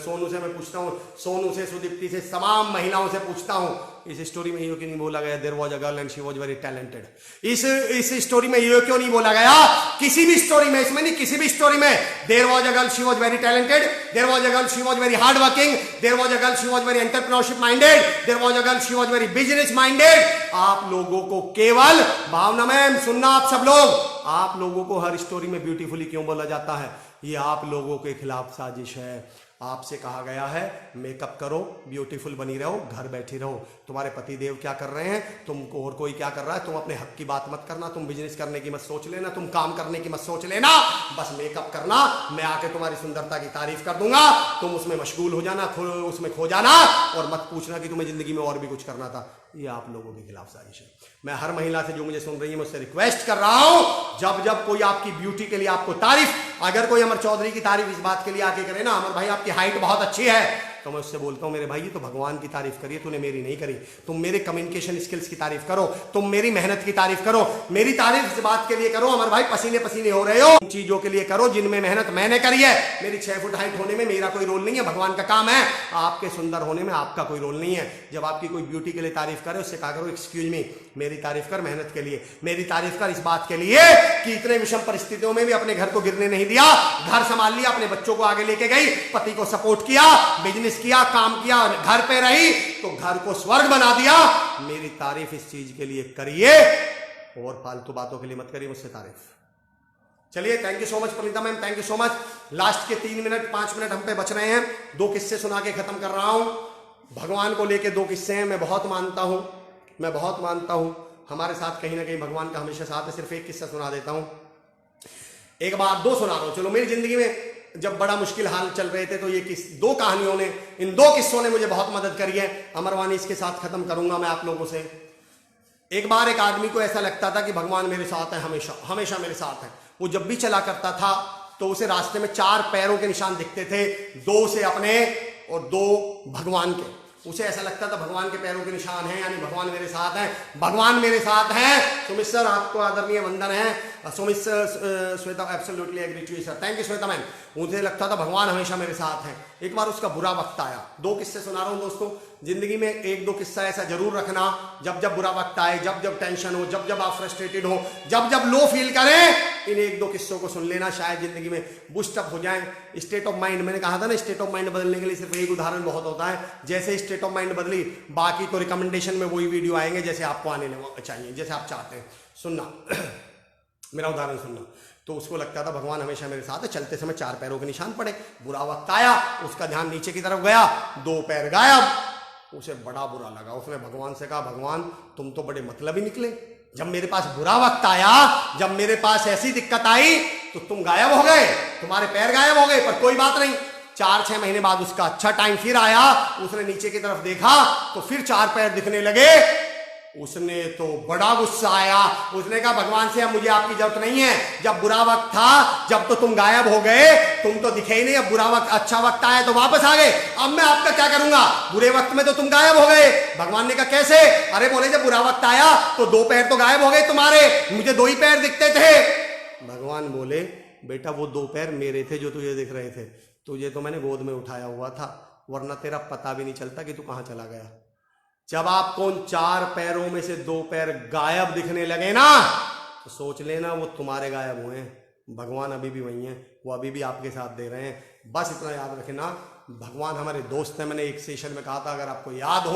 सोनू से मैं पूछता हूँ, सोनू से, सुदीप्ति से, तमाम महिलाओं से पूछता हूँ, इस स्टोरी में ये क्यों नहीं बोला गया there was a girl and she was very talented? इस स्टोरी में ये क्यों नहीं बोला गया? किसी भी स्टोरी में, इसमें नहीं, किसी भी स्टोरी में there was a girl she was very talented, there was a girl she was very hard working, there was a girl she was very entrepreneurship minded, there was a girl she was very business minded. आप लोगों को केवल, भावना ma'am सुनना, आप सब लोग, आप लोगों को हर स्टोरी में ब्यूटीफुली क्यों बोला जाता है? ये आप लोगों के खिलाफ साजिश है। आपसे कहा गया है मेकअप करो, ब्यूटीफुल बनी रहो, घर बैठी रहो। तुम्हारे पति देव क्या कर रहे हैं, तुमको और कोई क्या कर रहा है, तुम अपने हक की बात मत करना, तुम बिजनेस करने की मत सोच लेना, तुम काम करने की मत सोच लेना, बस मेकअप करना, मैं आके तुम्हारी सुंदरता की तारीफ कर दूंगा, तुम उसमें मशगूल हो जाना, उसमें खो जाना, और मत पूछना कि तुम्हें जिंदगी में और भी कुछ करना था। ये आप लोगों के खिलाफ साजिश है। मैं हर महिला से जो मुझे सुन रही है, मैं उससे रिक्वेस्ट कर रहा हूं, जब जब कोई आपकी ब्यूटी के लिए आपको तारीफ, अगर कोई अमर चौधरी की तारीफ इस बात के लिए आके करे ना, अमर भाई आपकी हाइट बहुत अच्छी है, तो मैं उससे बोलता हूं मेरे भाई ये तो भगवान की तारीफ करिए, तूने मेरी नहीं करी। तुम मेरे कम्युनिकेशन स्किल्स की तारीफ करो, तुम मेरी मेहनत की तारीफ करो, मेरी तारीफ इस बात के लिए करो अमर भाई पसीने पसीने हो रहे हो, उन चीजों के लिए करो जिनमें मेहनत मैंने करी है। मेरी 6 फुट हाइट होने में मेरा कोई रोल नहीं है, भगवान का काम है। आपके सुंदर होने में आपका कोई रोल नहीं है। जब आपकी कोई ब्यूटी के लिए तारीफ करे, उससे कहा करो एक्सक्यूज मी, मेरी तारीफ कर मेहनत के लिए, मेरी तारीफ कर इस बात के लिए कि इतने विषम परिस्थितियों में भी अपने घर को गिरने नहीं दिया, घर संभाल लिया, अपने बच्चों को आगे लेके गई, पति को सपोर्ट किया, बिजनेस किया, काम किया, घर पे रही तो घर को स्वर्ग बना दिया। मेरी तारीफ इस चीज के लिए करिए और फालतू बातों के लिए मत करिए मुझसे तारीफ। चलिए, thank you so much Praneeta ma'am, thank you so much. Last के 3 मिनट 5 मिनट हम पे बच रहे हैं, 2 किस्से सुना के खत्म कर रहा हूं। भगवान को लेके 2 किस्से हैं। मैं बहुत मानता हूं हमारे साथ कहीं ना कहीं भगवान का हमेशा साथ है। सिर्फ एक किस्सा सुना देता हूं, एक बार 2 सुना रहा हूं। चलो, मेरी जिंदगी में जब बड़ा मुश्किल हाल चल रहे थे तो ये 2 कहानियों ने, इन 2 किस्सों ने मुझे बहुत मदद करी है। अमरवाणी इसके साथ खत्म करूंगा मैं आप लोगों से। एक बार एक आदमी को ऐसा लगता था कि भगवान मेरे साथ है, हमेशा मेरे साथ है। वो जब भी चला करता था तो उसे रास्ते में 4 पैरों के निशान दिखते थे, 2 से अपने और 2 भगवान के। उसे ऐसा लगता था भगवान के पैरों के निशान हैं, यानी भगवान मेरे साथ हैं, भगवान मेरे साथ हैं। सुमित सर आपको आदरणीय वंदन है। Sumit sir, Shweta absolutely agree to you sir, thank you Shweta ma'am. मुझे लगता था भगवान हमेशा मेरे साथ हैं। एक बार उसका बुरा वक्त आया, 2 किस्से सुना रहा हूं दोस्तों, जिंदगी में 1-2 किस्सा ऐसा जरूर रखना, जब जब बुरा वक्त आए, जब जब टेंशन हो, जब जब आप फ्रस्ट्रेटेड हो, जब जब लो फील करें, इन 1-2 किस्सों को सुन लेना, शायद जिंदगी में बूस्ट अप हो जाए। स्टेट ऑफ माइंड, मैंने कहा था ना, स्टेट ऑफ माइंड बदलने के लिए सिर्फ एक उदाहरण बहुत होता है। जैसे स्टेट ऑफ माइंड बदली, बाकी तो रिकमेंडेशन में वही वीडियो आएंगे जैसे आपको आने चाहिए, जैसे आप चाहते हैं। सुनना मेरा उदाहरण सुनना। तो उसको लगता था भगवान हमेशा मेरे साथ है, चलते समय 4 पैरों के निशान पड़े, बुरा वक्त आया, उसका ध्यान नीचे की तरफ गया, 2 पैर गायब। उसे बड़ा बुरा लगा, उसने भगवान से कहा भगवान तुम तो बड़े मतलबी निकले, जब मेरे पास बुरा वक्त आया, जब मेरे पास ऐसी दिक्कत आई तो तुम गायब हो गए, तुम्हारे पैर गायब हो गए। पर कोई बात नहीं, 4-6 महीने बाद उसका अच्छा टाइम फिर आया, उसने नीचे की तरफ देखा तो फिर 4 पैर दिखने लगे। उसने तो बड़ा गुस्सा आया, उसने कहा भगवान से अब मुझे आपकी जरूरत नहीं है, जब बुरा वक्त था जब तो तुम गायब हो गए, तुम तो दिखे ही नहीं, अब बुरा वक्त अच्छा वक्त आया तो वापस आ गए, अब मैं आपका क्या करूंगा, बुरे वक्त में तो तुम गायब हो गए। भगवान ने कहा कैसे? अरे बोले जब बुरा वक्त आया तो 2 पैर तो गायब हो गए तुम्हारे, मुझे 2 ही पैर दिखते थे। भगवान बोले बेटा वो 2 पैर मेरे थे जो तुझे दिख रहे थे, तुझे तो मैंने गोद में उठाया हुआ था, वरना तेरा पता भी नहीं चलता कि तू कहां चला गया। जब आपको उन 4 पैरों में से 2 पैर गायब दिखने लगे ना, तो सोच लेना वो तुम्हारे गायब हुए हैं, भगवान अभी भी वही हैं, वो अभी भी आपके साथ दे रहे हैं। बस इतना याद रखना, भगवान हमारे दोस्त हैं। मैंने एक सेशन में कहा था, अगर आपको याद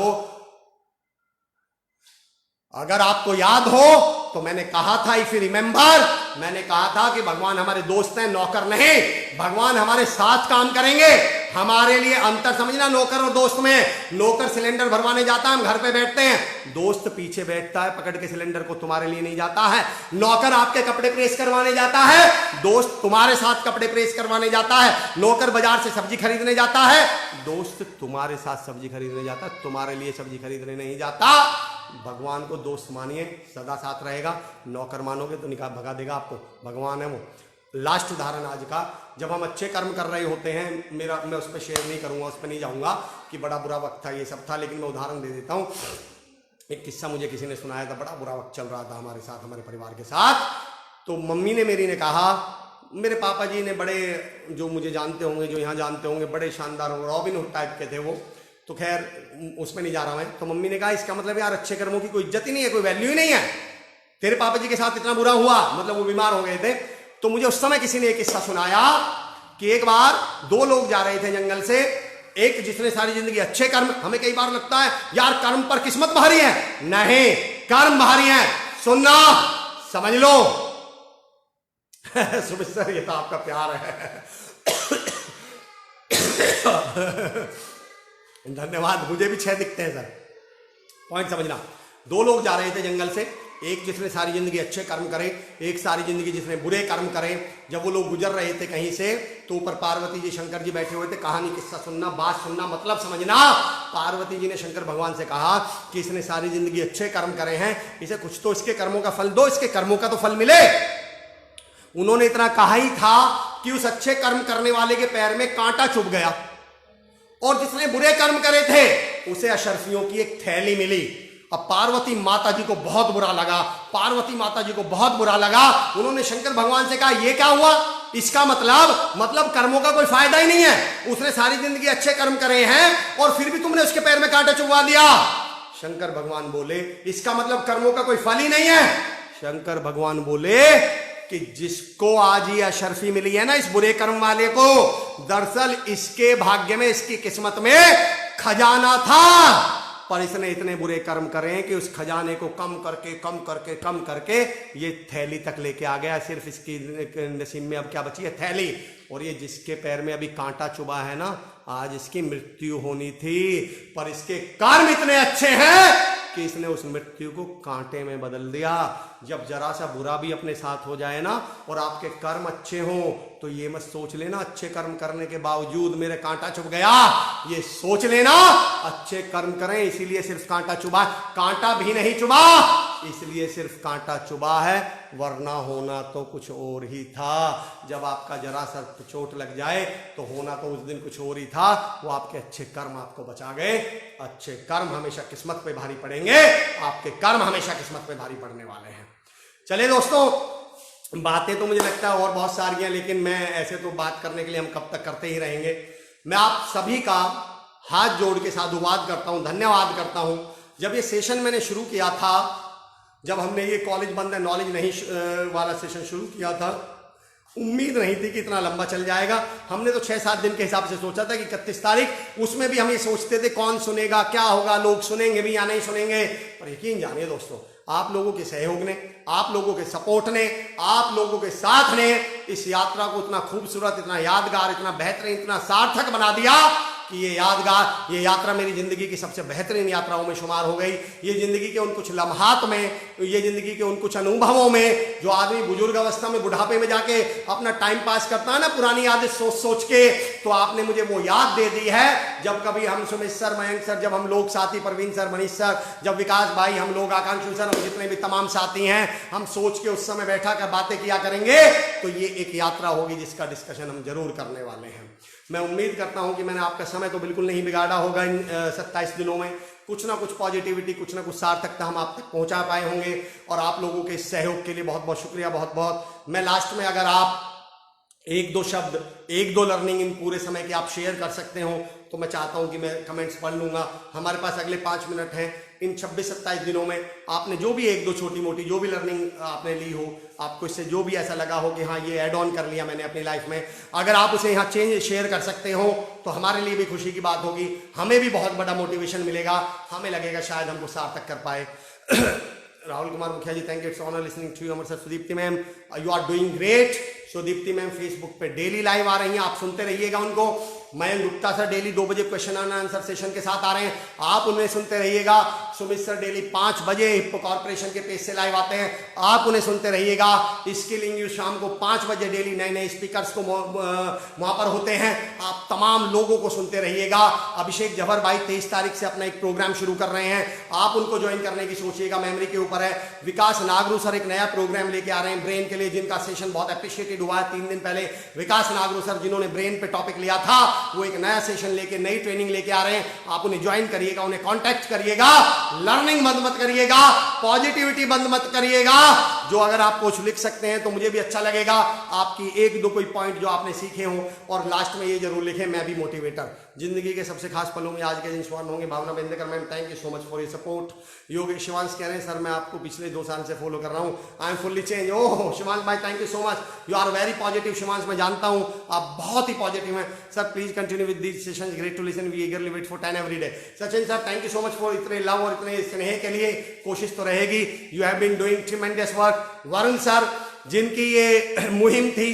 हो तो मैंने कहा था, इफ यू रिमेंबर, मैंने कहा था कि भगवान हमारे दोस्त हैं, नौकर नहीं। भगवान हमारे साथ काम करेंगे, हमारे लिए अंतर समझना नौकर और दोस्त में। नौकर सिलेंडर भरवाने जाता है, हम घर पे बैठते हैं, दोस्त पीछे बैठता है पकड़ के सिलेंडर को, तुम्हारे लिए नहीं जाता है। नौकर आपके कपड़े प्रेस करवाने जाता है, दोस्त तुम्हारे साथ कपड़े प्रेस करवाने जाता है। नौकर बाजार से सब्जी खरीदने जाता है, दोस्त तुम्हारे साथ सब्जी खरीदने जाता है, तुम्हारे लिए सब्जी खरीदने नहीं जाता। भगवान को दोस्त मानिए, सदा साथ रहेगा। नौकर मानोगे तो निकाल भगा देगा आपको, भगवान है वो। लास्ट उदाहरण आज का, जब हम अच्छे कर्म कर रहे होते हैं, मैं उस पर शेयर नहीं करूंगा, उस पर नहीं जाऊंगा कि बड़ा बुरा वक्त था ये सब था, लेकिन मैं उदाहरण दे देता हूं। एक किस्सा मुझे किसी ने सुनाया था, बड़ा बुरा वक्त चल रहा था हमारे साथ, हमारे परिवार के साथ। तो मम्मी ने मेरी ने कहा, मेरे पापा जी ने बड़े, जो मुझे जानते होंगे, जो यहाँ जानते होंगे, बड़े शानदार रॉबिन हुड टाइप के थे वो, तो खैर उसमें नहीं जा रहा मैं। तो मम्मी ने कहा इसका मतलब यार अच्छे कर्मों की कोई इज्जत ही नहीं है, कोई वैल्यू ही नहीं है, तेरे पापा जी के साथ इतना बुरा हुआ, मतलब वो बीमार हो गए थे। तो मुझे उस समय किसी ने एक किस्सा सुनाया कि एक बार 2 लोग जा रहे थे जंगल से, एक जिसने सारी जिंदगी अच्छे कर्म, हमें कई बार लगता है यार कर्म पर किस्मत भारी है, नहीं, कर्म भारी है। सुनना, समझ लो सुमित सर ये तो आपका प्यार है धन्यवाद, मुझे भी 6 दिखते हैं सर। पॉइंट समझना, 2 लोग जा रहे थे जंगल से, एक जिसने सारी जिंदगी अच्छे कर्म करे, एक सारी जिंदगी जिसने बुरे कर्म करे। जब वो लोग गुजर रहे थे कहीं से, तो ऊपर पार्वती जी शंकर जी बैठे हुए थे। कहानी किस्सा सुनना, बात सुनना, मतलब समझना। पार्वती जी ने शंकर भगवान से कहा कि इसने सारी जिंदगी अच्छे कर्म करे हैं, इसे कुछ तो इसके कर्मों का फल दो, इसके कर्मों का तो फल मिले। उन्होंने इतना कहा ही था कि उस अच्छे कर्म करने वाले के पैर में कांटा चुभ गया, और जिसने बुरे कर्म करे थे उसे अशर्फियों की एक थैली मिली। अब पार्वती माता जी को बहुत बुरा लगा, पार्वती माता जी को बहुत बुरा लगा। उन्होंने शंकर भगवान से कहा ये क्या हुआ? इसका मतलब कर्मों का कोई फायदा ही नहीं है, उसने सारी जिंदगी अच्छे कर्म करे हैं और फिर भी तुमने उसके पैर में कांटा चुभवा दिया। शंकर भगवान बोले इसका मतलब कर्मों का कोई फल ही नहीं है। शंकर भगवान बोले कि जिसको आज ये अशर्फी मिली है ना, इस बुरे कर्म वाले को, दरअसल इसके भाग्य में, इसकी किस्मत में खजाना था, पर इसने इतने बुरे कर्म करे हैं कि उस खजाने को कम करके ये थैली तक लेके आ गया। सिर्फ इसकी नसीब में अब क्या बची है? थैली। और ये जिसके पैर में अभी कांटा चुभा है ना, आज इसकी मृत्यु होनी थी, पर इसके कर्म इतने अच्छे हैं कि इसने उस मृत्यु को कांटे में बदल दिया। जब जरा सा बुरा भी अपने साथ हो जाए ना और आपके कर्म अच्छे हो, तो ये मत सोच लेना अच्छे कर्म करने के बावजूद मेरे कांटा चुभ गया। ये सोच लेना अच्छे कर्म करें इसीलिए सिर्फ कांटा चुभा, कांटा भी नहीं चुभा, इसलिए सिर्फ कांटा चुभा है, वरना होना तो कुछ और ही था। जब आपका जरा सा चोट लग जाए तो होना तो उस दिन कुछ और ही था। वो आपके अच्छे कर्म आपको बचा गए। अच्छे कर्म हमेशा किस्मत पे भारी पड़ेंगे, आपके कर्म हमेशा किस्मत पे भारी पड़ने वाले हैं। चलिए दोस्तों, बातें तो मुझे लगता है और बहुत सारी हैं, लेकिन मैं ऐसे तो बात करने के लिए हम कब तक करते ही रहेंगे। मैं आप सभी का हाथ जोड़ के साधुवाद करता हूं, धन्यवाद करता हूं। जब ये सेशन मैंने शुरू किया था, जब हमने ये कॉलेज बंद है नॉलेज नहीं वाला सेशन शुरू किया था, उम्मीद नहीं थी कि इतना लंबा चल जाएगा। हमने तो 6-7 दिन के हिसाब से सोचा था कि 31 तारीख, उसमें भी हम ये सोचते थे कौन सुनेगा, क्या होगा, लोग सुनेंगे भी या नहीं सुनेंगे। पर यकीन जानिए दोस्तों, आप लोगों के सहयोग ने, आप लोगों के सपोर्ट ने, आप लोगों के साथ ने इस यात्रा को इतना खूबसूरत, इतना यादगार, इतना बेहतरीन, इतना सार्थक बना दिया कि ये यादगार, ये यात्रा मेरी जिंदगी की सबसे बेहतरीन यात्राओं में शुमार हो गई। ये जिंदगी के उन कुछ लम्हात में, ये जिंदगी के उन कुछ अनुभवों में, जो आदमी बुजुर्ग अवस्था में, बुढ़ापे में जाके अपना टाइम पास करता है ना पुरानी यादें सोच सोच के, तो आपने मुझे वो याद दे दी है। जब कभी हम सुमित सर, मयंक सर, जब हम लोग साथी, परवीन सर, मनीष सर, जब विकास भाई, हम लोग आकांक्षु सर, हम जितने भी तमाम साथी हैं, हम सोच के उस समय बैठा कर बातें किया करेंगे, तो ये एक यात्रा होगी जिसका डिस्कशन हम जरूर करने वाले हैं। मैं उम्मीद करता हूं कि मैंने आपका समय तो बिल्कुल नहीं बिगाड़ा होगा। इन 27 दिनों में कुछ ना कुछ पॉजिटिविटी, कुछ ना कुछ सार्थकता हम आप तक पहुंचा पाए होंगे। और आप लोगों के इस सहयोग के लिए बहुत बहुत शुक्रिया, बहुत बहुत। मैं लास्ट में अगर आप 1-2 शब्द, 1-2 लर्निंग इन पूरे समय के आप शेयर कर सकते हो, तो मैं चाहता हूं कि मैं कमेंट्स पढ़ लूंगा। हमारे पास अगले 5 मिनट हैं। इन 26-27 दिनों में आपने जो भी 1-2 छोटी मोटी जो भी लर्निंग आपने ली हो, आपको इससे जो भी ऐसा लगा हो कि हाँ ये ऐड ऑन कर लिया मैंने अपनी लाइफ में, अगर आप उसे यहाँ चेंज शेयर कर सकते हो तो हमारे लिए भी खुशी की बात होगी, हमें भी बहुत बड़ा मोटिवेशन मिलेगा, हमें लगेगा शायद हमको सार्थक कर पाए। Rahul Kumar Mukhiya ji, thank you, it's honour listening to you. Amar sir, Sudipti ma'am, you are doing great. Sudipti ma'am Facebook पे डेली लाइव आ रही हैं, आप सुनते रहिएगा उनको। मयंक गुप्ता सर डेली 2 बजे क्वेश्चन एंड आंसर सेशन के साथ आ रहे हैं, आप उन्हें सुनते रहिएगा। सुमित सर डेली 5 बजे हिप्पो कॉर्पोरेशन के पेज से लाइव आते हैं, आप उन्हें सुनते रहिएगा। स्किलिंग यू शाम को 5 बजे डेली नए नए स्पीकर्स को वहां पर होते हैं, आप तमाम लोगों को सुनते रहिएगा। अभिषेक जफर भाई 23 तारीख से अपना एक प्रोग्राम शुरू कर रहे हैं, आप उनको ज्वाइन करने की सोचिएगा, मेमोरी के ऊपर है। विकास नागरू सर एक नया प्रोग्राम लेके आ रहे हैं ब्रेन के लिए, जिनका सेशन बहुत अप्रिशिएटेड हुआ है 3 दिन पहले। विकास नागरू सर जिन्होंने ब्रेन पे टॉपिक लिया था, वो एक नया सेशन लेके, नई ट्रेनिंग लेके आ रहे हैं, आप उन्हें ज्वाइन करिएगा, उन्हें कांटेक्ट करिएगा। लर्निंग बंद मत करिएगा, पॉजिटिविटी बंद मत करिएगा। जो अगर आप कुछ लिख सकते हैं तो मुझे भी अच्छा लगेगा, आपकी 1-2 कोई पॉइंट जो आपने सीखे हो। और लास्ट में ये जरूर लिखें, मैं भी मोटिवेटर। जिंदगी के सबसे खास पलों में आज के दिन स्वर्ण होंगे। Bhavna Bendekar ma'am, thank you so much for your support. Yog Shivansh कह रहे हैं सर मैं आपको पिछले 2 साल से फॉलो कर रहा हूँ, I am fully change. Oh Shivansh भाई, thank you so much, you are very positive. Shivansh मैं जानता हूँ आप बहुत ही पॉजिटिव हैं। Sir please continue with this session, great to listen, we eagerly wait for 10 every day. Sachin sir, thank you so much for इतने love और इतने स्नेह के लिए, कोशिश तो रहेगी। You have been doing tremendous work. Varun sir जिनकी ये मुहिम थी,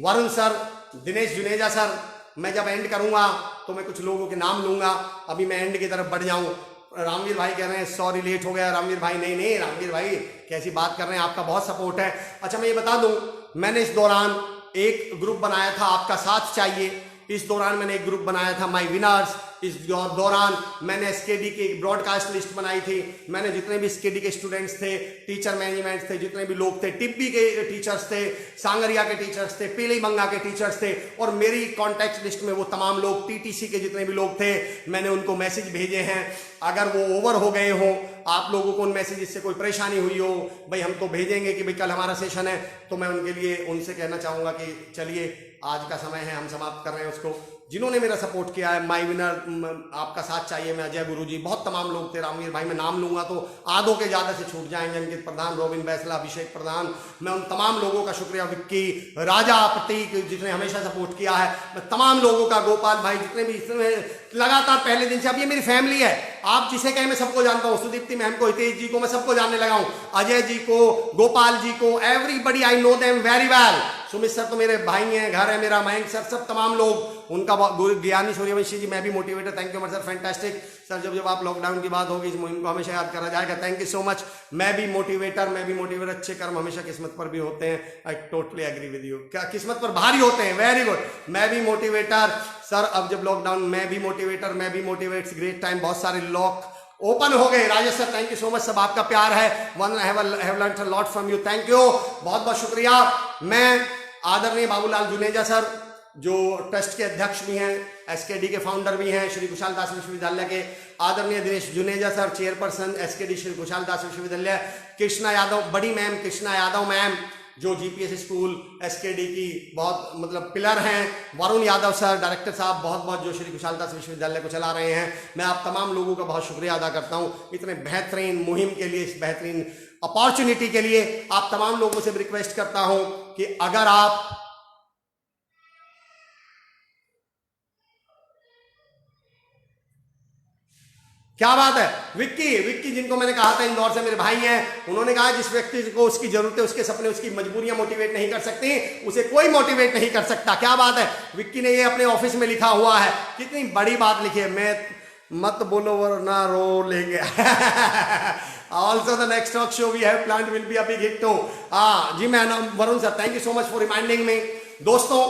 वरुण सर, दिनेश जुनेजा सर, मैं जब एंड करूंगा तो मैं कुछ लोगों के नाम लूंगा, अभी मैं एंड की तरफ बढ़ जाऊं। रामवीर भाई कह रहे हैं सॉरी लेट हो गया। रामवीर भाई, नहीं नहीं रामवीर भाई कैसी बात कर रहे हैं, आपका बहुत सपोर्ट है। अच्छा मैं ये बता दूं, मैंने इस दौरान एक ग्रुप बनाया था, आपका साथ चाहिए। इस दौरान मैंने एक ग्रुप बनाया था माई विनर्स। इस दौरान मैंने एसकेडी की एक ब्रॉडकास्ट लिस्ट बनाई थी। मैंने जितने भी एसकेडी के स्टूडेंट्स थे, टीचर मैनेजमेंट थे, जितने भी लोग थे, टिब्बी के टीचर्स थे, सांगरिया के टीचर्स थे, पीली बंगा के टीचर्स थे, और मेरी कॉन्टैक्ट लिस्ट में वो तमाम लोग, टीटीसी के जितने भी लोग थे, मैंने उनको मैसेज भेजे हैं। अगर वो ओवर हो गए हो, आप लोगों को उन मैसेजेस से कोई परेशानी हुई हो, भाई हम तो भेजेंगे कि भाई कल हमारा सेशन है, तो मैं उनके लिए उनसे कहना चाहूंगा कि चलिए आज का समय है, हम समाप्त कर रहे हैं उसको। जिन्होंने मेरा सपोर्ट किया है, माई विनर, आपका साथ चाहिए में, अजय गुरुजी, बहुत तमाम लोग थे। रामवीर भाई मैं नाम लूंगा तो आधों के ज्यादा से छूट जाएंगे। अंकित प्रधान, रोबिन बैसला, अभिषेक प्रधान, मैं उन तमाम लोगों का शुक्रिया, विक्की, राजा, प्रतीक जिसने हमेशा सपोर्ट किया है, मैं तमाम लोगों का, गोपाल भाई, जितने भी लगातार पहले दिन से, अब ये मेरी फैमिली है। आप जिसे कहें मैं सबको जानता हूँ, सुदीप्ति मैम को, हितेश जी को, मैं सबको जानने लगा हूँ, अजय जी को, गोपाल जी को, everybody I know them very well. Sumit sir तो मेरे भाई हैं, घर है मेरा, मयंक सर, सब तमाम लोग, उनका ज्ञानी सूर्यवंशी जी, मैं भी motivator, thank you sir, fantastic sir. जब जब आप लॉकडाउन की बात होगी इस मुहिम को हमेशा याद करा जाएगा, थैंक यू सो मच। मैं भी मोटिवेटर, अच्छे कर्म हमेशा किस्मत पर भी होते हैं, I totally agree with you. क्या किस्मत पर भारी होते हैं, वेरी गुड। मैं भी मोटिवेटर सर, अब जब लॉकडाउन, मैं भी मोटिवेटर, ग्रेट टाइम, बहुत सारे लॉक ओपन हो गए। Rajesh sir thank you so much, सब आपका प्यार है। One have learned a lot from you, thank you, बहुत बहुत शुक्रिया। मैं आदरणीय बाबूलाल जुनेजा सर जो ट्रस्ट के अध्यक्ष भी हैं, एसकेडी के फाउंडर भी हैं, श्री कुशाल दास विश्वविद्यालय के आदरणीय Dinesh Juneja sir chairperson SKD Shri Kushal Das विश्वविद्यालय, कृष्णा यादव बड़ी मैम, कृष्णा यादव मैम जो जीपीएस स्कूल एसकेडी की बहुत मतलब पिलर हैं, वरुण यादव सर डायरेक्टर साहब बहुत बहुत जो श्री कुशाल दास विश्वविद्यालय को चला रहे हैं। मैं आप तमाम लोगों का बहुत शुक्रिया अदा करता हूं इतने बेहतरीन मुहिम के लिए, इस बेहतरीन अपॉर्चुनिटी के लिए। आप तमाम लोगों से रिक्वेस्ट करता हूं कि अगर आप क्या बात है, विक्की जिनको मैंने कहा था इंदौर से मेरे भाई हैं, उन्होंने कहा जिस व्यक्ति को उसकी जरूरत है, उसके सपने, उसकी मजबूरियां मोटिवेट नहीं कर सकती, उसे कोई मोटिवेट नहीं कर सकता। क्या बात है, विक्की ने ये अपने ऑफिस में लिखा हुआ है, कितनी बड़ी बात लिखी है। मैं मत बोलो वरना रो लेंगे। Also the next talk show we have planned will be a big hit too. जी मैं Varun sir thank you so much for reminding me. दोस्तों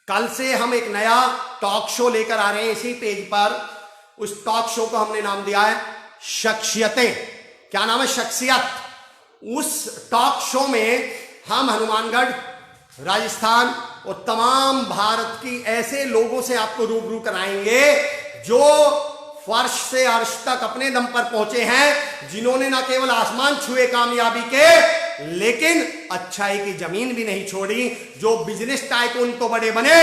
कल से हम एक नया टॉक शो लेकर आ रहे हैं इसी पेज पर। उस टॉक शो को हमने नाम दिया है शख्सियतें। क्या नाम है? शख्सियत। उस टॉक शो में हम हनुमानगढ़, राजस्थान और तमाम भारत की ऐसे लोगों से आपको रूबरू कराएंगे जो फर्श से अर्श तक अपने दम पर पहुंचे हैं, जिन्होंने ना केवल आसमान छुए कामयाबी के, लेकिन अच्छाई की जमीन भी नहीं छोड़ी, जो बिजनेस टाइकून तो बड़े बने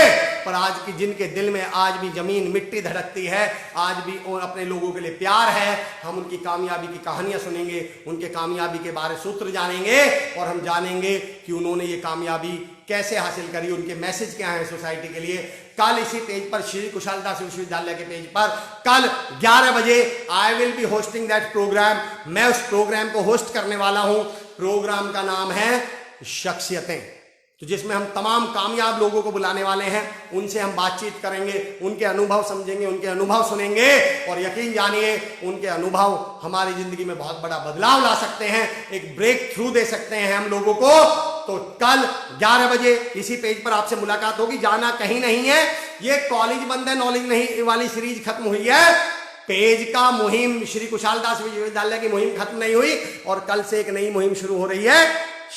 पर आज की जिनके दिल में आज भी जमीन मिट्टी धड़कती है, आज भी अपने लोगों के लिए प्यार है। हम उनकी कामयाबी की कहानियां सुनेंगे, उनके कामयाबी के बारे सूत्र जानेंगे और हम जानेंगे कि उन्होंने ये कामयाबी कैसे हासिल करी, उनके मैसेज क्या है सोसाइटी के लिए। कल इसी पेज पर श्री कुशाल दास विश्वविद्यालय के पेज पर कल 11 बजे I will be hosting that program. मैं उस प्रोग्राम को होस्ट करने वाला हूं। प्रोग्राम का नाम है शख्सियतें, तो जिसमें हम तमाम कामयाब लोगों को बुलाने वाले हैं, उनसे हम बातचीत करेंगे, उनके अनुभव समझेंगे, उनके अनुभव सुनेंगे और यकीन जानिए उनके अनुभव हमारी जिंदगी में बहुत बड़ा बदलाव ला सकते हैं, एक ब्रेक थ्रू दे सकते हैं हम लोगों को। तो कल 11 बजे इसी पेज पर आपसे मुलाकात होगी, जाना कहीं नहीं है। ये कॉलेज बंद है, नॉलेज नहीं वाली सीरीज खत्म हुई है, पेज का मुहिम श्री कुशाल दास विश्वविद्यालय की मुहिम खत्म नहीं हुई और कल से एक नई मुहिम शुरू हो रही है,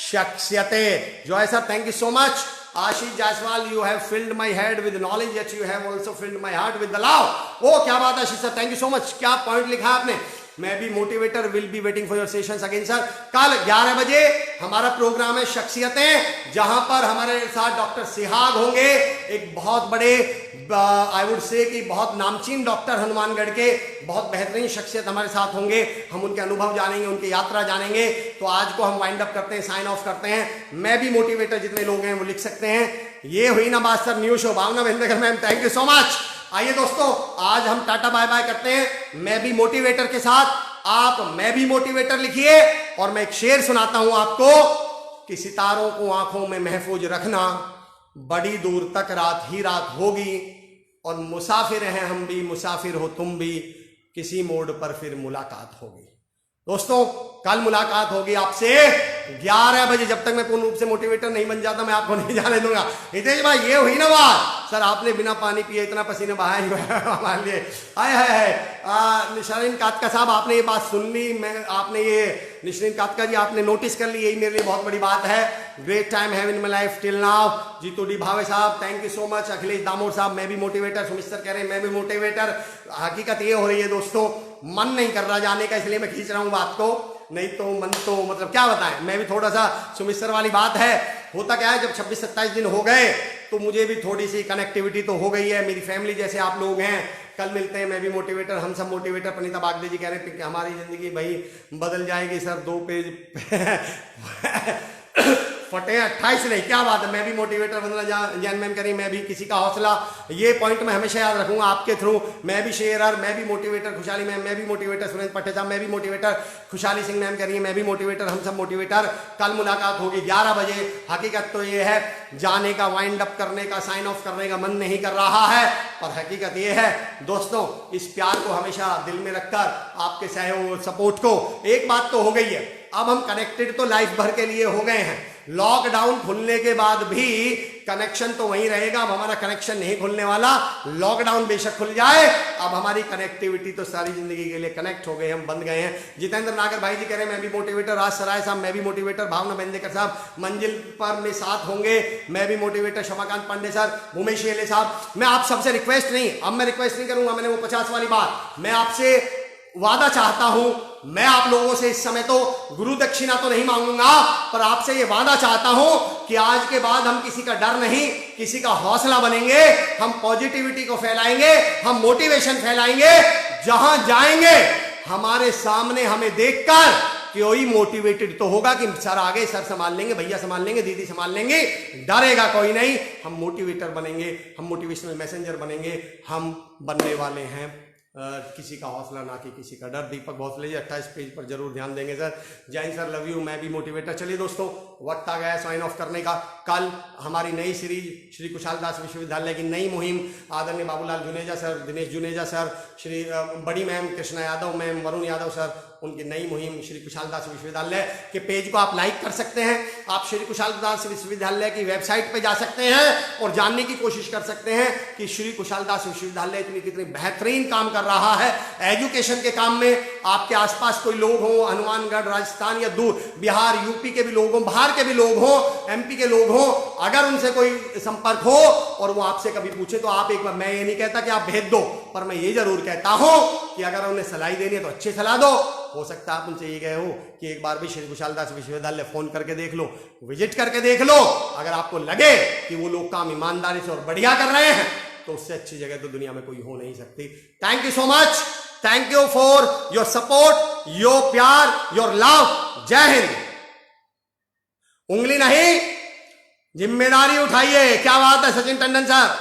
शख्सियतें। Joy sir thank you so much. Ashish Jaiswal you have filled my head with knowledge that you have also filled my heart with the love. ओ क्या बात है Ashish sir, thank you so much. क्या पॉइंट लिखा आपने? मैं भी motivator will be waiting for your sessions again sir. कल 11 बजे हमारा प्रोग्राम है शख्सियतें, जहां पर हमारे साथ डॉक्टर सिहाग होंगे, एक बहुत बड़े आई वुड से कि बहुत नामचीन डॉक्टर हनुमानगढ़ के, बहुत बेहतरीन शख्सियत हमारे साथ होंगे। हम उनके अनुभव जानेंगे, उनकी यात्रा जानेंगे। तो आज को हम वाइंड अप करते हैं, साइन ऑफ करते हैं। मैं भी मोटिवेटर जितने लोग हैं वो लिख सकते हैं। ये हुई ना बात सर, new show Bhavna Bhendekar ma'am thank you so much. आइए दोस्तों आज हम टाटा बाय बाय करते हैं, मैं भी मोटिवेटर के साथ। आप मैं भी मोटिवेटर लिखिए और मैं एक शेर सुनाता हूं आपको कि सितारों को आंखों में महफूज रखना, बड़ी दूर तक रात ही रात होगी और मुसाफिर हैं हम भी, मुसाफिर हो तुम भी, किसी मोड़ पर फिर मुलाकात होगी। दोस्तों कल मुलाकात होगी आपसे 11 बजे। जब तक मैं पूर्ण रूप से मोटिवेटर नहीं बन जाता मैं आपको नहीं जाने दूंगा। हितेश भाई ये हुई ना बात सर, आपने बिना पानी पिए इतना पसीना बहाया हमारे लिए। हाय हाय हाय निशरीन कातका साहब आपने ये बात सुन ली, मैं आपने ये निशरीन कातका जी आपने नोटिस कर ली, यही मेरे लिए बहुत बड़ी बात है। Great time have in my life till now. Jitu D Bhave साहब thank you so much. Akhilesh Damor साहब मैं भी मोटिवेटर। सुमित सर कह रहे हैं मैं भी मोटिवेटर। हकीकत ये हो रही है दोस्तों, मन नहीं कर रहा जाने का, इसलिए मैं खींच रहा हूँ बात को, नहीं तो मन तो मतलब क्या बताएं। मैं भी थोड़ा सा सुमित सर वाली बात है, होता क्या है जब 26-27 दिन हो गए तो मुझे भी थोड़ी सी कनेक्टिविटी तो हो गई है, मेरी फैमिली जैसे आप लोग हैं। कल मिलते हैं, मैं भी मोटिवेटर, हम सब मोटिवेटर। पनीता बागदे जी कह रहे हैं कि हमारी जिंदगी भाई बदल जाएगी सर, 2 पेज फटे 28 नहीं, क्या बात है। मैं भी मोटिवेटर बनना जैन मैम करी, मैं भी किसी का हौसला, ये पॉइंट मैं हमेशा याद रखूंगा आपके थ्रू। मैं भी शेयरर, मैं भी मोटिवेटर। खुशहाली मैम मैं भी मोटिवेटर। सुरेंद्र पट्टे साहब मैं भी मोटिवेटर। खुशहाली सिंह मैम करिए मैं भी मोटिवेटर, हम सब मोटिवेटर। कल मुलाकात होगी 11 बजे। हकीकत तो ये है जाने का, वाइंड अप करने का, साइन ऑफ करने का मन नहीं कर रहा है, पर हकीकत ये है दोस्तों, इस प्यार को हमेशा दिल में रखकर आपके सहयोग सपोर्ट को, एक बात तो हो गई है, अब हम कनेक्टेड तो लाइफ भर के लिए हो गए हैं, लॉकडाउन खुलने के बाद भी कनेक्शन तो वहीं रहेगा, अब हमारा कनेक्शन नहीं खुलने वाला। लॉकडाउन बेशक खुल जाए, अब हमारी कनेक्टिविटी तो सारी जिंदगी के लिए कनेक्ट हो गए, हम बन गए हैं। जितेंद्र नागर भाई जी कह रहे हैं मैं भी मोटिवेटर, राज सराय साहब मैं भी मोटिवेटर, भावना बेंदेकर साहब मंजिल पर में साथ होंगे, मैं भी मोटिवेटर, शमाकांत पांडे सर, भूमेश येले साहब। मैं आप सबसे रिक्वेस्ट नहीं, अब मैं रिक्वेस्ट नहीं करूंगा, मैंने वो 50 वाली बात, मैं आपसे वादा चाहता हूं, मैं आप लोगों से इस समय तो गुरु दक्षिणा तो नहीं मांगूंगा, पर आपसे ये वादा चाहता हूं कि आज के बाद हम किसी का डर नहीं, किसी का हौसला बनेंगे, हम पॉजिटिविटी को फैलाएंगे, हम मोटिवेशन फैलाएंगे। जहां जाएंगे हमारे सामने हमें देखकर कोई मोटिवेटेड तो होगा कि सर आगे, सर संभाल लेंगे, भैया संभाल लेंगे, दीदी संभाल लेंगे, डरेगा कोई नहीं। हम मोटिवेटर बनेंगे, हम मोटिवेशनल मैसेंजर बनेंगे, हम बनने वाले हैं किसी का हौसला ना कि किसी का डर। दीपक भोसले जी 28 पेज पर जरूर ध्यान देंगे sir. Jain sir love you, मैं भी मोटिवेटर। चलिए दोस्तों, वक्त आ गया साइन ऑफ करने का। कल हमारी नई सीरीज श्री कुशाल दास विश्वविद्यालय की नई मुहिम, आदरणीय बाबूलाल जुनेजा सर, दिनेश जुनेजा सर, श्री बड़ी ma'am Krishna Yadav ma'am, Varun Yadav sir, उनकी नई मुहिम श्री कुशाल दास विश्वविद्यालय के पेज को आप लाइक कर सकते हैं। आप श्री कुशाल दास विश्वविद्यालय की वेबसाइट पे जा सकते हैं और जानने की कोशिश कर सकते हैं कि श्री कुशाल दास विश्वविद्यालय कितनी बेहतरीन काम कर रहा है एजुकेशन के काम में। आपके आसपास कोई लोग हो, हनुमानगढ़, राजस्थान या दूर बिहार यूपी के भी लोग हों, बाहर के भी लोग हों, एमपी के लोग हों, अगर उनसे कोई संपर्क हो और वो आपसे कभी पूछे तो आप एक बार, मैं ये नहीं कहता कि आप भेज दो, पर मैं ये जरूर कहता हूं कि अगर उन्हें सलाह देनी है तो अच्छी सलाह दो। हो सकता है आप उनसे ये गए हो कि एक बार भी श्री कुशाल दास विश्वविद्यालय फोन करके देख लो, विजिट करके देख लो। अगर आपको लगे कि वो लोग काम ईमानदारी से और बढ़िया कर रहे हैं तो उससे अच्छी जगह तो दुनिया में कोई हो नहीं सकती। Thank you so much, thank you for your support, your प्यार, योर लव। जय हिंद। उंगली नहीं, जिम्मेदारी उठाइए। क्या बात है सचिन टंडन सर।